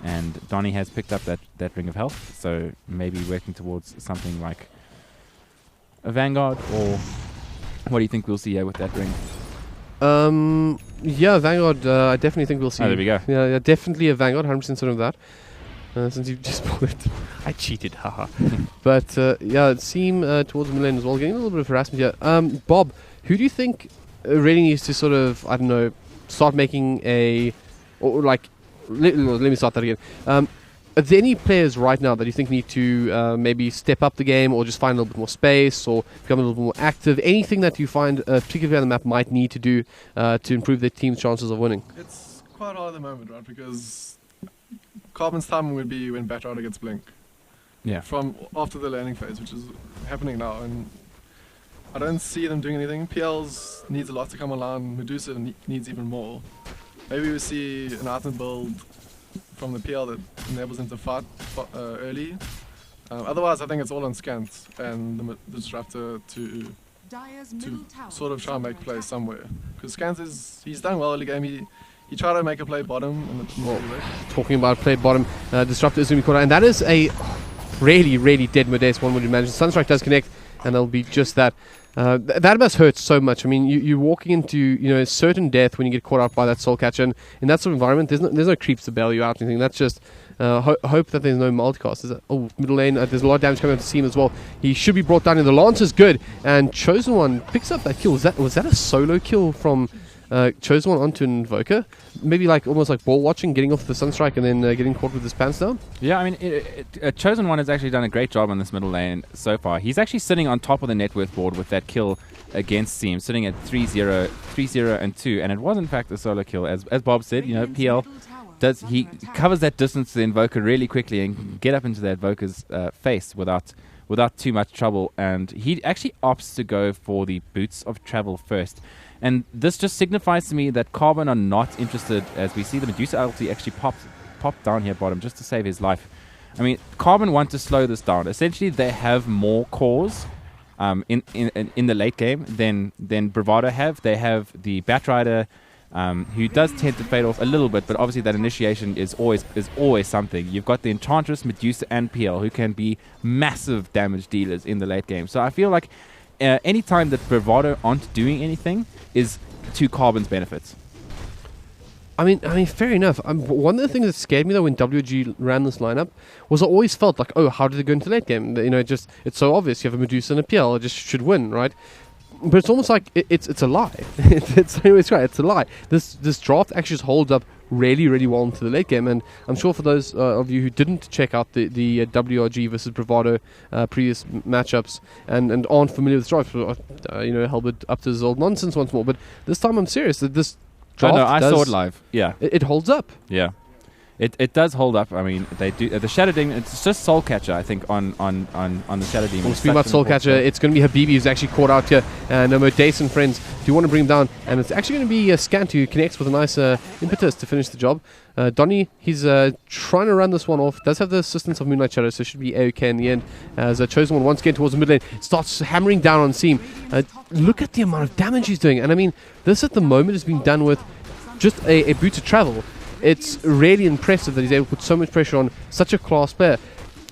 And Donny has picked up that Ring of Health, so maybe working towards something like a Vanguard, or what do you think we'll see here with that ring? Vanguard, I definitely think we'll see. Oh, there we go. Yeah, definitely a Vanguard, 100% certain of that. Since you've just bought it. I cheated, haha. But, it seemed towards Milan as well, getting a little bit of harassment here. Bob, who do you think really needs to sort of, start making let me start that again. Are there any players right now that you think need to maybe step up the game, or just find a little bit more space, or become a little bit more active? Anything that you find, particularly on the map, might need to do to improve their team's chances of winning? It's quite hard at the moment, right? Because Carbon's timing would be when Batrider gets Blink. Yeah. From after the landing phase, which is happening now, and I don't see them doing anything. PLs needs a lot to come online. Medusa needs even more. Maybe we see an item build from the PL that enables them to fight early. Otherwise, I think it's all on Scant and the Disruptor to sort of try and make plays somewhere. Because Scant he's done well early game. He tried to make a play bottom. Talking about play bottom, Disruptor is going to be caught out. And that is a really, really dead Modesto, one would imagine. Sunstrike does connect, and that'll be just that. That must hurt so much. I mean, you're walking into certain death when you get caught out by that soul catcher, and in that sort of environment, there's no creeps to bail you out or anything. That's just hope that there's no multicast. Middle lane, there's a lot of damage coming out to Seam as well. He should be brought down, and the lance is good, and Chosen One picks up that kill. Was that a solo kill from Chosen One onto Invoker? Maybe almost like ball watching, getting off the Sunstrike and then getting caught with his pants down? Yeah, I mean, Chosen One has actually done a great job on this middle lane so far. He's actually sitting on top of the net worth board with that kill against Seam, sitting at 3-0 and 2, and it was in fact a solo kill. As Bob said, PL he covers that distance to the Invoker really quickly and can get up into the Invoker's face without too much trouble, and he actually opts to go for the Boots of Travel first. And this just signifies to me that Carbon are not interested, as we see the Medusa ulti actually pop down here bottom just to save his life. I mean, Carbon want to slow this down. Essentially, they have more cores in the late game than Bravado have. They have the Batrider, who does tend to fade off a little bit, but obviously that initiation is always something. You've got the Enchantress, Medusa, and PL, who can be massive damage dealers in the late game. So I feel like any time that Bravado aren't doing anything is to Carbon's benefits. I mean, fair enough. One of the things that scared me though when WG ran this lineup was I always felt like, how did they go into the late game? It's so obvious. You have a Medusa and a PL, it just should win, right? But it's almost like it's a lie. It's right. It's a lie. This draft actually just holds up really, really well into the late game, and I'm sure for those of you who didn't check out the WRG versus Bravado previous matchups and aren't familiar with the draft, Helbert up to his old nonsense once more. But this time I'm serious. That this draft I saw it live. Yeah, it holds up. Yeah. It does hold up. I mean, they do the Shadow Demon. It's just Soul Catcher, I think, on the Shadow Demon. We'll speak about Soul Catcher. It's going to be Habibi who's actually caught out here, and Modace and friends do want to bring him down, and it's actually going to be Scant who connects with a nice impetus to finish the job. Donny, he's trying to run this one off. Does have the assistance of Moonlight Shadow, so should be okay in the end. As Chosen One once again towards the mid lane starts hammering down on Seam. Look at the amount of damage he's doing, and I mean, this at the moment has been done with just a boot to travel. It's really impressive that he's able to put so much pressure on such a class player.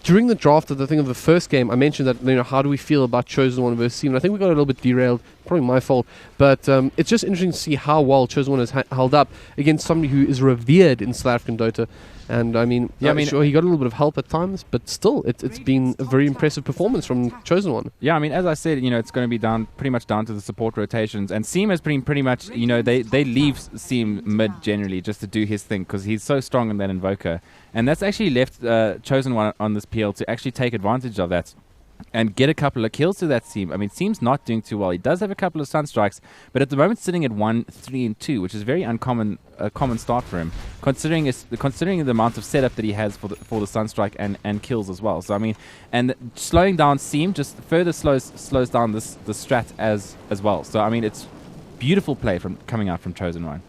During the draft of the first game, I mentioned that, how do we feel about Chosen One versus Seam? I think we got a little bit derailed, probably my fault, but it's just interesting to see how well Chosen One has held up against somebody who is revered in South African Dota. And I mean, sure, he got a little bit of help at times, but still, it's been a very impressive performance from Chosen One. Yeah, I mean, as I said, it's going to be pretty much down to the support rotations, and Seam has been pretty much, they leave Seam mid generally just to do his thing because he's so strong in that Invoker, and that's actually left Chosen One on this PL to actually take advantage of that and get a couple of kills to that Seam. I mean, Seam's not doing too well. He does have a couple of Sunstrikes, but at the moment sitting at 1, 3, and 2, which is very uncommon, a common start for him, considering the amount of setup that he has for the Sunstrike and kills as well. So I mean, and slowing down Seam just further slows down the strat as well. So I mean, it's beautiful play coming out from Chosen One.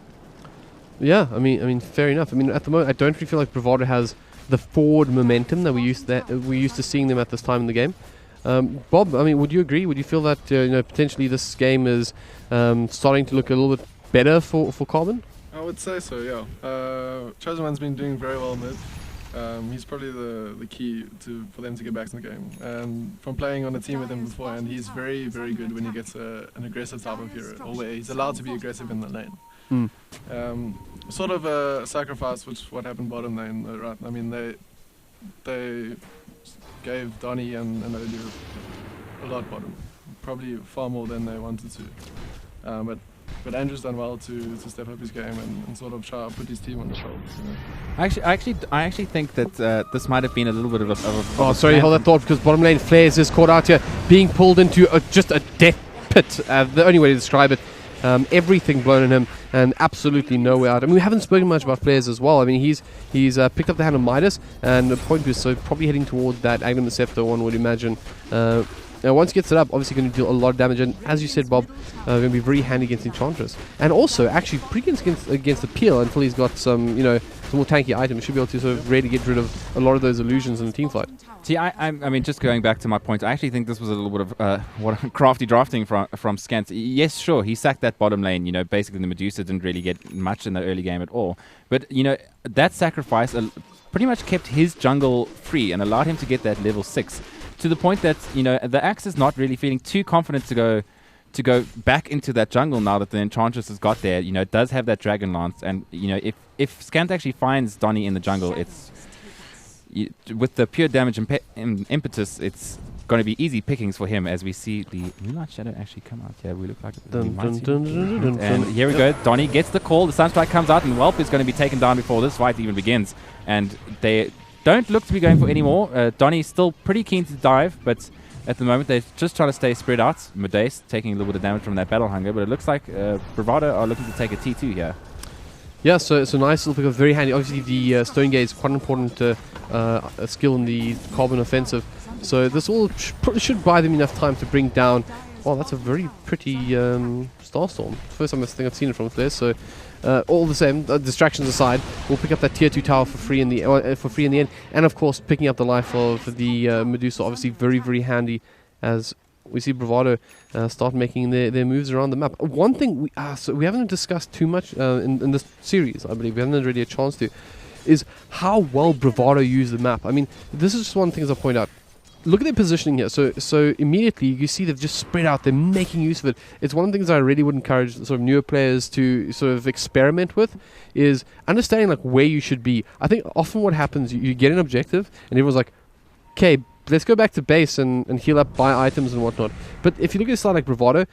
Yeah, I mean, fair enough. I mean, at the moment, I don't really feel like Bravado has the forward momentum that we used to seeing them at this time in the game. Bob, I mean, would you agree? Would you feel that potentially this game is starting to look a little bit better for Carbon? I would say so, yeah. Chosen One's been doing very well mid. He's probably the key for them to get back to the game. From playing on a team with him before, and he's very, very good when he gets an aggressive type of hero, or where he's allowed to be aggressive in the lane. Sort of a sacrifice, which what happened bottom lane, right? I mean, they gave Donny and Odu a lot bottom, probably far more than they wanted to. But Andrew's done well to step up his game and sort of try to put his team on the shoulders. I actually think that this might have been a little bit of a Oh, sorry, hold that thought, because bottom lane Flares is caught out here, being pulled into just a death pit. The only way to describe it. Everything blown in him, and absolutely no way out. I mean, we haven't spoken much about Flares as well. I mean, he's picked up the hand of Midas, and the point is so probably heading toward that Agnum Scepter, one would imagine. Now, once he gets it up, obviously going to deal a lot of damage, and as you said, Bob, going to be very handy against Enchantress, and also actually pretty good against the Peel until he's got some more tanky items. Should be able to sort of really get rid of a lot of those illusions in the team fight. See, I mean, just going back to my point, I actually think this was a little bit of crafty drafting from Scant. Yes, sure, he sacked that bottom lane. Basically the Medusa didn't really get much in the early game at all. But that sacrifice pretty much kept his jungle free and allowed him to get that level 6 to the point that the Axe is not really feeling too confident to go back into that jungle now that the Enchantress has got there. It does have that Dragon Lance, and if Scant actually finds Donny in the jungle, it's with the pure damage and impetus, it's going to be easy pickings for him, as we see the Moonlight Shadow actually come out. Yeah, we look like and here we go. Donny gets the call. The Sunstrike comes out, and Whelp is going to be taken down before this fight even begins. And they don't look to be going for any more. Donny's still pretty keen to dive, but at the moment they're just trying to stay spread out. Modace taking a little bit of damage from that Battle Hunger, but it looks like Bravado are looking to take a T2 here. Yeah, so it's a nice little pick up, very handy. Obviously, the Stone Gate is quite an important skill in the Carbon offensive. So this all should buy them enough time to bring down. Oh, that's a very pretty Starstorm. First time I think I've seen it from Flares. So all the same, distractions aside, we'll pick up that tier 2 tower for free in the end, and of course picking up the life of the Medusa. Obviously, very, very handy as we see Bravado start making their moves around the map. One thing we haven't discussed too much in this series, I believe we haven't had really a chance to, is how well Bravado use the map. I mean, this is just one thing as I point out. Look at their positioning here. So immediately you see they've just spread out. They're making use of it. It's one of the things I really would encourage sort of newer players to sort of experiment with, is understanding like where you should be. I think often what happens, you get an objective and everyone's like, okay, let's go back to base and heal up, buy items and whatnot. But if you look at a side like Bravado,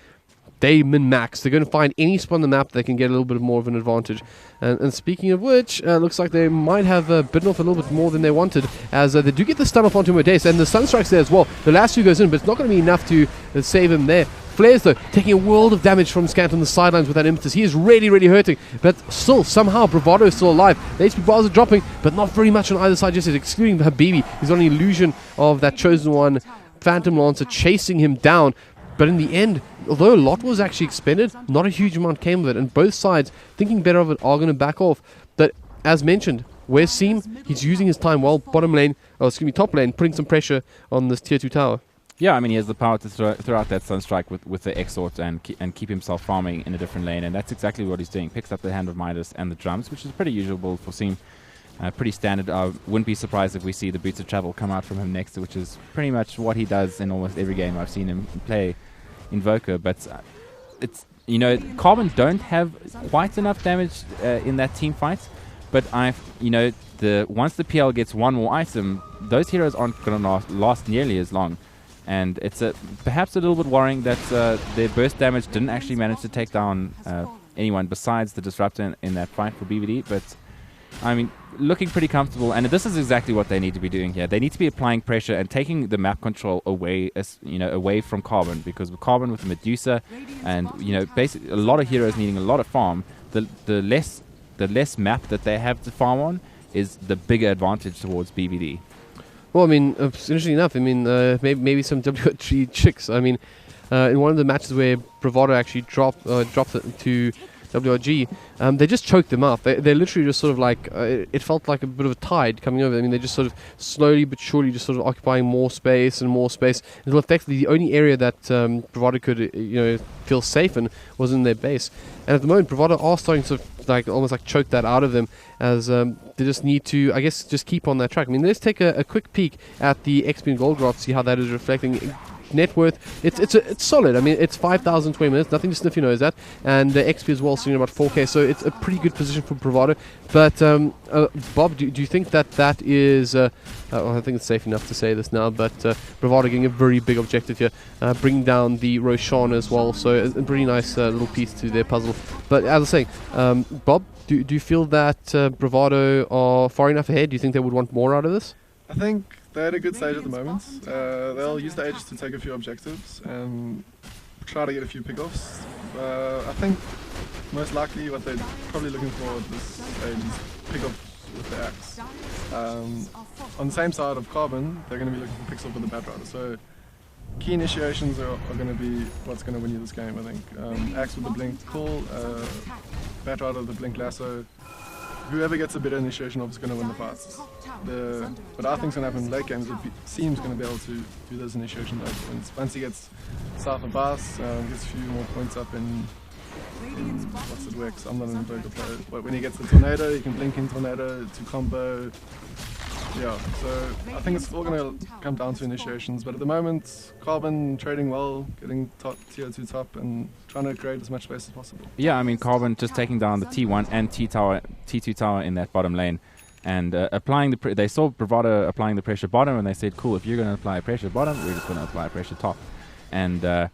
they min-max. They're going to find any spot on the map they can get a little bit more of an advantage. And speaking of which, looks like they might have bitten off a little bit more than they wanted, as they do get the stun off onto Modace, and the Sunstrike's there as well. The last two goes in, but it's not going to be enough to save him there. Flares, though, taking a world of damage from Scant on the sidelines with that impetus. He is really, really hurting. But still, somehow, Bravado is still alive. The HP bars are dropping, but not very much on either side just yet, excluding Habibi. He's got an illusion of that Chosen One Phantom Lancer chasing him down. But in the end, although a lot was actually expended, not a huge amount came of it. And both sides, thinking better of it, are going to back off. But as mentioned, where's Seam? He's using his time well. Top lane, putting some pressure on this tier 2 tower. Yeah, I mean, he has the power to throw out that Sunstrike with the Exort and keep himself farming in a different lane, and that's exactly what he's doing. Picks up the Hand of Midas and the drums, which is pretty usual for Seam. Pretty standard. I wouldn't be surprised if we see the Boots of Travel come out from him next, which is pretty much what he does in almost every game I've seen him play Invoker. But it's, Carbon don't have quite enough damage in that team fight, but once the PL gets one more item, those heroes aren't going to last nearly as long. And it's perhaps a little bit worrying that their burst damage didn't actually manage to take down anyone besides the Disruptor in that fight for BVD. But, I mean, looking pretty comfortable. And this is exactly what they need to be doing here. They need to be applying pressure and taking the map control away from Carbon. Because with Carbon, with the Medusa, and, basically a lot of heroes needing a lot of farm, the less map that they have to farm on is the bigger advantage towards BVD. Well, I mean, interestingly enough, maybe some W3 chicks. I mean, in one of the matches where Bravado actually dropped it to WRG, they just choked them up. They literally just sort of like, it felt like a bit of a tide coming over. I mean, they just sort of slowly but surely just sort of occupying more space until effectively the only area that Bravado could, feel safe in was in their base. And at the moment, Bravado are starting to almost choke that out of them, as they just need to, I guess, just keep on that track. I mean, let's take a quick peek at the XP and gold graph, see how that is reflecting. Net worth, it's solid. I mean, it's 5,020 minutes, nothing to sniff your nose at, and the XP as well, sitting about 4k, so it's a pretty good position for Bravado. But Bob, do you think that is? I think it's safe enough to say this now, but Bravado getting a very big objective here, bringing down the Roshan as well. So a pretty nice little piece to their puzzle. But as I was saying, Bob, do you feel that Bravado are far enough ahead? Do you think they would want more out of this? I think they're at a good stage at the moment. They'll use the edge to take a few objectives and try to get a few pickoffs. I think most likely what they're probably looking for at this stage is pickoffs with the axe. On the same side of Carbon, they're going to be looking for picks off with the Bravado. So key initiations are going to be what's going to win you this game, I think. Axe with the blink, cool. Bravado with the blink lasso. Whoever gets a better initiation off is going to win the fights. What I think is going to happen in late games is Seam's going to be able to do those initiation loads. Once he gets south of Bass, gets a few more points up in what's it works. I'm not an Invoker player, but when he gets the Tornado, he can blink in Tornado to combo. Yeah, so I think it's all going to come down to initiations, but at the moment, Carbon trading well, getting tier 2 top, and trying to create as much space as possible. Yeah, I mean, Carbon just taking down the T1 and T2 tower in that bottom lane, and applying they saw Bravado applying the pressure bottom, and they said, cool, if you're going to apply pressure bottom, we're just going to apply pressure top. And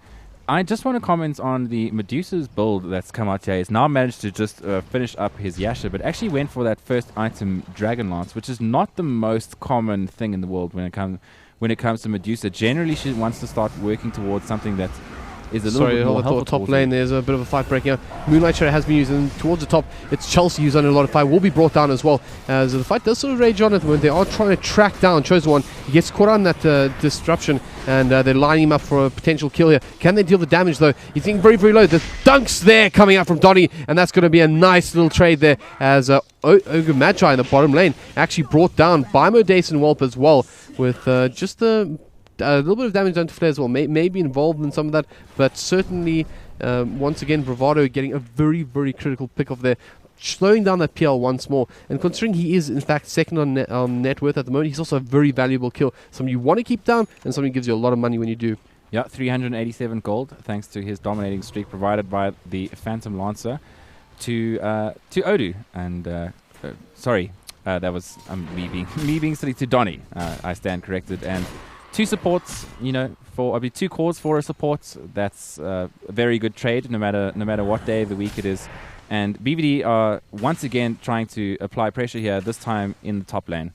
I just want to comment on the Medusa's build that's come out here. He's now managed to just finish up his Yasha, but actually went for that first item, Dragon Lance, which is not the most common thing in the world when it comes to Medusa. Generally, she wants to start working towards something that is a little bit more helpful. Top lane, there's a bit of a fight breaking out. Moonlight Shadow has been used, and towards the top, it's Chelsea who's under a lot of fire, will be brought down as well. As the fight does sort of rage on at the moment, they are trying to track down Chosen One. He gets caught on that disruption, and they're lining him up for a potential kill here. Can they deal the damage though? He's getting very, very low. The dunks there coming out from Donny, and that's going to be a nice little trade there, as Ogre Magi in the bottom lane actually brought down by Modace and Whelp as well, with just a little bit of damage done to Flare as well. Maybe involved in some of that, but certainly once again Bravado getting a very, very critical pick off there, slowing down that PL once more. And considering he is in fact second on net worth at the moment, he's also a very valuable kill. Something you want to keep down, and something gives you a lot of money when you do. Yeah, 387 gold thanks to his dominating streak provided by the Phantom Lancer to Odu. And sorry, that was me being silly, to Donny. I stand corrected. And 2 supports, for 2 cores for a support. That's a very good trade, no matter what day of the week it is. And BVD are once again trying to apply pressure here, this time in the top lane.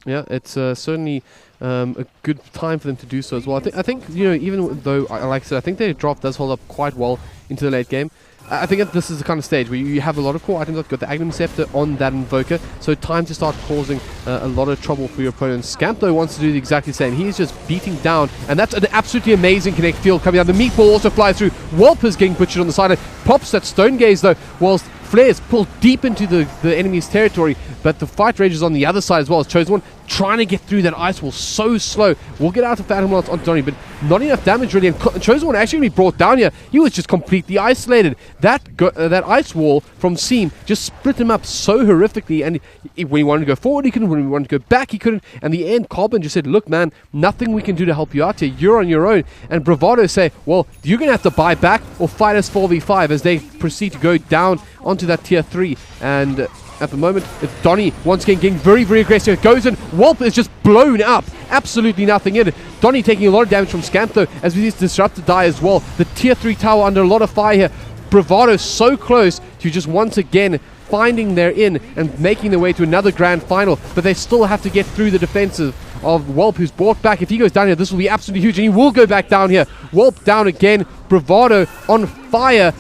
Yeah, it's certainly a good time for them to do so as well. I think even though, like I said, I think their draft does hold up quite well into the late game. I think that this is the kind of stage where you have a lot of core items. You've got the Agnum Scepter on that Invoker, so time to start causing a lot of trouble for your opponent. Scamp, though, wants to do the exactly same. He's just beating down, and that's an absolutely amazing connect field coming out. The meatball also flies through. Whelp is getting butchered on the side. Pops that Stone Gaze, though, whilst Flares pulled deep into the enemy's territory, but the fight rages on the other side as well. As Chosen One trying to get through that ice wall so slow. We'll get out of Phantom Lance on Donny, but not enough damage really. And Chosen One actually be brought down here. He was just completely isolated. That ice wall from Seam just split him up so horrifically. And when he wanted to go forward, he couldn't. When he wanted to go back, he couldn't. And the end, Carbon just said, "Look, man, nothing we can do to help you out here. You're on your own." And Bravado say, "Well, you're going to have to buy back or fight us 4v5," as they proceed to go down onto that tier 3. And at the moment, it's Donny once again getting very, very aggressive. It goes in. Whelp is just blown up. Absolutely nothing in it. Donny taking a lot of damage from Scamp, though, as we see this Disruptor die as well. The tier 3 tower under a lot of fire here. Bravado so close to just once again finding their in and making their way to another grand final, but they still have to get through the defensive of Whelp, who's brought back. If he goes down here, this will be absolutely huge, and he will go back down here. Whelp down again. Bravado on fire,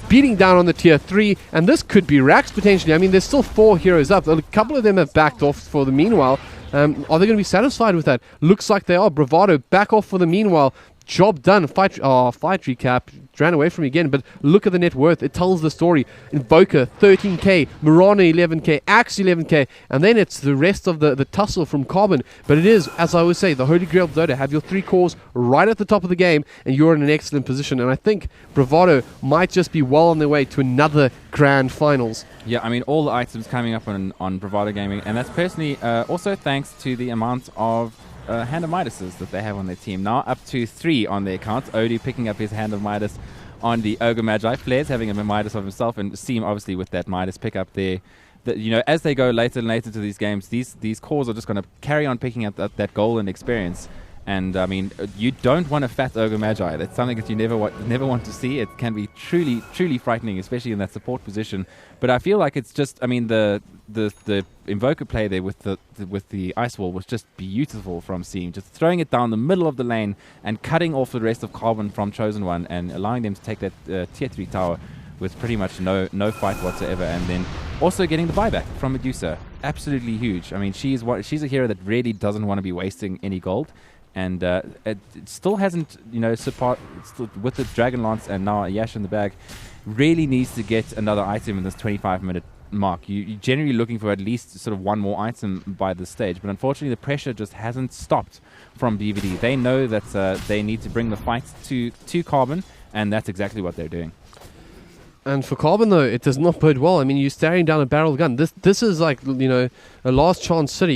beating down on the tier 3, and this could be Rax potentially. I mean, there's still 4 heroes up. A couple of them have backed off for the meanwhile. Are they going to be satisfied with that? Looks like they are. Bravado back off for the meanwhile. Job done. Fight recap. Ran away from me again, but look at the net worth. It tells the story. Invoker 13k, Marana 11k, Axe 11k, and then it's the rest of the tussle from Carbon. But it is, as I always say, the holy grail of Dota. Have your 3 cores right at the top of the game, and you're in an excellent position. And I think Bravado might just be well on their way to another grand finals. Yeah, I mean, all the items coming up on Bravado Gaming, and that's personally also thanks to the amount of Hand of Midases that they have on their team. Now up to 3 on their accounts. Odie picking up his Hand of Midas on the Ogre Magi. Flares having a Midas of himself, and Seam obviously with that Midas pick up there. As they go later and later to these games, these cores are just going to carry on picking up that golden experience. And I mean, you don't want a fat Ogre Magi. That's something that you never want to see. It can be truly, truly frightening, especially in that support position. But I feel like it's just, I mean, the Invoker play there with the ice wall was just beautiful from Seam, just throwing it down the middle of the lane and cutting off the rest of Carbon from Chosen One and allowing them to take that tier 3 tower with pretty much no fight whatsoever, and then also getting the buyback from Medusa. Absolutely huge. I mean, she's a hero that really doesn't want to be wasting any gold. And it still hasn't, with the Dragon Lance and now Yash in the bag, really needs to get another item in this 25-minute mark. You're generally looking for at least sort of one more item by this stage, but unfortunately the pressure just hasn't stopped from BVD. They know that they need to bring the fight to Carbon, and that's exactly what they're doing. And for Carbon, though, it does not bode well. I mean, you're staring down a barrel gun. This is like, a last chance city.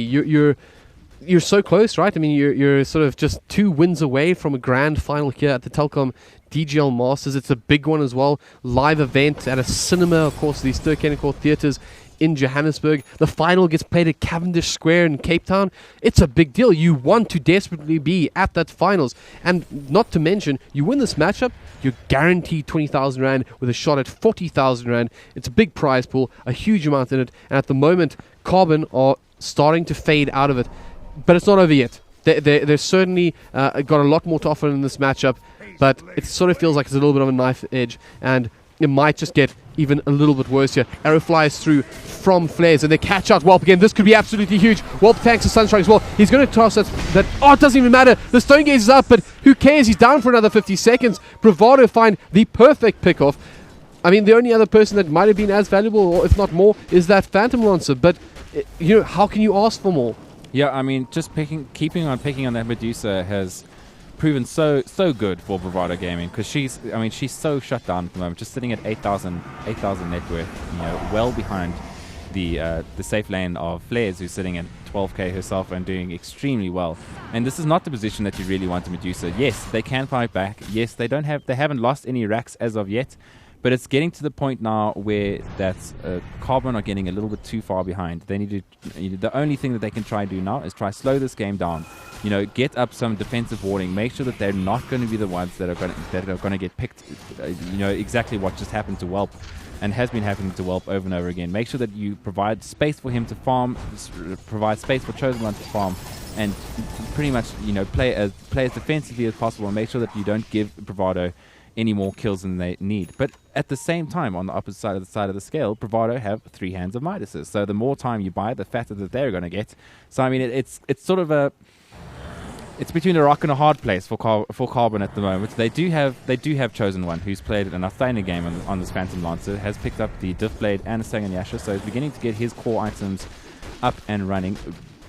You're so close, right? I mean, you're sort of just 2 wins away from a grand final here at the Telkom DGL Masters. It's a big one as well. Live event at a cinema, of course, the Ster-Kinekor Theatres in Johannesburg. The final gets played at Cavendish Square in Cape Town. It's a big deal. You want to desperately be at that finals. And not to mention, you win this matchup, you're guaranteed 20,000 Rand with a shot at 40,000 Rand. It's a big prize pool, a huge amount in it. And at the moment, Carbon are starting to fade out of it. But it's not over yet. They're certainly got a lot more to offer in this matchup, but it sort of feels like it's a little bit of a knife edge, and it might just get even a little bit worse here. Arrow flies through from Flares, and they catch out Whelp again. This could be absolutely huge. Whelp tanks the Sunstrike as well. He's going to toss that. Oh, it doesn't even matter. The Stone Gaze is up, but who cares? He's down for another 50 seconds. Bravado find the perfect pickoff. I mean, the only other person that might have been as valuable, or if not more, is that Phantom Lancer, but how can you ask for more? Yeah, I mean, just keeping on picking on that Medusa has proven so good for Bravado Gaming, because she's so shut down at the moment, just sitting at 8,000 net worth, well behind the safe lane of Flares, who's sitting at 12k herself and doing extremely well. And this is not the position that you really want to Medusa. Yes, they can fight back. Yes, they haven't lost any racks as of yet. But it's getting to the point now where that's Carbon are getting a little bit too far behind. They need to. The only thing that they can try and do now is try slow this game down. Get up some defensive warding. Make sure that they're not going to be the ones that are going to get picked. Exactly what just happened to Welp, and has been happening to Welp over and over again. Make sure that you provide space for him to farm, provide space for Chosen One to farm, and pretty much play as defensively as possible, and make sure that you don't give Bravado any more kills than they need. But at the same time, on the opposite side of the scale, Bravado have 3 hands of Midases. So the more time you buy, the fatter that they're going to get. So I mean, it's sort of it's between a rock and a hard place for Carbon at the moment. They do have Chosen One, who's played an outstanding game on this Phantom Lancer, has picked up the Diff Blade and a Sangan Yasha, so he's beginning to get his core items up and running.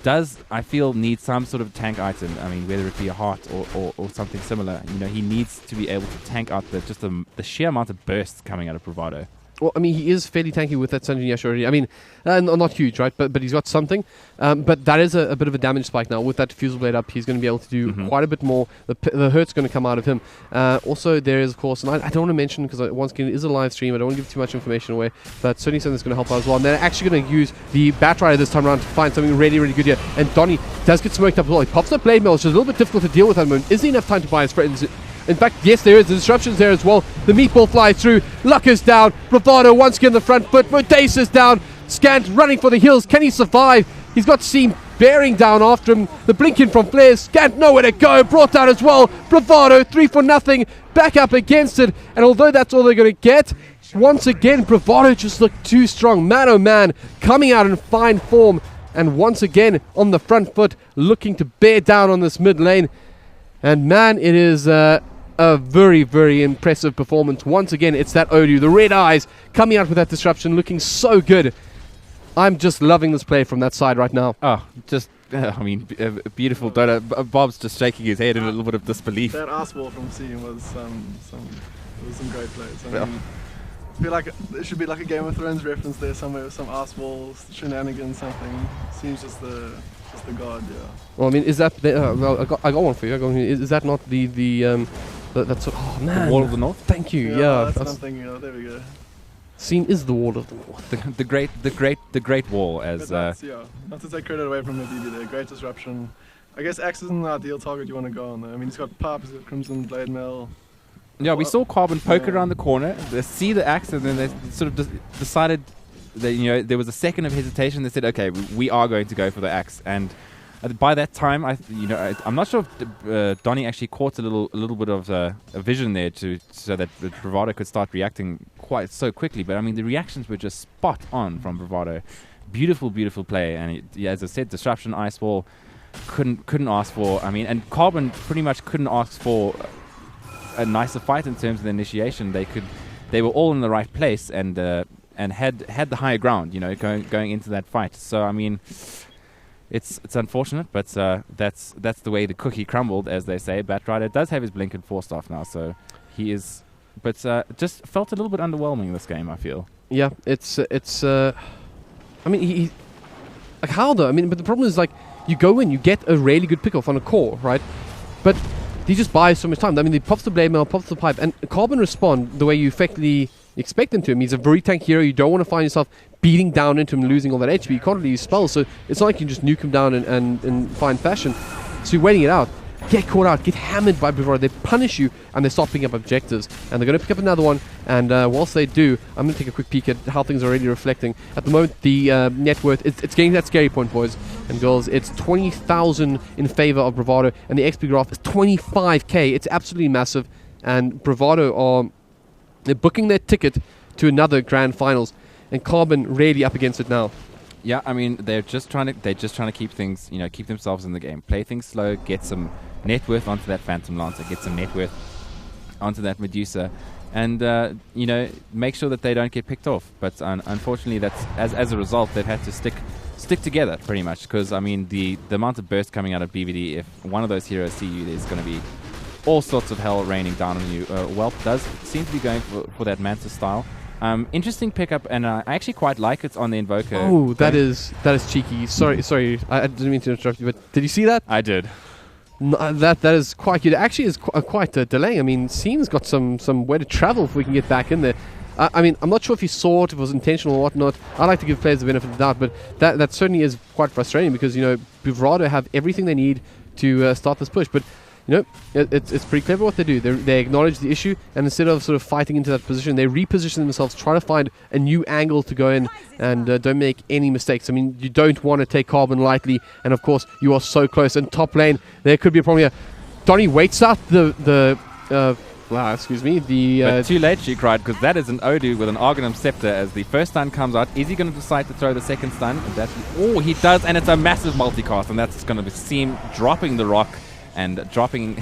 Does, I feel, need some sort of tank item. I mean, whether it be a heart or something similar. He needs to be able to tank out the sheer amount of bursts coming out of Bravado. Well, I mean, he is fairly tanky with that Sanjin Yash already. I mean, not huge, right? But he's got something. But that is a bit of a damage spike now. With that Diffusal Blade up, he's going to be able to do quite a bit more. The hurt's going to come out of him. Also, there is, of course, and I don't want to mention, because once again, it is a live stream. I don't want to give too much information away. But certainly something that's going to help out as well. And they're actually going to use the Bat Rider this time around to find something really, really good here. And Donnie does get smoked up as well. He pops the Blade Mail, which is a little bit difficult to deal with at the moment. Is there enough time to buy his friends? In fact, yes, there is. The disruptions there as well. The meatball flies through. Luck is down. Bravado once again the front foot. Modace is down. Scant running for the hills. Can he survive? He's got Seam bearing down after him. The blinking from Flares. Scant nowhere to go. Brought down as well. Bravado 3-0. Back up against it. And although that's all they're going to get, once again, Bravado just looked too strong. Man, oh man, coming out in fine form. And once again, on the front foot, looking to bear down on this mid lane. And man, it is a very, very impressive performance. Once again, it's that Odu, the red eyes, coming out with that disruption, looking so good. I'm just loving this play from that side right now. Oh, just, beautiful Dota. Bob's just shaking his head in a little bit of disbelief. That ass ball from Seam was some great plays. I mean, I feel like it should be like a Game of Thrones reference there somewhere with some ass balls, shenanigans, something. Seems just the god, yeah. Well, I mean, is that well? I got one for you. Is that not that's oh man, the Wall of the North? Thank you. Yeah, that's what I'm thinking of. There we go. Seam is the Wall of the North. The great wall, as not to take credit away from the DB there. Great disruption. I guess Axe isn't the ideal target you want to go on though. I mean, he's got Pop, he's got Crimson Blade Mail. Yeah, we saw Carbon poke around the corner. They see the Axe, and then they sort of decided that there was a second of hesitation. They said, "Okay, we are going to go for the Axe." And by that time, I'm not sure if Donnie actually caught a little bit of a vision there so that Bravado could start reacting quite so quickly. But I mean, the reactions were just spot on from Bravado. Beautiful, beautiful play, and as I said, disruption, ice wall, couldn't ask for. I mean, and Carbon pretty much couldn't ask for a nicer fight in terms of the initiation. They were all in the right place and had the higher ground, going into that fight. So I mean, it's unfortunate, but that's the way the cookie crumbled, as they say. Bat Rider does have his blink and force staff now, so he is, but just felt a little bit underwhelming this game, I feel. Yeah, it's I mean, he like how though? I mean, but the problem is like you go in, you get a really good pick off on a core, right? But he just buys so much time. I mean, he pops the blade mail, pops the pipe, and Carbon respond the way you effectively expect him to. He's a very tank hero. You don't want to find yourself beating down into him and losing all that HP. You can't really use spells, so it's not like you can just nuke him down in fine fashion. So you're waiting it out. Get caught out, get hammered by Bravado. They punish you, and they start picking up objectives. And they're going to pick up another one, and whilst they do, I'm going to take a quick peek at how things are already reflecting. At the moment, the net worth, it's getting that scary point, boys and girls. It's 20,000 in favor of Bravado, and the XP graph is 25k. It's absolutely massive, and Bravado they're booking their ticket to another grand finals, and Carbon really up against it now. Yeah, I mean, they're just trying to keep things, keep themselves in the game, play things slow, get some net worth onto that Phantom Lancer, get some net worth onto that Medusa, and make sure that they don't get picked off. But unfortunately, that's as a result, they've had to stick together pretty much, because I mean the amount of burst coming out of BVD, if one of those heroes see you, there's going to be all sorts of hell raining down on you. Welp does seem to be going for that Mantis style. Interesting pickup, and I actually quite like it on the Invoker. Oh, that is cheeky. Sorry, I didn't mean to interrupt you, but did you see that? I did. No, that is quite good. It actually is quite a delay. I mean, Seam's got some way to travel if we can get back in there. I mean, I'm not sure if he saw it, if it was intentional or whatnot. I like to give players the benefit of the doubt, but that certainly is quite frustrating because, Bravado have everything they need to start this push. But, it's pretty clever what they do. They acknowledge the issue, and instead of sort of fighting into that position, they reposition themselves, try to find a new angle to go in, and don't make any mistakes. I mean, you don't want to take Carbon lightly, and of course, you are so close. And top lane, there could be a problem here. Donnie waits out but too late, she cried, because that is an Odu with an Argonum Scepter as the first stun comes out. Is he going to decide to throw the second stun? He does, and it's a massive multicast, and that's going to be Seam dropping the rock and dropping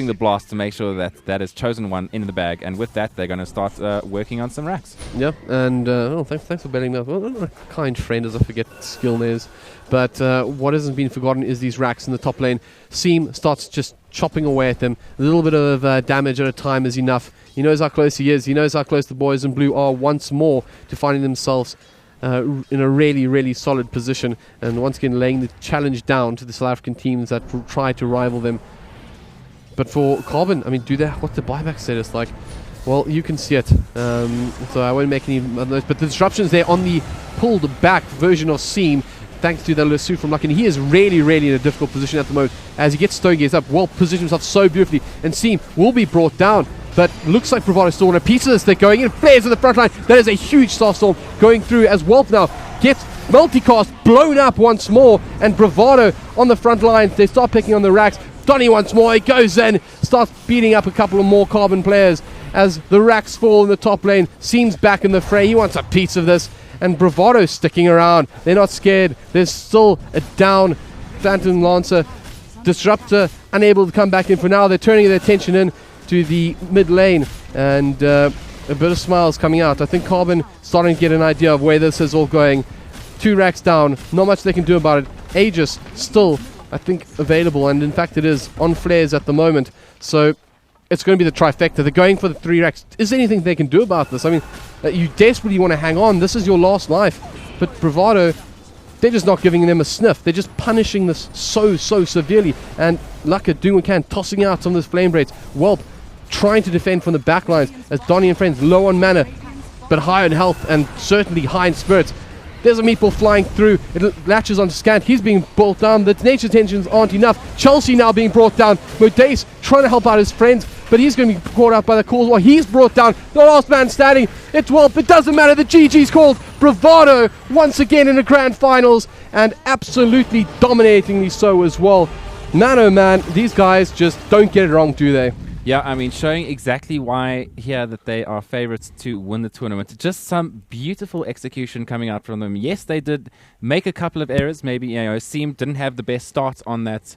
the blast to make sure that is chosen one in the bag. And with that, they're going to start working on some racks. Yep, and thanks for bailing me up. Well, a kind friend, as I forget skill names. But what hasn't been forgotten is these racks in the top lane. Seam starts just chopping away at them. A little bit of damage at a time is enough. He knows how close he is. He knows how close the boys in blue are once more to finding themselves in a really, really solid position. And once again, laying the challenge down to the South African teams that try to rival them. But for Carbon, I mean, what's the buyback status like? Well, you can see it. So I won't make any of those. But the disruptions there on the pulled back version of Seam, thanks to the Lasso from Luck. And he is really, really in a difficult position at the moment. As he gets Stonegaze up, well positioned himself so beautifully. And Seam will be brought down. But looks like Bravado still want a piece of this. They're going in. Flares in the front line. That is a huge Starstorm going through as Welp now gets multicast blown up once more. And Bravado on the front line. They start picking on the racks. Donnie once more. He goes in. Starts beating up a couple of more Carbon players. As the racks fall in the top lane. Seam's back in the fray. He wants a piece of this. And Bravado sticking around. They're not scared. There's still a down Phantom Lancer. Disruptor unable to come back in for now. They're turning their attention in to the mid lane, and a bit of smiles coming out. I think Carbon starting to get an idea of where this is all going. 2 racks down, not much they can do about it. Aegis still, I think, available, and in fact it is on flares at the moment. So it's going to be the trifecta. They're going for the 3 racks. Is there anything they can do about this? I mean, you desperately want to hang on. This is your last life. But Bravado, they're just not giving them a sniff. They're just punishing this so severely. And Laka doing what can, tossing out some of those flame braids. Welp trying to defend from the back lines as Donnie and friends low on mana, but high on health and certainly high in spirits. There's a meatball flying through. It latches onto Scant. He's being brought down. The nature tensions aren't enough. Chelsea now being brought down. Modace trying to help out his friends, but he's going to be caught out by the calls while he's brought down. The last man standing. It's Welp. It doesn't matter. The GG's called. Bravado once again in the grand finals, and absolutely dominatingly so as well. Man, oh man, these guys just don't get it wrong, do they? Yeah, I mean, showing exactly why here that they are favorites to win the tournament. Just some beautiful execution coming out from them. Yes, they did make a couple of errors. Maybe, Seam didn't have the best start on that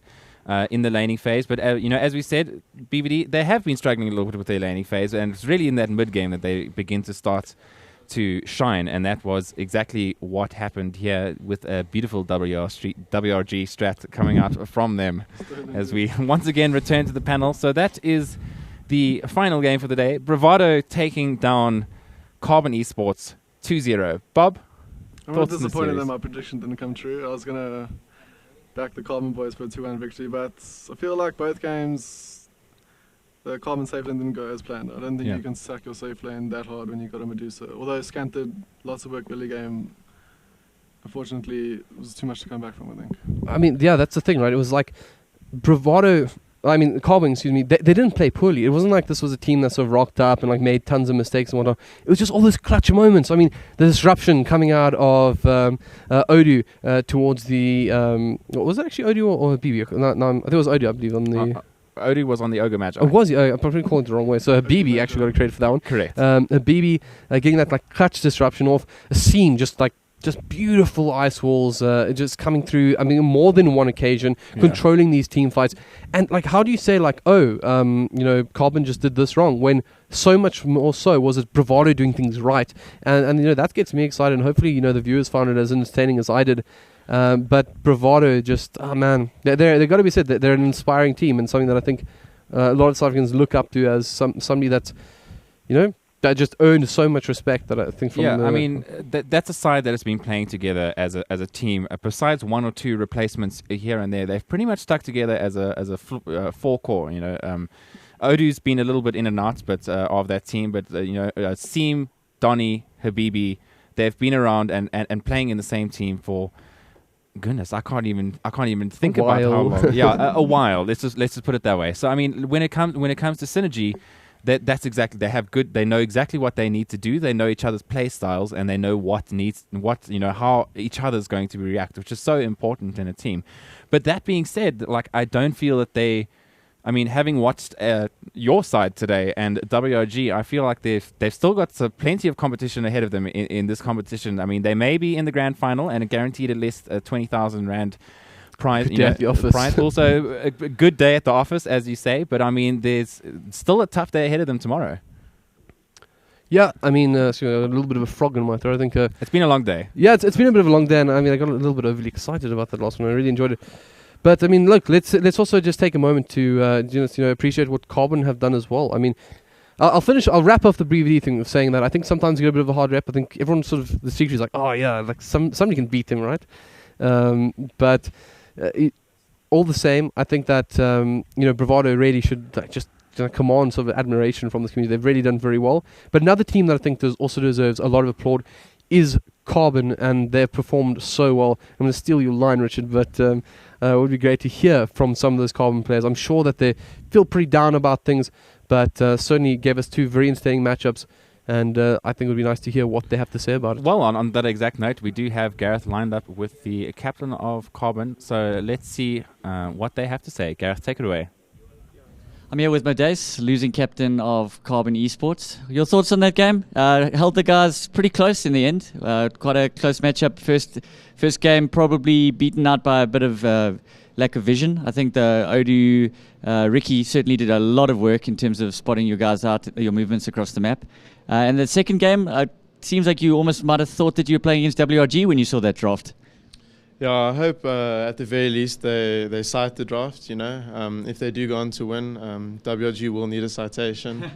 in the laning phase. But, as we said, BVD, they have been struggling a little bit with their laning phase. And it's really in that mid game that they begin to start to shine, and that was exactly what happened here with a beautiful WRG strat coming out from them as we once again return to the panel. So that is the final game for the day. Bravado taking down Carbon eSports 2-0. Bob? I'm a bit disappointed that my prediction didn't come true. I was going to back the Carbon boys for a 2-1 victory, but I feel like both games the Carbon safe lane didn't go as planned. I don't think you can sack your safe lane that hard when you've got a Medusa. Although Scant did lots of work early game, unfortunately, it was too much to come back from, I think. I mean, yeah, that's the thing, right? It was like Bravado, Carbon, they didn't play poorly. It wasn't like this was a team that sort of rocked up and made tons of mistakes and whatnot. It was just all those clutch moments. I mean, the disruption coming out of Odu towards the... was it actually Odu or BB? No, I think it was Odu, I believe, on the... Odu was on the Ogre match. Oh, was he? I'm probably calling it the wrong way. So Habibi actually got a credit for that one. Correct. Habibi getting that clutch disruption off. A Seam just beautiful ice walls just coming through. I mean, more than one occasion, controlling these team fights. And how do you say Carbon just did this wrong when so much more so was it Bravado doing things right? And that gets me excited. And hopefully the viewers found it as entertaining as I did. But Bravado just, they've got to be said that they're an inspiring team and something that I think a lot of South Africans look up to as somebody that's, that just earned so much respect that I think from that's a side that has been playing together as a team. Besides 1 or 2 replacements here and there, they've pretty much stuck together as a 4 core. Odu's been a little bit in and out, but of that team. But Seam, Donny, Habibi, they've been around and playing in the same team for. Goodness, I can't even think about how long. Yeah, a while. Let's just put it that way. So I mean, when it comes to synergy, that's exactly, they know exactly what they need to do. They know each other's play styles, and they know how each other's going to react, which is so important in a team. But that being said, like, I don't feel that having watched your side today and WRG, I feel like they've still got plenty of competition ahead of them in this competition. I mean, they may be in the grand final and guaranteed at least a 20,000 rand prize. Good day at the office. Prize. Also, a good day at the office, as you say. But I mean, there's still a tough day ahead of them tomorrow. Yeah, I mean, so a little bit of a frog in my throat. I think it's been a long day. Yeah, it's been a bit of a long day, and I mean, I got a little bit overly excited about that last one. I really enjoyed it. But I mean, look, let's also just take a moment to appreciate what Carbon have done as well. I mean, I'll wrap off the BVD thing of saying that I think sometimes you get a bit of a hard rep. I think everyone sort of, the secret is like, oh yeah, like somebody can beat him, right? But all the same, I think that Bravado really should just command sort of admiration from this community. They've really done very well. But another team that I think also deserves a lot of applaud is Carbon, and they've performed so well. I'm going to steal your line, Richard, but it would be great to hear from some of those Carbon players. I'm sure that they feel pretty down about things, but certainly gave us two very entertaining matchups, and I think it would be nice to hear what they have to say about it. Well, on that exact note, we do have Gareth lined up with the captain of Carbon, so let's see what they have to say. Gareth, take it away. I'm here with Modace, losing captain of Carbon eSports. Your thoughts on that game? Held the guys pretty close in the end. Quite a close matchup. First game probably beaten out by a bit of lack of vision. I think the Odu, Ricky certainly did a lot of work in terms of spotting your guys out, your movements across the map. And the second game, seems like you almost might have thought that you were playing against WRG when you saw that draft. Yeah, I hope at the very least they cite the draft, if they do go on to win, WRG will need a citation.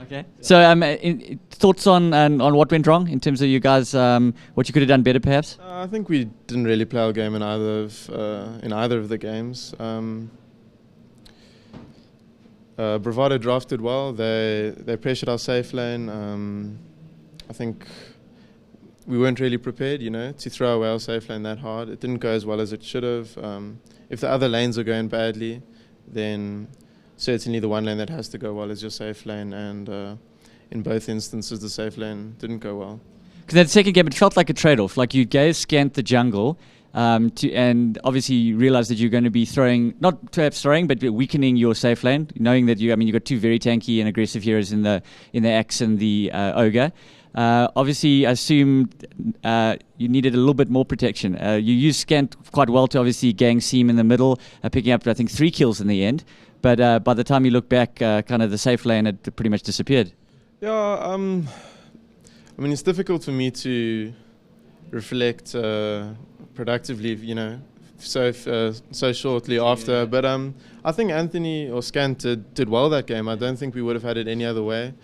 Okay. So thoughts on what went wrong in terms of you guys, what you could have done better perhaps? I think we didn't really play our game in either of the games. Bravado drafted well. They pressured our safe lane. I think we weren't really prepared, to throw away our safe lane that hard. It didn't go as well as it should have. If the other lanes are going badly, then certainly the one lane that has to go well is your safe lane, and in both instances the safe lane didn't go well. Because that second game, it felt like a trade-off. Like you guys scanned the jungle, and obviously you realized that you're going to be not perhaps throwing, but weakening your safe lane, knowing that you've got two very tanky and aggressive heroes in the Axe and the Ogre. Obviously, I assumed you needed a little bit more protection. You used Scant quite well to obviously gang Seam in the middle, picking up, I think, 3 kills in the end. But by the time you look back, kind of the safe lane had pretty much disappeared. Yeah, I mean, it's difficult for me to reflect productively, so shortly after. But I think Anthony or Scant did well that game. I don't think we would have had it any other way.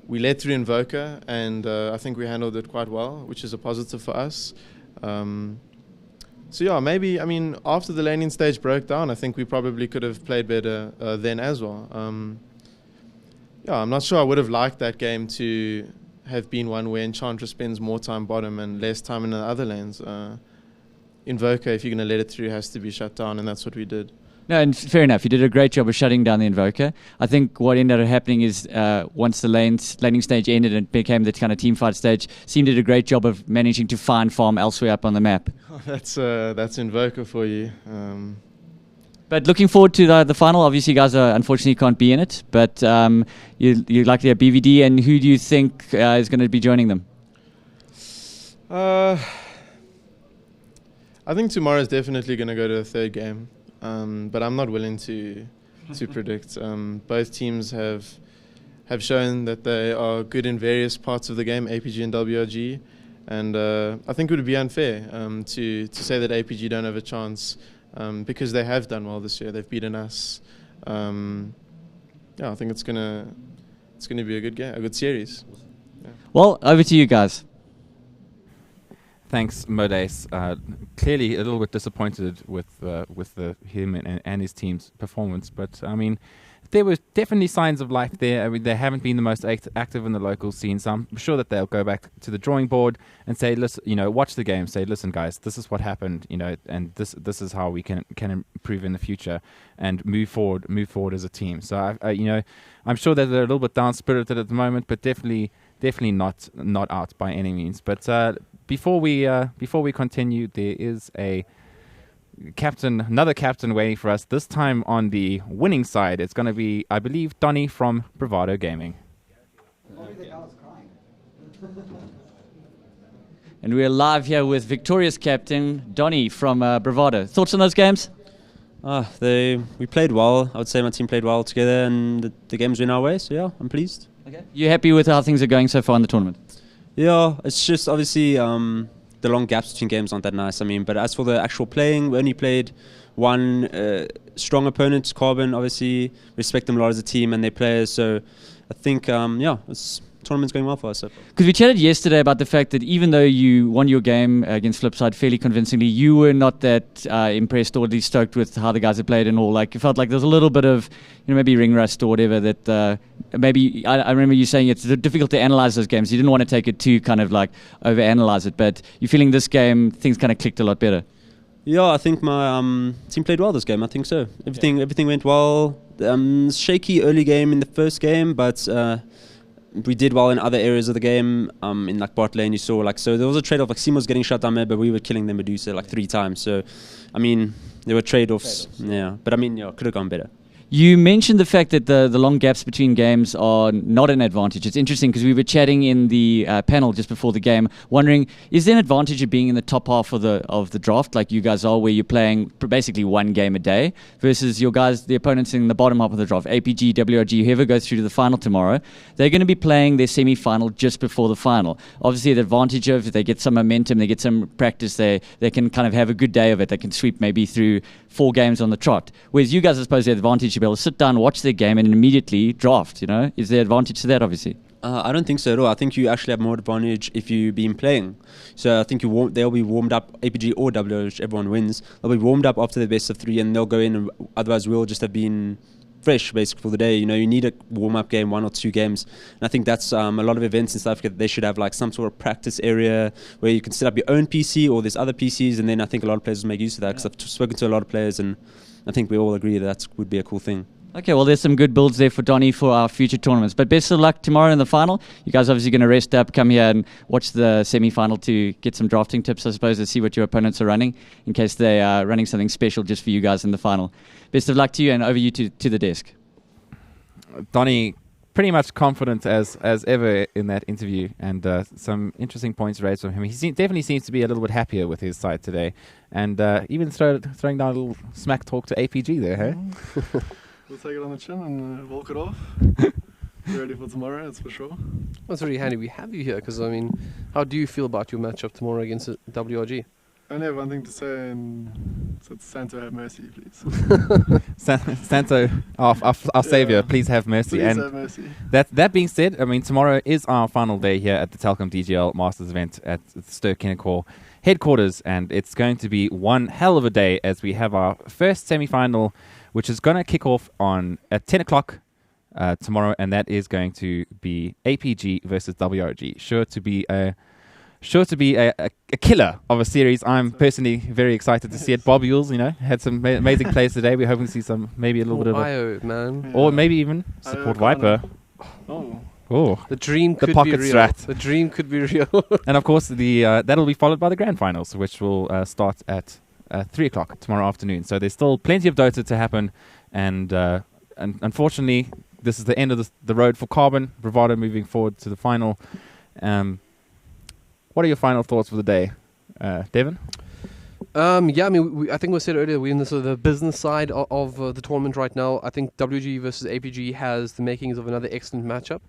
We let through Invoker, and I think we handled it quite well, which is a positive for us. So yeah, maybe, after the laning stage broke down, I think we probably could have played better then as well. I'm not sure I would have liked that game to have been one where Enchantress spends more time bottom and less time in the other lanes. Invoker, if you're going to let it through, has to be shut down, and that's what we did. No, and fair enough. You did a great job of shutting down the Invoker. I think what ended up happening is once the laning stage ended and became the kind of team fight stage, Seam did a great job of managing to find farm elsewhere up on the map. That's Invoker for you. But looking forward to the final. Obviously, you guys unfortunately can't be in it, but you likely have BVD, and who do you think is going to be joining them? I think tomorrow is definitely going to go to the third game. But I'm not willing to predict. Both teams have shown that they are good in various parts of the game, APG and WRG, and I think it would be unfair to say that APG don't have a chance because they have done well this year. They've beaten us. I think it's gonna be a good game, a good series. Yeah. Well, over to you guys. Thanks, Modace. Clearly a little bit disappointed with him and his team's performance, but I mean, there were definitely signs of life there. I mean, they haven't been the most active in the local scene, so I'm sure that they'll go back to the drawing board and say, listen, watch the game. Say, listen, guys, this is what happened, and this is how we can improve in the future and move forward as a team. So I'm sure that they're a little bit down spirited at the moment, but definitely not out by any means. But before we continue, there is another captain waiting for us. This time on the winning side, it's going to be, I believe, Donny from Bravado Gaming. And we're live here with victorious captain Donny from Bravado. Thoughts on those games? We played well. I would say my team played well together, and the games went our way. So yeah, I'm pleased. Okay. You happy with how things are going so far in the tournament? Yeah, it's just obviously the long gaps between games aren't that nice. I mean, but as for the actual playing, we only played one strong opponent, Carbon. Obviously, respect them a lot as a team and their players. So I think, tournament's going well for us. Because we chatted yesterday about the fact that even though you won your game against Flipside fairly convincingly, you were not that impressed or at least stoked with how the guys had played and all. Like, you felt like there was a little bit of, maybe ring rust or whatever that maybe, I remember you saying it's difficult to analyze those games. You didn't want to take it too kind of like over-analyze it, but you're feeling this game, things kind of clicked a lot better. Yeah, I think my team played well this game. I think so. Everything went well. Shaky early game in the first game, but we did well in other areas of the game. In like bot lane, you saw so there was a trade-off. Like Simo was getting shut down there, but we were killing the Medusa 3 times. So, I mean, there were trade-offs. Yeah, but I mean, could have gone better. You mentioned the fact that the long gaps between games are not an advantage. It's interesting because we were chatting in the panel just before the game, wondering, is there an advantage of being in the top half of the draft like you guys are, where you're playing basically one game a day, versus your guys, the opponents in the bottom half of the draft, APG, WRG, whoever goes through to the final tomorrow, they're going to be playing their semi-final just before the final. Obviously, the advantage of if they get some momentum, they get some practice, they can kind of have a good day of it. They can sweep maybe through 4 games on the trot. Whereas you guys, I suppose, the advantage to be able to sit down, watch their game, and immediately draft. Is there advantage to that? Obviously, I don't think so at all. I think you actually have more advantage if you've been playing. So I think they'll be warmed up. APG or WH, everyone wins. They'll be warmed up after the best of 3, and they'll go in. And otherwise, we'll just have been fresh basically for the day. You need a warm-up game, 1 or 2 games, and I think that's a lot of events in South Africa. They should have some sort of practice area where you can set up your own PC or there's other PCs, and then I think a lot of players will make use of that, because I've spoken to a lot of players and I think we all agree that would be a cool thing. Okay, well, there's some good builds there for Donny for our future tournaments. But best of luck tomorrow in the final. You guys obviously going to rest up, come here and watch the semi-final to get some drafting tips, I suppose, and see what your opponents are running, in case they are running something special just for you guys in the final. Best of luck to you, and over you to the desk. Donny, pretty much confident as ever in that interview, and some interesting points raised from him. He definitely seems to be a little bit happier with his side today, and even throwing down a little smack talk to APG there, hey? We'll take it on the chin and walk it off. We're ready for tomorrow, that's for sure. Well, it's really handy we have you here, because, I mean, how do you feel about your matchup tomorrow against WRG? I only have one thing to say, and so Santo, have mercy, please. Santo, our savior, please have mercy. Please have mercy. That being said, I mean, tomorrow is our final day here at the Telkom DGL Masters event at Ster-Kinekor headquarters, and it's going to be one hell of a day as we have our first semi-final, which is going to kick off at 10 o'clock tomorrow, and that is going to be APG versus WRG. Sure to be a killer of a series. I'm personally very excited to see it. Bob Yules, had some amazing plays today. We're hoping to see maybe a little bit of IO, man. Or maybe even support Viper. Oh, the dream could be real. Strat. The dream could be real. And of course, that'll be followed by the grand finals, which will start at 3 o'clock tomorrow afternoon. So there's still plenty of Dota to happen, and unfortunately, this is the end of the road for Carbon. Bravado moving forward to the final. What are your final thoughts for the day, Devin? I mean, I think we said earlier, we're in the business side of the tournament right now. I think WG versus APG has the makings of another excellent matchup.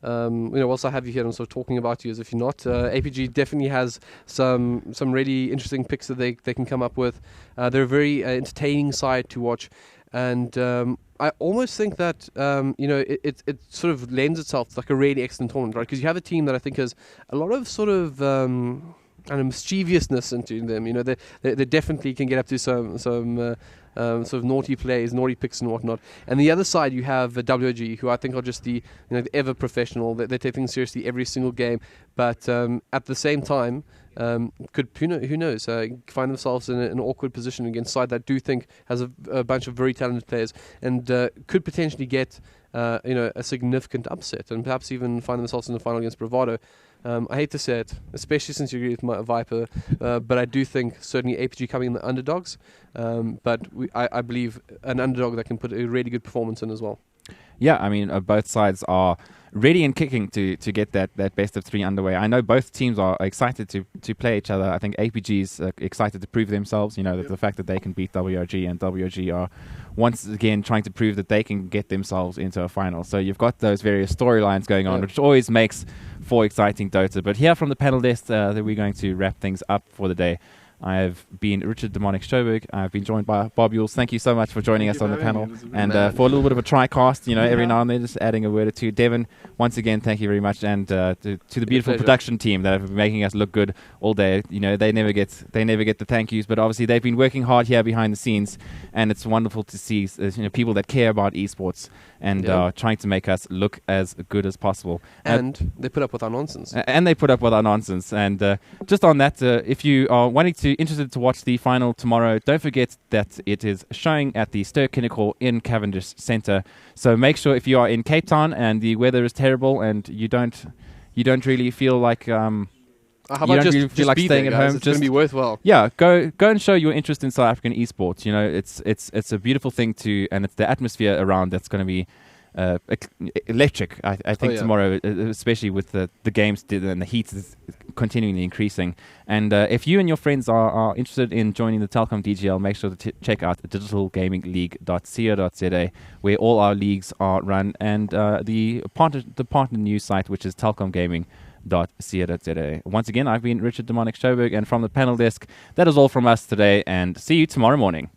Whilst I have you here and sort of talking about you as if you're not, APG definitely has some really interesting picks that they can come up with. They're a very entertaining side to watch, and I almost think that it sort of lends itself to like a really excellent tournament, right? Because you have a team that I think has a lot of sort of and a mischievousness into them. You know, they definitely can get up to some sort of naughty plays, naughty picks and whatnot. And the other side, you have WOG, who I think are just the the ever professional. They take things seriously every single game, but at the same time, who knows, find themselves in an awkward position against a side that do think has a bunch of very talented players and could potentially get a significant upset and perhaps even find themselves in the final against Bravado. I hate to say it, especially since you agree with my Viper, but I do think certainly APG coming in the underdogs, but I believe an underdog that can put a really good performance in as well. Yeah, I mean, both sides are ready and kicking to get that best of 3 underway. I know both teams are excited to play each other. I think APG's excited to prove themselves, the fact that they can beat WOG, and WOG are once again trying to prove that they can get themselves into a final. So you've got those various storylines going on, which always makes for exciting Dota. But here from the panel list, that we're going to wrap things up for the day. I have been Richard Demonic Schoberg. I've been joined by Bob Yules. Thank you so much for joining us on the panel. And for a little bit of a tri-cast, every now and then, just adding a word or two. Devin, once again, thank you very much. And to the beautiful production team that have been making us look good all day. They never get the thank yous, but obviously they've been working hard here behind the scenes. And it's wonderful to see people that care about esports and trying to make us look as good as possible. And they put up with our nonsense. And just on that, if you are interested to watch the final tomorrow, don't forget that it is showing at the Ster-Kinnick in Cavendish Centre. So make sure, if you are in Cape Town and the weather is terrible and you don't really feel like how about just be staying there, at home, it's going to be worthwhile. Yeah, go and show your interest in South African esports. It's a beautiful thing and it's the atmosphere around that's going to be electric. I think tomorrow, especially with the games and the heat is continually increasing. And if you and your friends are interested in joining the Telkom DGL, make sure to check out digitalgamingleague.co.za, where all our leagues are run, and the partner news site, which is telkomgaming.co.za. Once again, I've been Richard Demonic Schoberg, and from the panel desk, that is all from us today, and see you tomorrow morning.